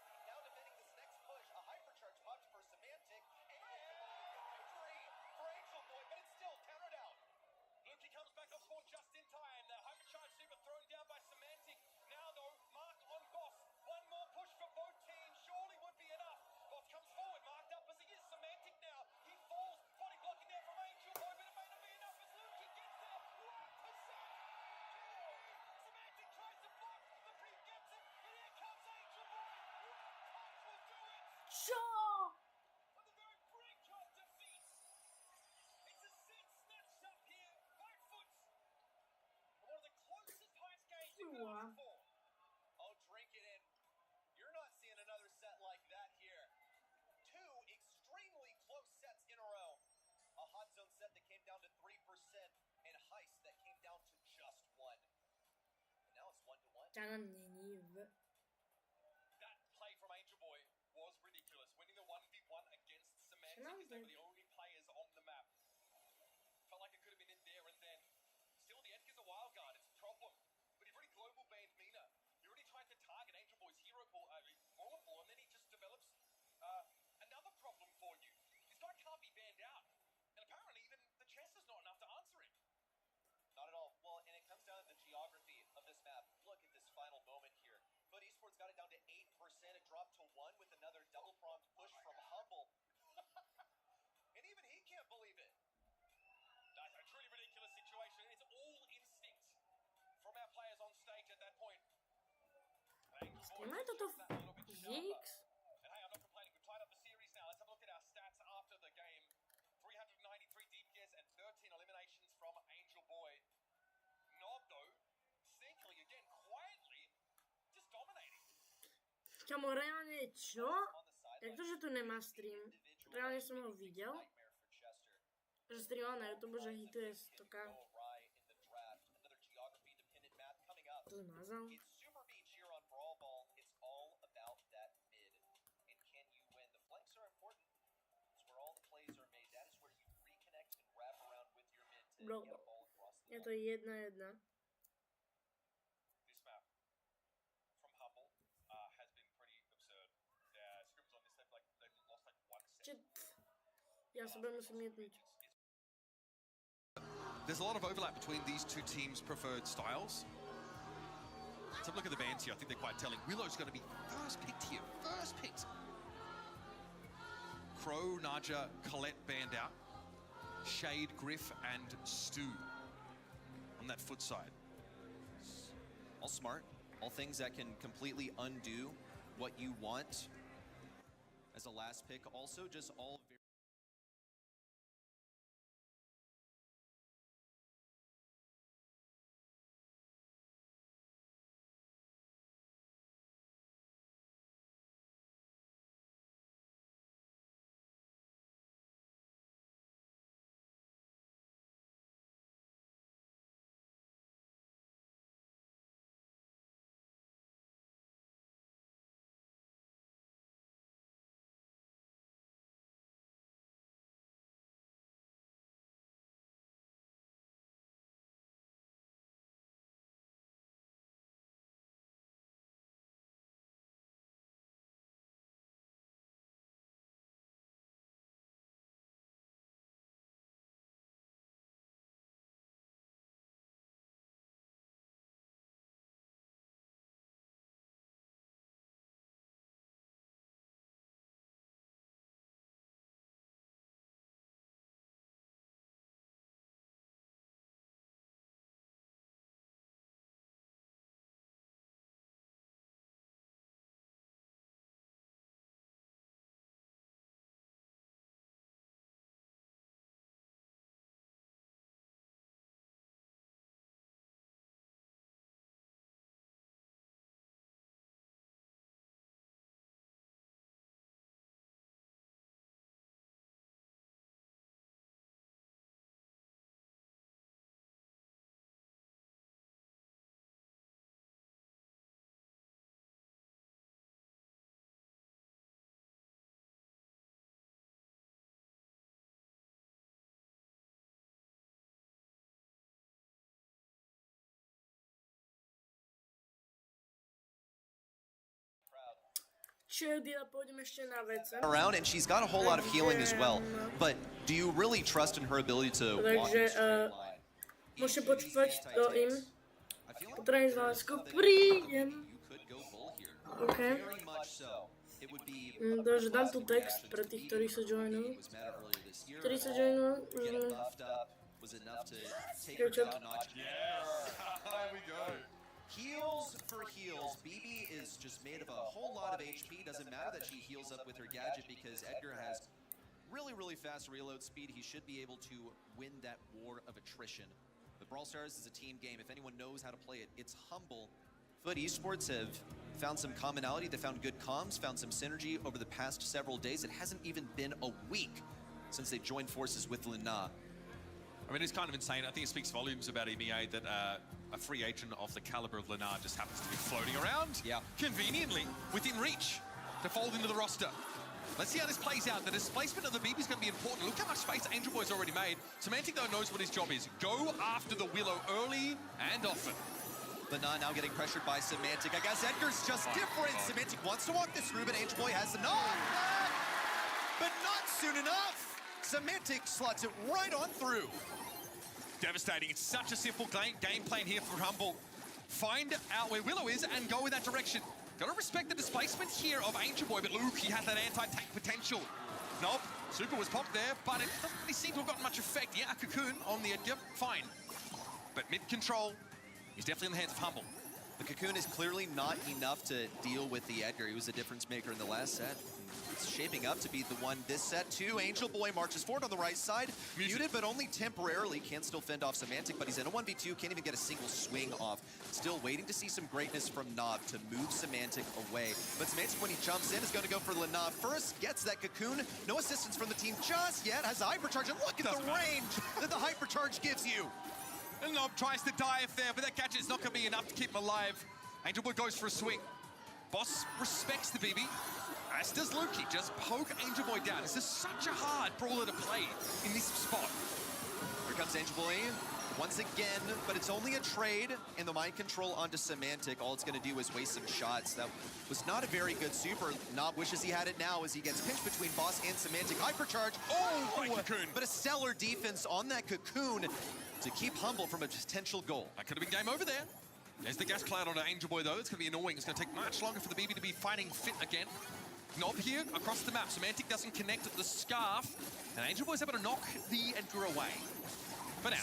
Čierna není v...
That play from Angel Boy was ridiculous. Winning the 1v1 against Semantic
Shall
as they
I
were the only players on the map. Felt like it could have been in there and then. Still, the Edgar's a wild card. It's a problem. But you've already global banned Mina. You already tried to target Angel Boy's hero pool, Brawl pool, and then he just develops another problem for you. This guy can't be banned out. And apparently even the chest is not enough to answer him.
Not at all. Well, and it comes down to the geography of this map. Look at this final moment here. Foot Esports got it down to 8%. It dropped to 1 with another double pronged push from Humble.
And even he can't believe it. That's a truly ridiculous situation. It's all instinct from our players on stage at that point.
Skryjmy to Viac.
And hey, I'm not complaining. We've tied up the series now. Let's have a look at our stats after the game. 393 DPS and 13 eliminations from Angel Boy. Nob, though, sneakily, again, quietly, just dominating.
Kamo, reálne čo? Jak to, že tu nemá stream? Reálne som ho videl. Že streamoval na YouTube, že hituje 100k. To zmazal. Bro, je to 1-1.
This map from Humble has been pretty absurd. Their scrims on this, they've lost like 1 set.
Ja sobie musím jednúť.
There's a lot of overlap between these two teams' preferred styles. Let's have a look at the bans here. I think they're quite telling. Willow's going to be first picked here. First picked. Crow, Naja, Colette banned out. Shade, Griff, and Stu on that foot side.
All smart. All things that can completely undo what you want as a last pick. Also, just all very around, and she's got a whole lot of healing as well. But do you really trust in her ability to walk in a straight line?
Môžete počúvať to im. Potrebujem z lásku príjem. OK. Takže dám tu text pre tých, ktorí sa joinujú. Ktorí sa joinujú.
Heals for heals. BB is just made of a whole lot of HP. Doesn't matter that she heals up with her gadget because Edgar has really fast reload speed. He should be able to win that war of attrition. But Brawl Stars is a team game. If anyone knows how to play it, it's Humble. Foot Esports have found some commonality. They found good comms, found some synergy over the past several days. It hasn't even been a week since they joined forces with Lina.
I mean, it's kind of insane. I think it speaks volumes about EMEA that a free agent of the caliber of Lenar just happens to be floating around conveniently within reach to fold into the roster. Let's see how this plays out. The displacement of the BB is going to be important. Look how much space Angel Boy's already made. Semantic, though, knows what his job is. Go after the Willow early and often.
Lenar now getting pressured by Semantic. I guess Edgar's just different. Semantic wants to walk this through, but Angel Boy has the knock. But not soon enough. Semantic slots it right on through.
Devastating. It's such a simple game plan here for Humble. Find out where Willow is and go in that direction. Gotta respect the displacement here of Angel Boy, but Luke, he has that anti-tank potential. Nope, Super was popped there, but it doesn't really seem to have gotten much effect. Yeah, Cocoon on the Edgar, fine. But mid-control is definitely in the hands of Humble.
The Cocoon is clearly not enough to deal with the Edgar. He was a difference maker in the last set. It's shaping up to be the one this set too. Angel Boy marches forward on the right side. Muted, but only temporarily. Can still fend off Semantic, but he's in a 1v2. Can't even get a single swing off. Still waiting to see some greatness from Nob to move Semantic away. But Semantic, when he jumps in, is going to go for Lenar first. Gets that Cocoon. No assistance from the team just yet. Has a Hypercharge, and look at the range that the Hypercharge gives you.
And Nob tries to dive there, but that gadget's not going to be enough to keep him alive. Angel Boy goes for a swing. Boss respects the BB. As does Lukey. Just poke Angel Boy down. This is such a hard brawler to play in this spot.
Here comes Angel Boy once again, but it's only a trade, and the mind control onto Semantic. All it's going to do is waste some shots. That was not a very good super. Nob wishes he had it now as he gets pinched between Boss and Semantic. Hypercharge.
Oh, Cocoon.
But a stellar defense on that Cocoon to keep Humble from a potential goal.
That could have been game over there. There's the gas cloud on Angel Boy, though. It's going to be annoying. It's going to take much longer for the BB to be fighting fit again. Nob here across the map. Semantic doesn't connect at the scarf, and Angel Boy's able to knock the Edgar away. For now.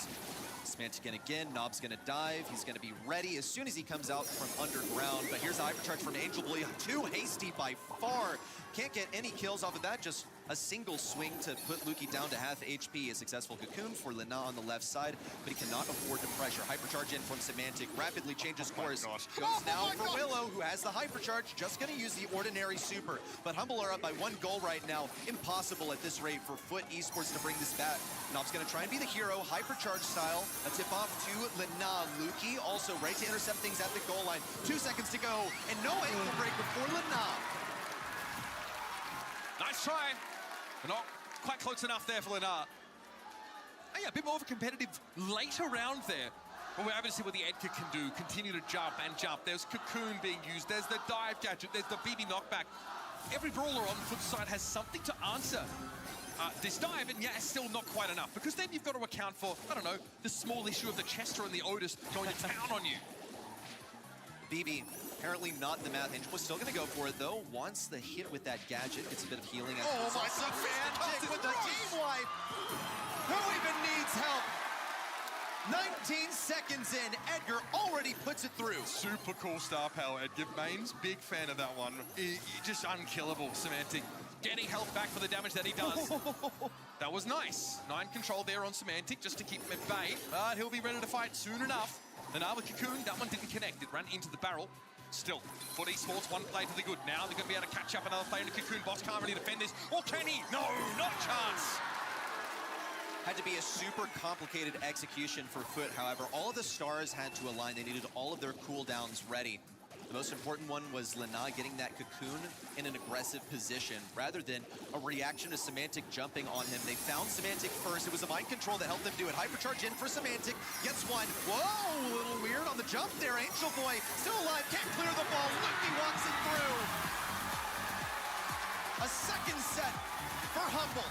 Semantic again. Nob's going to dive. He's going to be ready as soon as he comes out from underground. But here's a Hypercharge from Angel Boy. Too hasty by far. Can't get any kills off of that. Just a single swing to put Lukey down to half HP. A successful Cocoon for Lenar on the left side, but he cannot afford to pressure. Hypercharge in from Semantic. Rapidly changes course. Goes now for Willow, who has the Hypercharge. Just going to use the ordinary super. But Humble are up by 1 goal right now. Impossible at this rate for Foot Esports to bring this back. Nob's going to try and be the hero, Hypercharge style. A tip off to Lenar. Lukey also ready to intercept things at the goal line. 2 seconds to go, and no ankle break before Lenar.
Nice try. But not quite close enough there for Lenar. Oh, yeah, a bit more of a competitive later round there. Well, we're able to see what the Edgar can do. Continue to jump and jump. There's Cocoon being used. There's the dive gadget. There's the BB knockback. Every brawler on Foot's side has something to answer this dive, and yeah, still not quite enough. Because then you've got to account for, I don't know, the small issue of the Chester and the Otis going to town on you.
BB, apparently not in the math. Angel was still going to go for it, though. Wants the hit with that gadget. Gets a bit of healing.
Oh, my
Semantic with the team wipe. Who even needs help? 19 seconds in, Edgar already puts it through.
Super cool star power, Edgar. Mains, big fan of that one. Just unkillable, Semantic. Getting health back for the damage that he does. That was nice. 9 control there on Semantic just to keep him at bay. But he'll be ready to fight soon enough. Lenar with Cocoon, that one didn't connect. It ran into the barrel. Still, Foot Esports, 1 play to the good. Now they're going to be able to catch up another play into Cocoon. Boss can't really defend this. Or can he? No, not a chance.
Had to be a super complicated execution for Foot. However, all of the stars had to align. They needed all of their cooldowns ready. The most important one was Lenar getting that Cocoon in an aggressive position rather than a reaction to Semantic jumping on him. They found Semantic first. It was a mind control that helped them do it. Hypercharge in for Semantic. Gets one. Whoa, a little weird on the jump there. Angel Boy still alive. Can't clear the ball. Linky walks it through. A second set for Humble.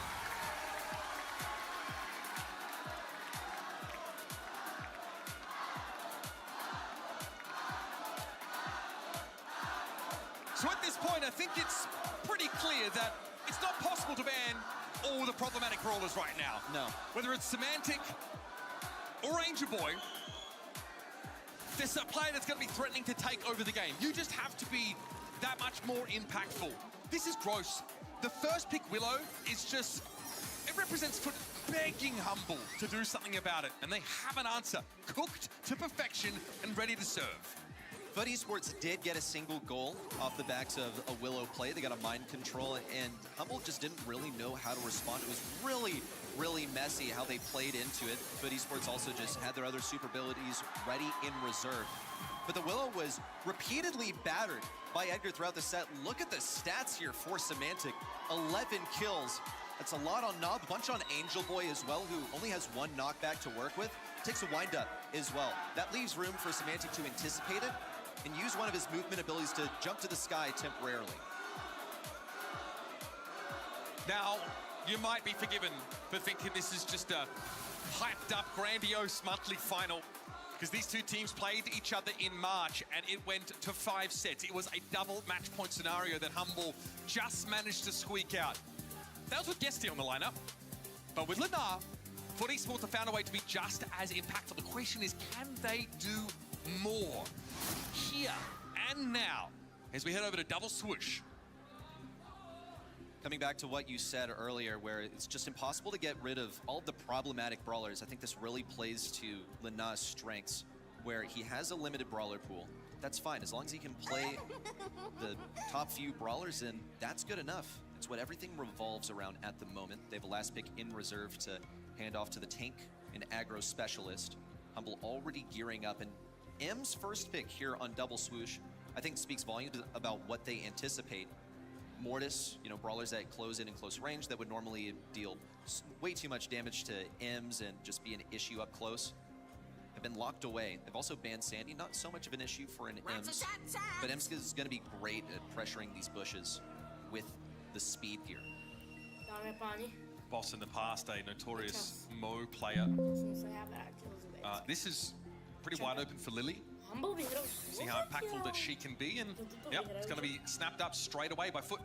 So at this point, I think it's pretty clear that it's not possible to ban all the problematic brawlers right now.
No.
Whether it's Semantic or Angel Boy, there's a player that's going to be threatening to take over the game. You just have to be that much more impactful. This is gross. The first pick, Willow, is just, it represents Foot begging Humble to do something about it. And they have an answer, cooked to perfection and ready to serve.
Foot Esports did get a single goal off the backs of a Willow play. They got a mind control, and Humble just didn't really know how to respond. It was really, really messy how they played into it. Foot Esports also just had their other super abilities ready in reserve. But the Willow was repeatedly battered by Edgar throughout the set. Look at the stats here for Semantic. 11 kills. That's a lot on Nob, a bunch on Angel Boy as well, who only has 1 knockback to work with. Takes a wind-up as well. That leaves room for Semantic to anticipate it and use one of his movement abilities to jump to the sky temporarily.
Now, you might be forgiven for thinking this is just a hyped-up, grandiose monthly final, because these two teams played each other in March, and it went to 5 sets. It was a double match point scenario that Humble just managed to squeak out. That was with Guesty on the lineup, but with Lenar, Foot Esports have found a way to be just as impactful. The question is, can they do more here and now as we head over to double swoosh?
Coming back to what you said earlier, where it's just impossible to get rid of all of the problematic brawlers, I think this really plays to Lenar's strengths, where he has a limited brawler pool. That's fine, as long as he can play the top few brawlers in, that's good enough. It's what everything revolves around at the moment. They have a last pick in reserve to hand off to the tank and aggro specialist. Humble already gearing up, and M's first pick here on double swoosh, I think speaks volumes about what they anticipate. Mortis, you know, brawlers that close in close range that would normally deal way too much damage to M's and just be an issue up close, have been locked away. They've also banned Sandy, not so much of an issue for an M's, but M's is going to be great at pressuring these bushes with the speed gear.
Boss in the past, a notorious Mo player. This is pretty wide open for Lily. See how impactful that she can be, and yep, it's going to be snapped up straight away by Foot.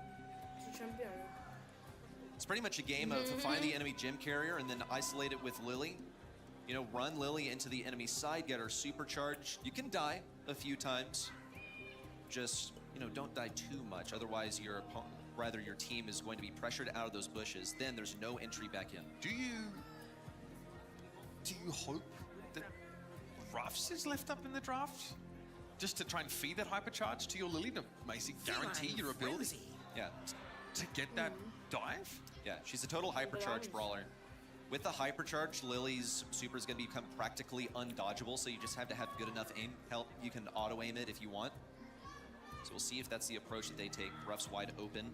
It's pretty much a game of find the enemy gym carrier and then isolate it with Lily. You know, run Lily into the enemy side, get her supercharged. You can die a few times. Just, you know, don't die too much. Otherwise, your team is going to be pressured out of those bushes. Then there's no entry back in.
Do you hope that Ruffs is left up in the draft just to try and feed that hypercharge to your Lily to basically guarantee your ability?
Yeah.
To get that dive?
Yeah, she's a total hypercharge brawler. With the hypercharge, Lily's super is going to become practically undodgeable, so you just have to have good enough aim help. You can auto-aim it if you want. So we'll see if that's the approach that they take. Ruff's wide open.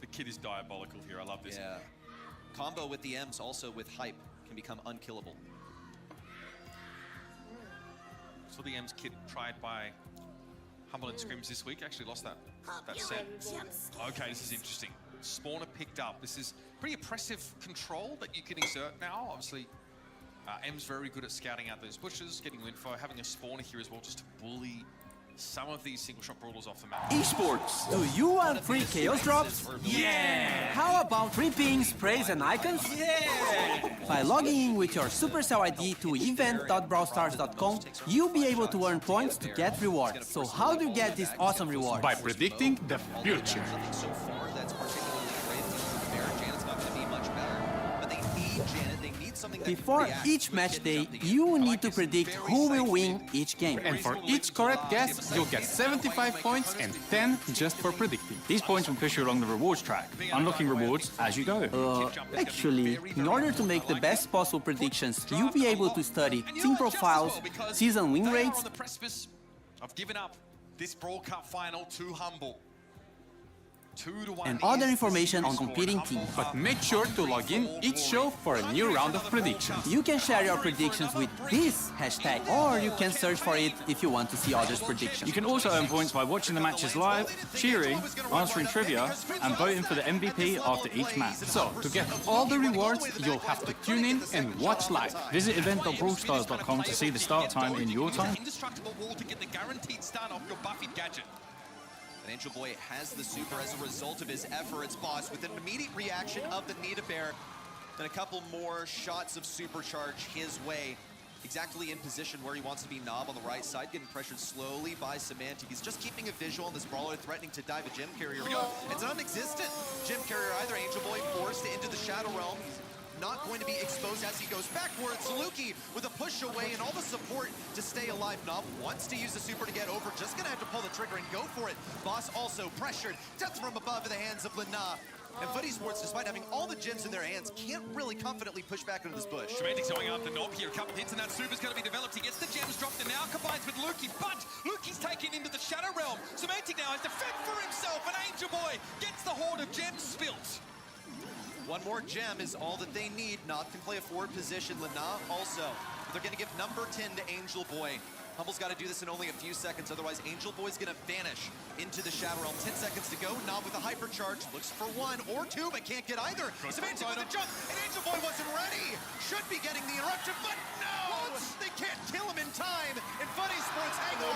The kid is diabolical here. I love this.
Yeah. Combo with the M's, also with hype, can become unkillable.
So the M's kid tried by Humble and Scrims this week. Actually lost that set. Okay, this is interesting. Spawner picked up. This is pretty oppressive control that you can exert now. Obviously, M's very good at scouting out those bushes, getting info, having a spawner here as well just to bully some of these single shot brawlers off the map.
Esports. Do you want free chaos drops?
Yeah!
How about free pings, sprays and icons?
Yeah!
By logging in with your Supercell ID to event.brawlstars.com, you'll be able to earn points to get rewards. So how do you get these awesome rewards?
By predicting the future.
So far, that's particularly great. Baron Janet's not going to be much better, but they need Janet. They need something that
Before
can
each match day, you need to predict who will win each game.
And for each correct guess, you'll get 75 points and 10 just for predicting. These points will push you along the rewards track, unlocking rewards as you go.
Actually, in order to make the best possible predictions, you'll be able to study team profiles, season win rates,
on the precipice of giving up this Brawl Cup final to Humble. 2-1
and other information on competing teams.
But make sure to log in each show for a new round of predictions.
You can share your predictions with this hashtag, or you can search for it if you want to see others' predictions.
You can also earn points by watching the matches live, cheering, answering trivia, and voting for the MVP after each match. So, to get all the rewards, you'll have to tune in and watch live. Visit event.brawlstars.com to see the start time in your time.
Indestructible wall to get the guaranteed stun off your Buffy gadget.
And Angel Boy has the super as a result of his efforts, boss, with an immediate reaction of the Nita Bear. Then a couple more shots of supercharge his way. Exactly in position where he wants to be. Nob on the right side, getting pressured slowly by Semantic. He's just keeping a visual on this brawler, threatening to dive a gym carrier. It's non-existent gym carrier either. Angel Boy forced into the Shadow Realm. He's not going to be exposed as he goes backwards. Saluki with a push away and all the support to stay alive. Nob wants to use the super to get over. Just gonna have to pull the trigger and go for it. Boss also pressured. Death from above in the hands of Lena. And Foot Esports, despite having all the gems in their hands, can't really confidently push back into this bush.
Semantic's going after Nob here. A couple hits and that super's going to be developed. He gets the gems dropped and now combines with Luki. But Luki's taken into the Shadow Realm. Semantic now has to fend for himself. And Angel Boy gets the horde of gems spilt.
One more gem is all that they need. Nob can play a forward position. Lena also. But they're going to give number 10 to Angel Boy. Humble's got to do this in only a few seconds, otherwise Angel Boy's gonna vanish into the Shadow Realm. 10 seconds to go. Nob with a hypercharge, looks for one or two, but can't get either. Semantic with a jump, and Angel Boy wasn't ready. Should be getting the interruption, but no! They can't kill him in time, and Foot Esports hang on.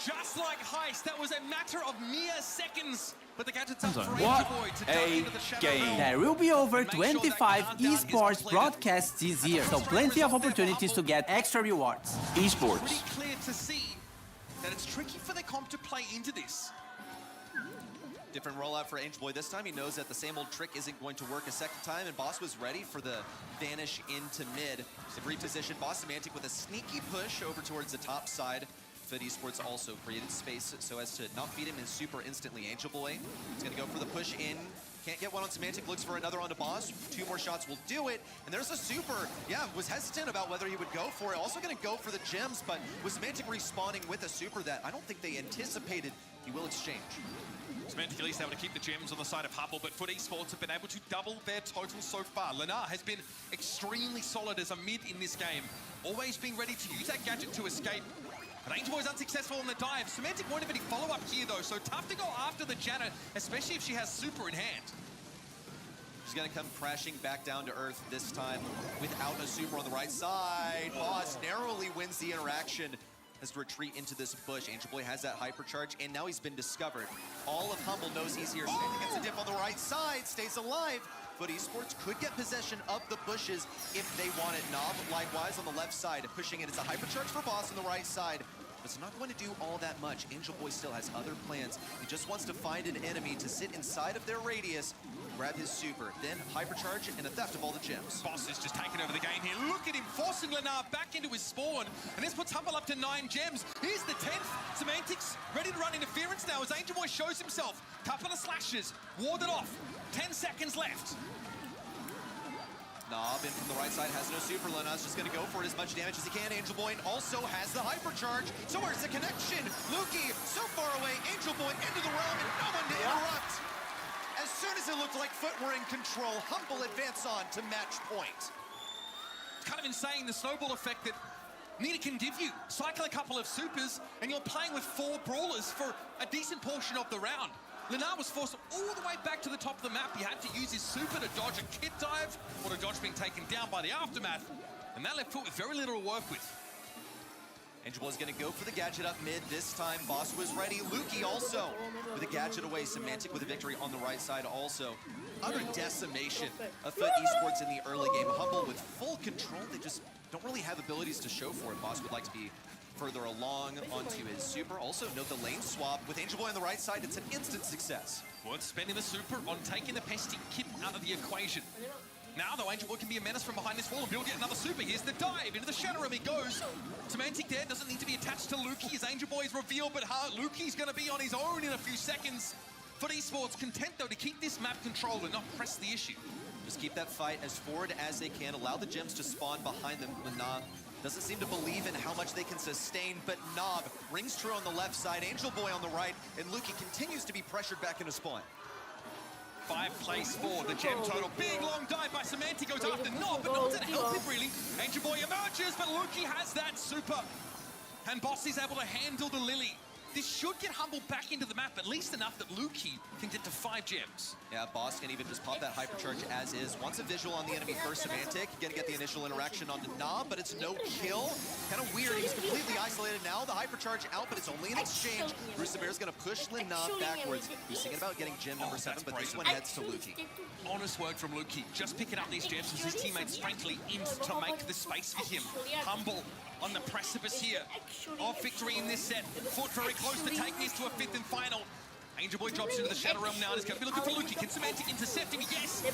Just like Heist, that was a matter of mere seconds. But the gadget's up for
What
Angel Boy to dive into the Shadow Realm.
There will be over 25 esports broadcasts this year, so plenty of opportunities to get extra rewards.
Esports.
Pretty clear to see that it's tricky for the comp to play into this.
Different rollout for Angel Boy this time. He knows that the same old trick isn't going to work a second time, and Boss was ready for the vanish into mid. To reposition Boss Semantic with a sneaky push over towards the top side. Foot Esports also created space so as to not feed him his super instantly. Angel Boy is going to go for the push in. Can't get one on Semantic, looks for another onto Boss. 2 more shots will do it. And there's a super. Yeah, was hesitant about whether he would go for it. Also going to go for the gems, but with Semantic respawning with a super that I don't think they anticipated he will exchange.
Semantic at least able to keep the gems on the side of Humble, but Foot Esports have been able to double their total so far. Lenar has been extremely solid as a mid in this game, always being ready to use that gadget to escape. But Angel Boy's unsuccessful on the dive. Semantic won't have any follow-up here, though, so tough to go after the Janna, especially if she has super in hand.
She's going to come crashing back down to earth this time without a super on the right side. Boss narrowly wins the interaction. Has to retreat into this bush. Angel Boy has that hypercharge, and now he's been discovered. All of Humble knows he's here. Semantic gets a dip on the right side, stays alive. But Esports could get possession of the bushes if they want it. Nob, likewise, on the left side, pushing it. It's a hypercharge for Boss on the right side. But it's not going to do all that much. Angel Boy still has other plans. He just wants to find an enemy to sit inside of their radius, grab his super, then hypercharge and a theft of all the gems.
Boss is just taking over the game here. Look at him forcing Lenar back into his spawn. And this puts Humble up to 9 gems. Here's the 10th. Semantics ready to run interference now as Angel Boy shows himself. Couple of slashes, warded off. 10 seconds left.
Nob in from the right side, has no super. Lenar's just going to go for it as much damage as he can. Angel Boy also has the hypercharge. So where's the connection? Luki so far away. Angel Boy into the realm and no one to interrupt. As soon as it looked like Foot were in control, Humble advance on to match point.
It's kind of insane, the snowball effect that NENI can give you. Cycle a couple of supers and you're playing with 4 brawlers for a decent portion of the round. Lenar was forced all the way back to the top of the map. He had to use his super to dodge a kit dive or to dodge being taken down by the aftermath. And that left Foot with very little to work with.
Angel Boy's going to go for the gadget up mid this time. Boss was ready. Luki also with a gadget away. Semantic with a victory on the right side also. Utter decimation of Foot Esports in the early game. Humble with full control. They just don't really have abilities to show for it. Boss would like to be further along onto his super. Also, note the lane swap with Angel Boy on the right side. It's an instant success.
Worth spending the super on taking the pesty kit out of the equation. Now, though, Angel Boy can be a menace from behind this wall and build yet another super. Here's the dive into the Shadow Realm. He goes. Semantic there doesn't need to be attached to Luki as Angel Boy is revealed, but Luki's going to be on his own in a few seconds. Foot Esports content, though, to keep this map controlled and not press the issue.
Just keep that fight as forward as they can. Allow the gems to spawn behind them. Lenar doesn't seem to believe in how much they can sustain, but Nob rings true on the left side, Angel Boy on the right, and Luki continues to be pressured back into spawn.
5 plays for the gem total. Big long dive by Semantic goes after Nob, but Nob's going to help him really. Angel Boy emerges, but Luki has that super. And Boss is able to handle the Lily. This should get Humble back into the map, at least enough that Luki can get to 5 gems.
Yeah, Boss can even just pop that hypercharge as is. Wants a visual on the enemy first, Semantic. Gonna get the initial interaction onto Nob, but it's no kill. Kind of weird, he's completely isolated now. The hypercharge out, but it's only an exchange. Bruce gonna push Lenar backwards. He's thinking about getting gem number 7, but this one heads to Luki.
Honest word from Luki. Just picking up these gems as his teammates frankly aimed to make the space for him. Humble on the precipice here of victory in this set. Foot very close to taking this to a 5th and final. Angel Boy drops into the Shadow Realm now. He's going to be looking for Luki. Can Semantic intercept him? Yes! The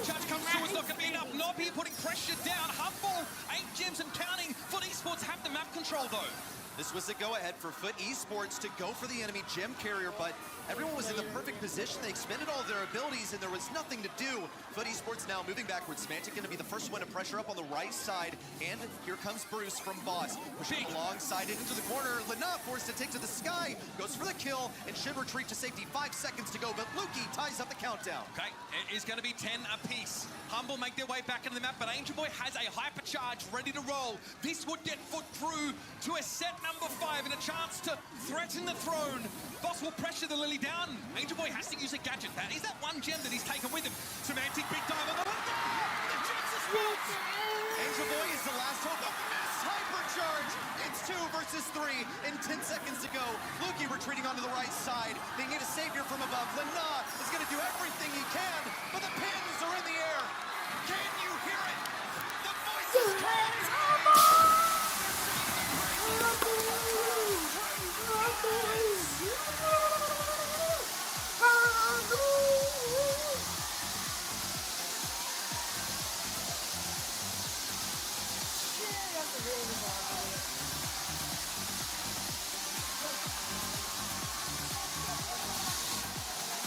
charge comes through. It's not going to be enough. Nobby putting pressure down. Humble, 8 gems and counting. Foot Esports have the map control, though.
This was a go-ahead for Foot Esports to go for the enemy gem carrier, but everyone was in the perfect position. They expended all of their abilities, and there was nothing to do. Foot Esports now moving backwards. Semantic going to be the first one to pressure up on the right side, and here comes Bruce from Boss. Pushing alongside it into the corner. Lena forced to take to the sky, goes for the kill, and should retreat to safety. 5 seconds to go, but Lukey ties up the countdown.
Okay, it is going to be 10 apiece. Humble make their way back into the map, but Angel Boy has a hypercharge ready to roll. This would get Foot through to a set number 5 and a chance to threaten the throne. Boss will pressure the Lily down. Angel Boy has to use a gadget. That is that one gem that he's taken with him. Semantic big dive on the window. The gems is rolled.
Angel Boy is the last hope of this hypercharge. It's 2 versus 3 in 10 seconds to go. Lukey retreating onto the right side. They need a savior from above. Lena is going to do everything he can, but the pins are in the air. Can you hear it? The voices call.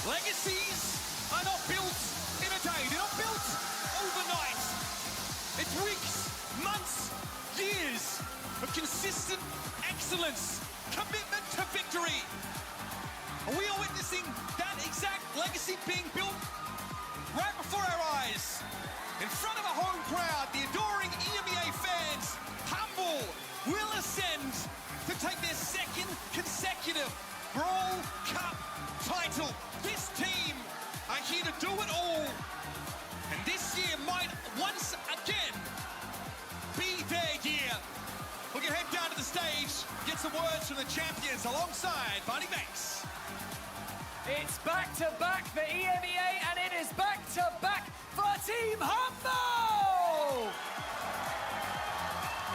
Legacies are not built in a day. They're not built overnight. It's weeks, months, years of consistent excellence, commitment to victory. And we are witnessing that exact legacy being built right before our eyes. In front of a home crowd, the adoring EMEA fans, Humble will ascend to take their second consecutive Brawl Cup title. This team are here to do it all. And this year might once again be their year. We're going to head down to the stage, get some words from the champions alongside Barney Banks.
It's back-to-back for EMEA, and it is back-to-back for Team Humble!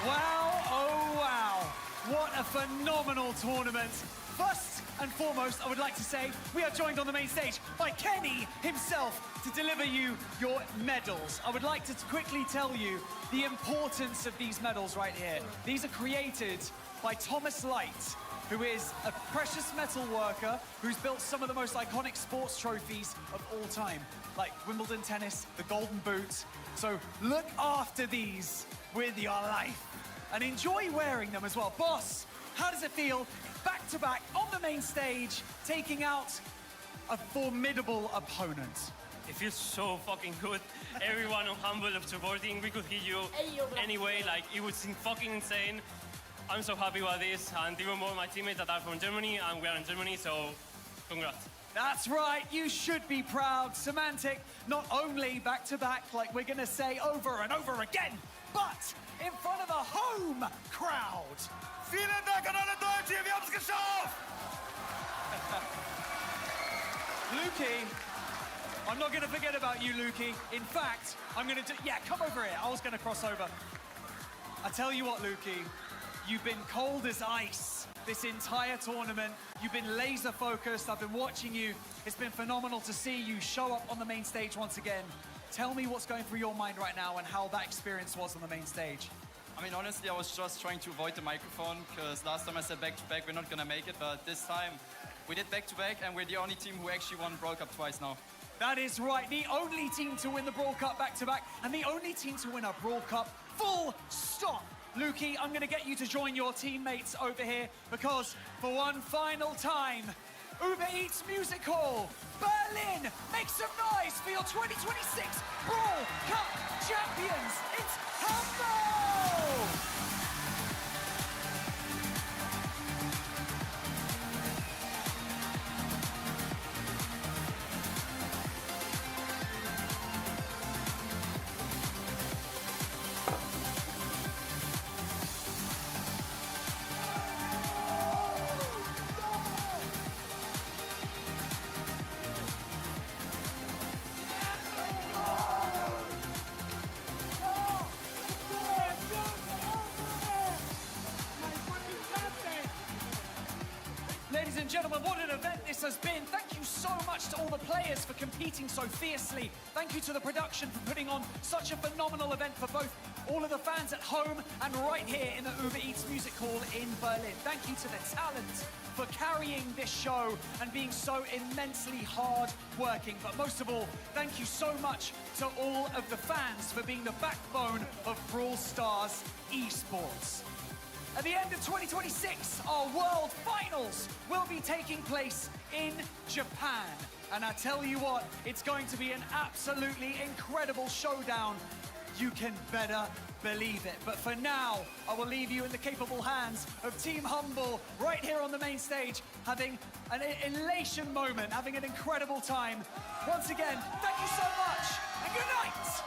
Wow, oh wow. What a phenomenal tournament. First and foremost, I would like to say we are joined on the main stage by Kenny himself to deliver you your medals. I would like to quickly tell you the importance of these medals right here. These are created by Thomas Light, who is a precious metal worker who's built some of the most iconic sports trophies of all time, like Wimbledon tennis, the Golden Boot. So look after these with your life and enjoy wearing them as well. Boss, how does it feel back-to-back on the main stage, taking out a formidable opponent?
It feels so fucking good. Everyone on Humble of supporting, we could hit you anyway, like it was fucking insane. I'm so happy about this, and even more my teammates that are from Germany, and we are in Germany, so congrats.
That's right, you should be proud. Semantic, not only back-to-back, like we're gonna say over and over again, but in front of a home crowd. Vielen Dank an alle Deutsche, wir haben's geschafft! Lukey, I'm not gonna forget about you, Lukey. In fact, I'm gonna do, yeah, come over here. I was gonna cross over. I tell you what, Lukey, you've been cold as ice this entire tournament. You've been laser focused. I've been watching you. It's been phenomenal to see you show up on the main stage once again. Tell me what's going through your mind right now and how that experience was on the main stage.
I mean, honestly, I was just trying to avoid the microphone because last time I said back-to-back, we're not gonna make it, but this time we did back-to-back, and we're the only team who actually won Brawl Cup twice now.
That is right, the only team to win the Brawl Cup back-to-back, and the only team to win a Brawl Cup full stop. Lukey, I'm gonna get you to join your teammates over here because for one final time, Uber Eats Music Hall, Berlin, make some noise for your 2026 Brawl Cup champions. It's Humble! Ladies and gentlemen, what an event this has been. Thank you so much to all the players for competing so fiercely. Thank you to the production for putting on such a phenomenal event for both all of the fans at home and right here in the Uber Eats Music Hall in Berlin. Thank you to the talent for carrying this show and being so immensely hard working. But most of all, thank you so much to all of the fans for being the backbone of Brawl Stars esports. At the end of 2026, our World Finals will be taking place in Japan. And I tell you what, it's going to be an absolutely incredible showdown. You can better believe it. But for now, I will leave you in the capable hands of Team Humble right here on the main stage, having an elation moment, having an incredible time. Once again, thank you so much, and good night!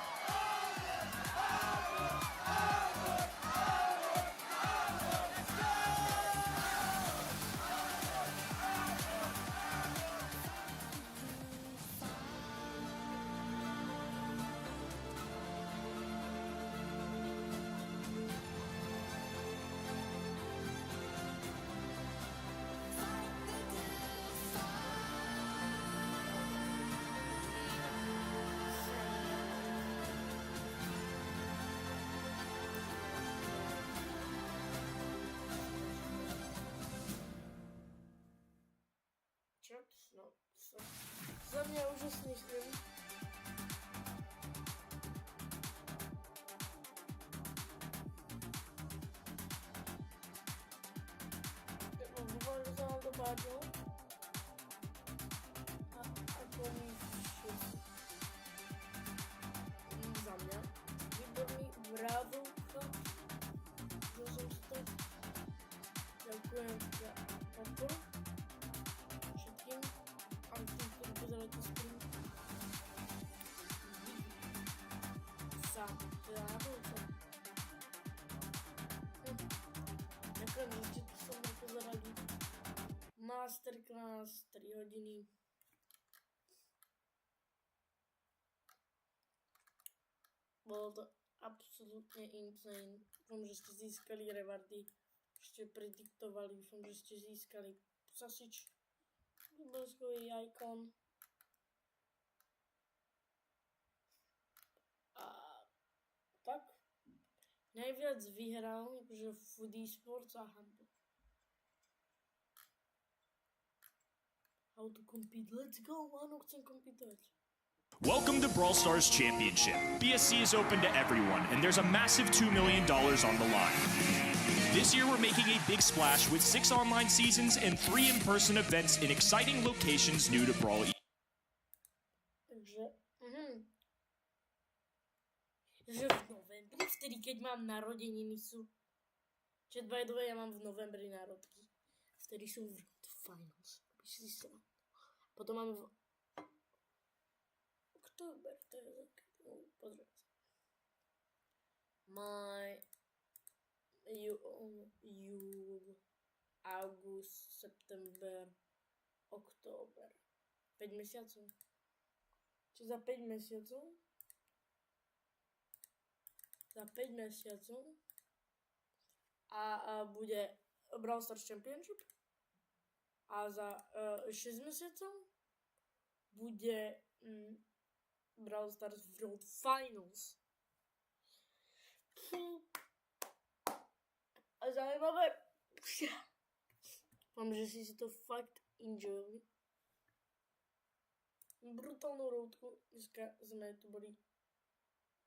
No, za mě úžasný stream. Doufám, že se vám to páčilo. A to mi všichni. Za mě. Výborný, bravo. Že jsem si to. Děkujem za podporu. Masterclass 3 hodiny. Bolo to absolútne insane. Dúfam, že ste získali rewardy. Ešte prediktovali. Dúfam, že ste získali sasič. Bleskový ikon. A tak. Najviac vyhral akože Food Esports a Humble. How to compete? Let's go! Áno, chcem kompitovať.
Welcome to Brawl Stars Championship. BSC is open to everyone, and there's a massive $2 million on the line. This year we're making a big splash with 6 online seasons and 3 in-person events in exciting locations new to Brawl.
Takže, že v novembri, vtedy keď mám narodeniny sú, že by the way, ja mám v novembri národky, vtedy sú v finals, aby si sa. Potom mám v október, to je pozrieť. Júl, august, september, október. 5 mesiacov. Čiže za 5 mesiacov? Za 5 mesiacov a bude Brawl Stars Championship a za 6 mesiacov bude Brawl Stars World Finals. A zaujímavé. Dúfam, že si to fakt enjoyli. Brutálnu roadku. Dneska sme tu boli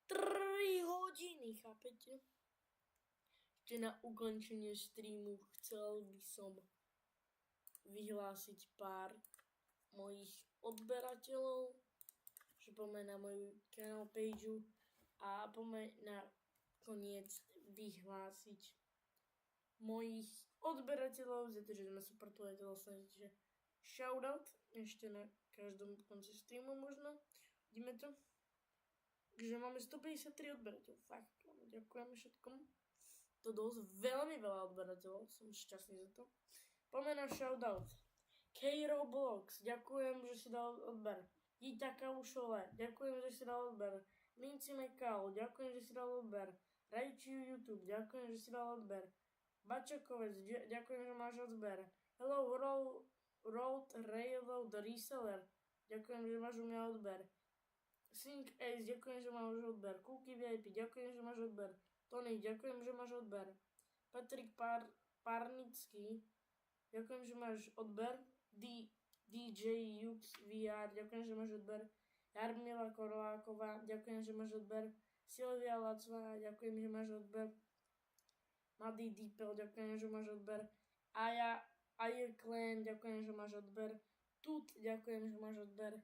3 hodiny, chápete? Ešte na ukončenie streamu chcel by som vyhlásiť pár mojich odberateľov, že poďme na moju channel pageu a poďme na koniec vyhlásiť mojich odberateľov, za to, že sme supportovali to vlastne, že shoutout ešte na každom konci streamu možno. Vidíme to. Takže máme 153 odberateľov. Fakt, ďakujem všetkom. To dosť veľmi veľa odberateľov. Som šťastný za to. Poďme na shoutout. K-Roblox, ďakujem, že si dal odber. Dieťa Kaušole, ďakujem, že si dal odber. Linky Mekal, ďakujem, že si dal odber. Rajčiu YouTube, ďakujem, že si dal odber. Bačakovec, ďakujem, že máš odber. Hello Road Railroad Reseller, ďakujem, že máš u mňa odber. Sync Ace, ďakujem, že máš odber. Cookie VIP, ďakujem, že máš odber. Tony, ďakujem, že máš odber. Patrik Parnický, ďakujem, že máš odber. DJ Jux VR, ďakujem, že máš odber. Jarmila Korláková, ďakujem, že máš odber. Silvia Lacová, ďakujem, že máš odber. Mladý Deepel, ďakujem, že máš odber. Aja Clan, ďakujem, že máš odber. Tut, ďakujem, že máš odber.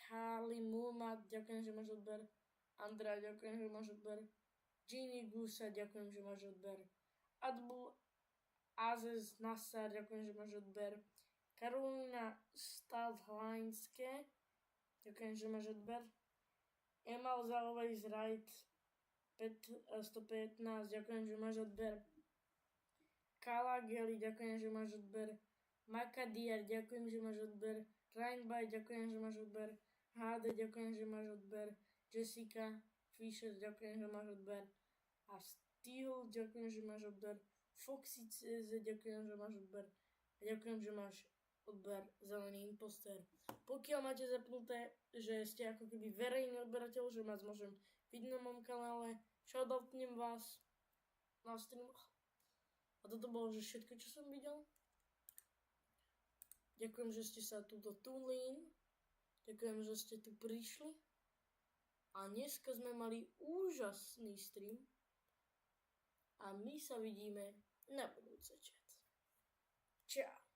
Kali Mulmat, ďakujem, že máš odber. Andrea, ďakujem, že máš odber. Gini Gusa, ďakujem, že máš odber. Adbul Azez Nassar, ďakujem, že máš odber. Karolina Stavhlinské, ďakujem, že máš odber. Emal Always Right 115, ďakujem, že máš odber. Kala Geli, ďakujem, že máš odber. Makadiar, ďakujem, že máš odber. Rainbay, ďakujem, že máš odber. HD, ďakujem, že máš odber. Jessica Fisher, ďakujem, že máš odber. A Steel, ďakujem, že máš odber. Foxy CZ, ďakujem, že máš odber. A ďakujem, že máš odber zelený imposter. Pokiaľ máte zapnuté, že ste ako keby verejný odberateľ, že vás môžem vidieť na mojom kanále, shoutoutnem vás na streamoch. A toto bolo že všetko, čo som videl. Ďakujem, že ste sa túto tuneli. Ďakujem, že ste tu prišli. A dneska sme mali úžasný stream. A my sa vidíme na budúce, chat. Čau.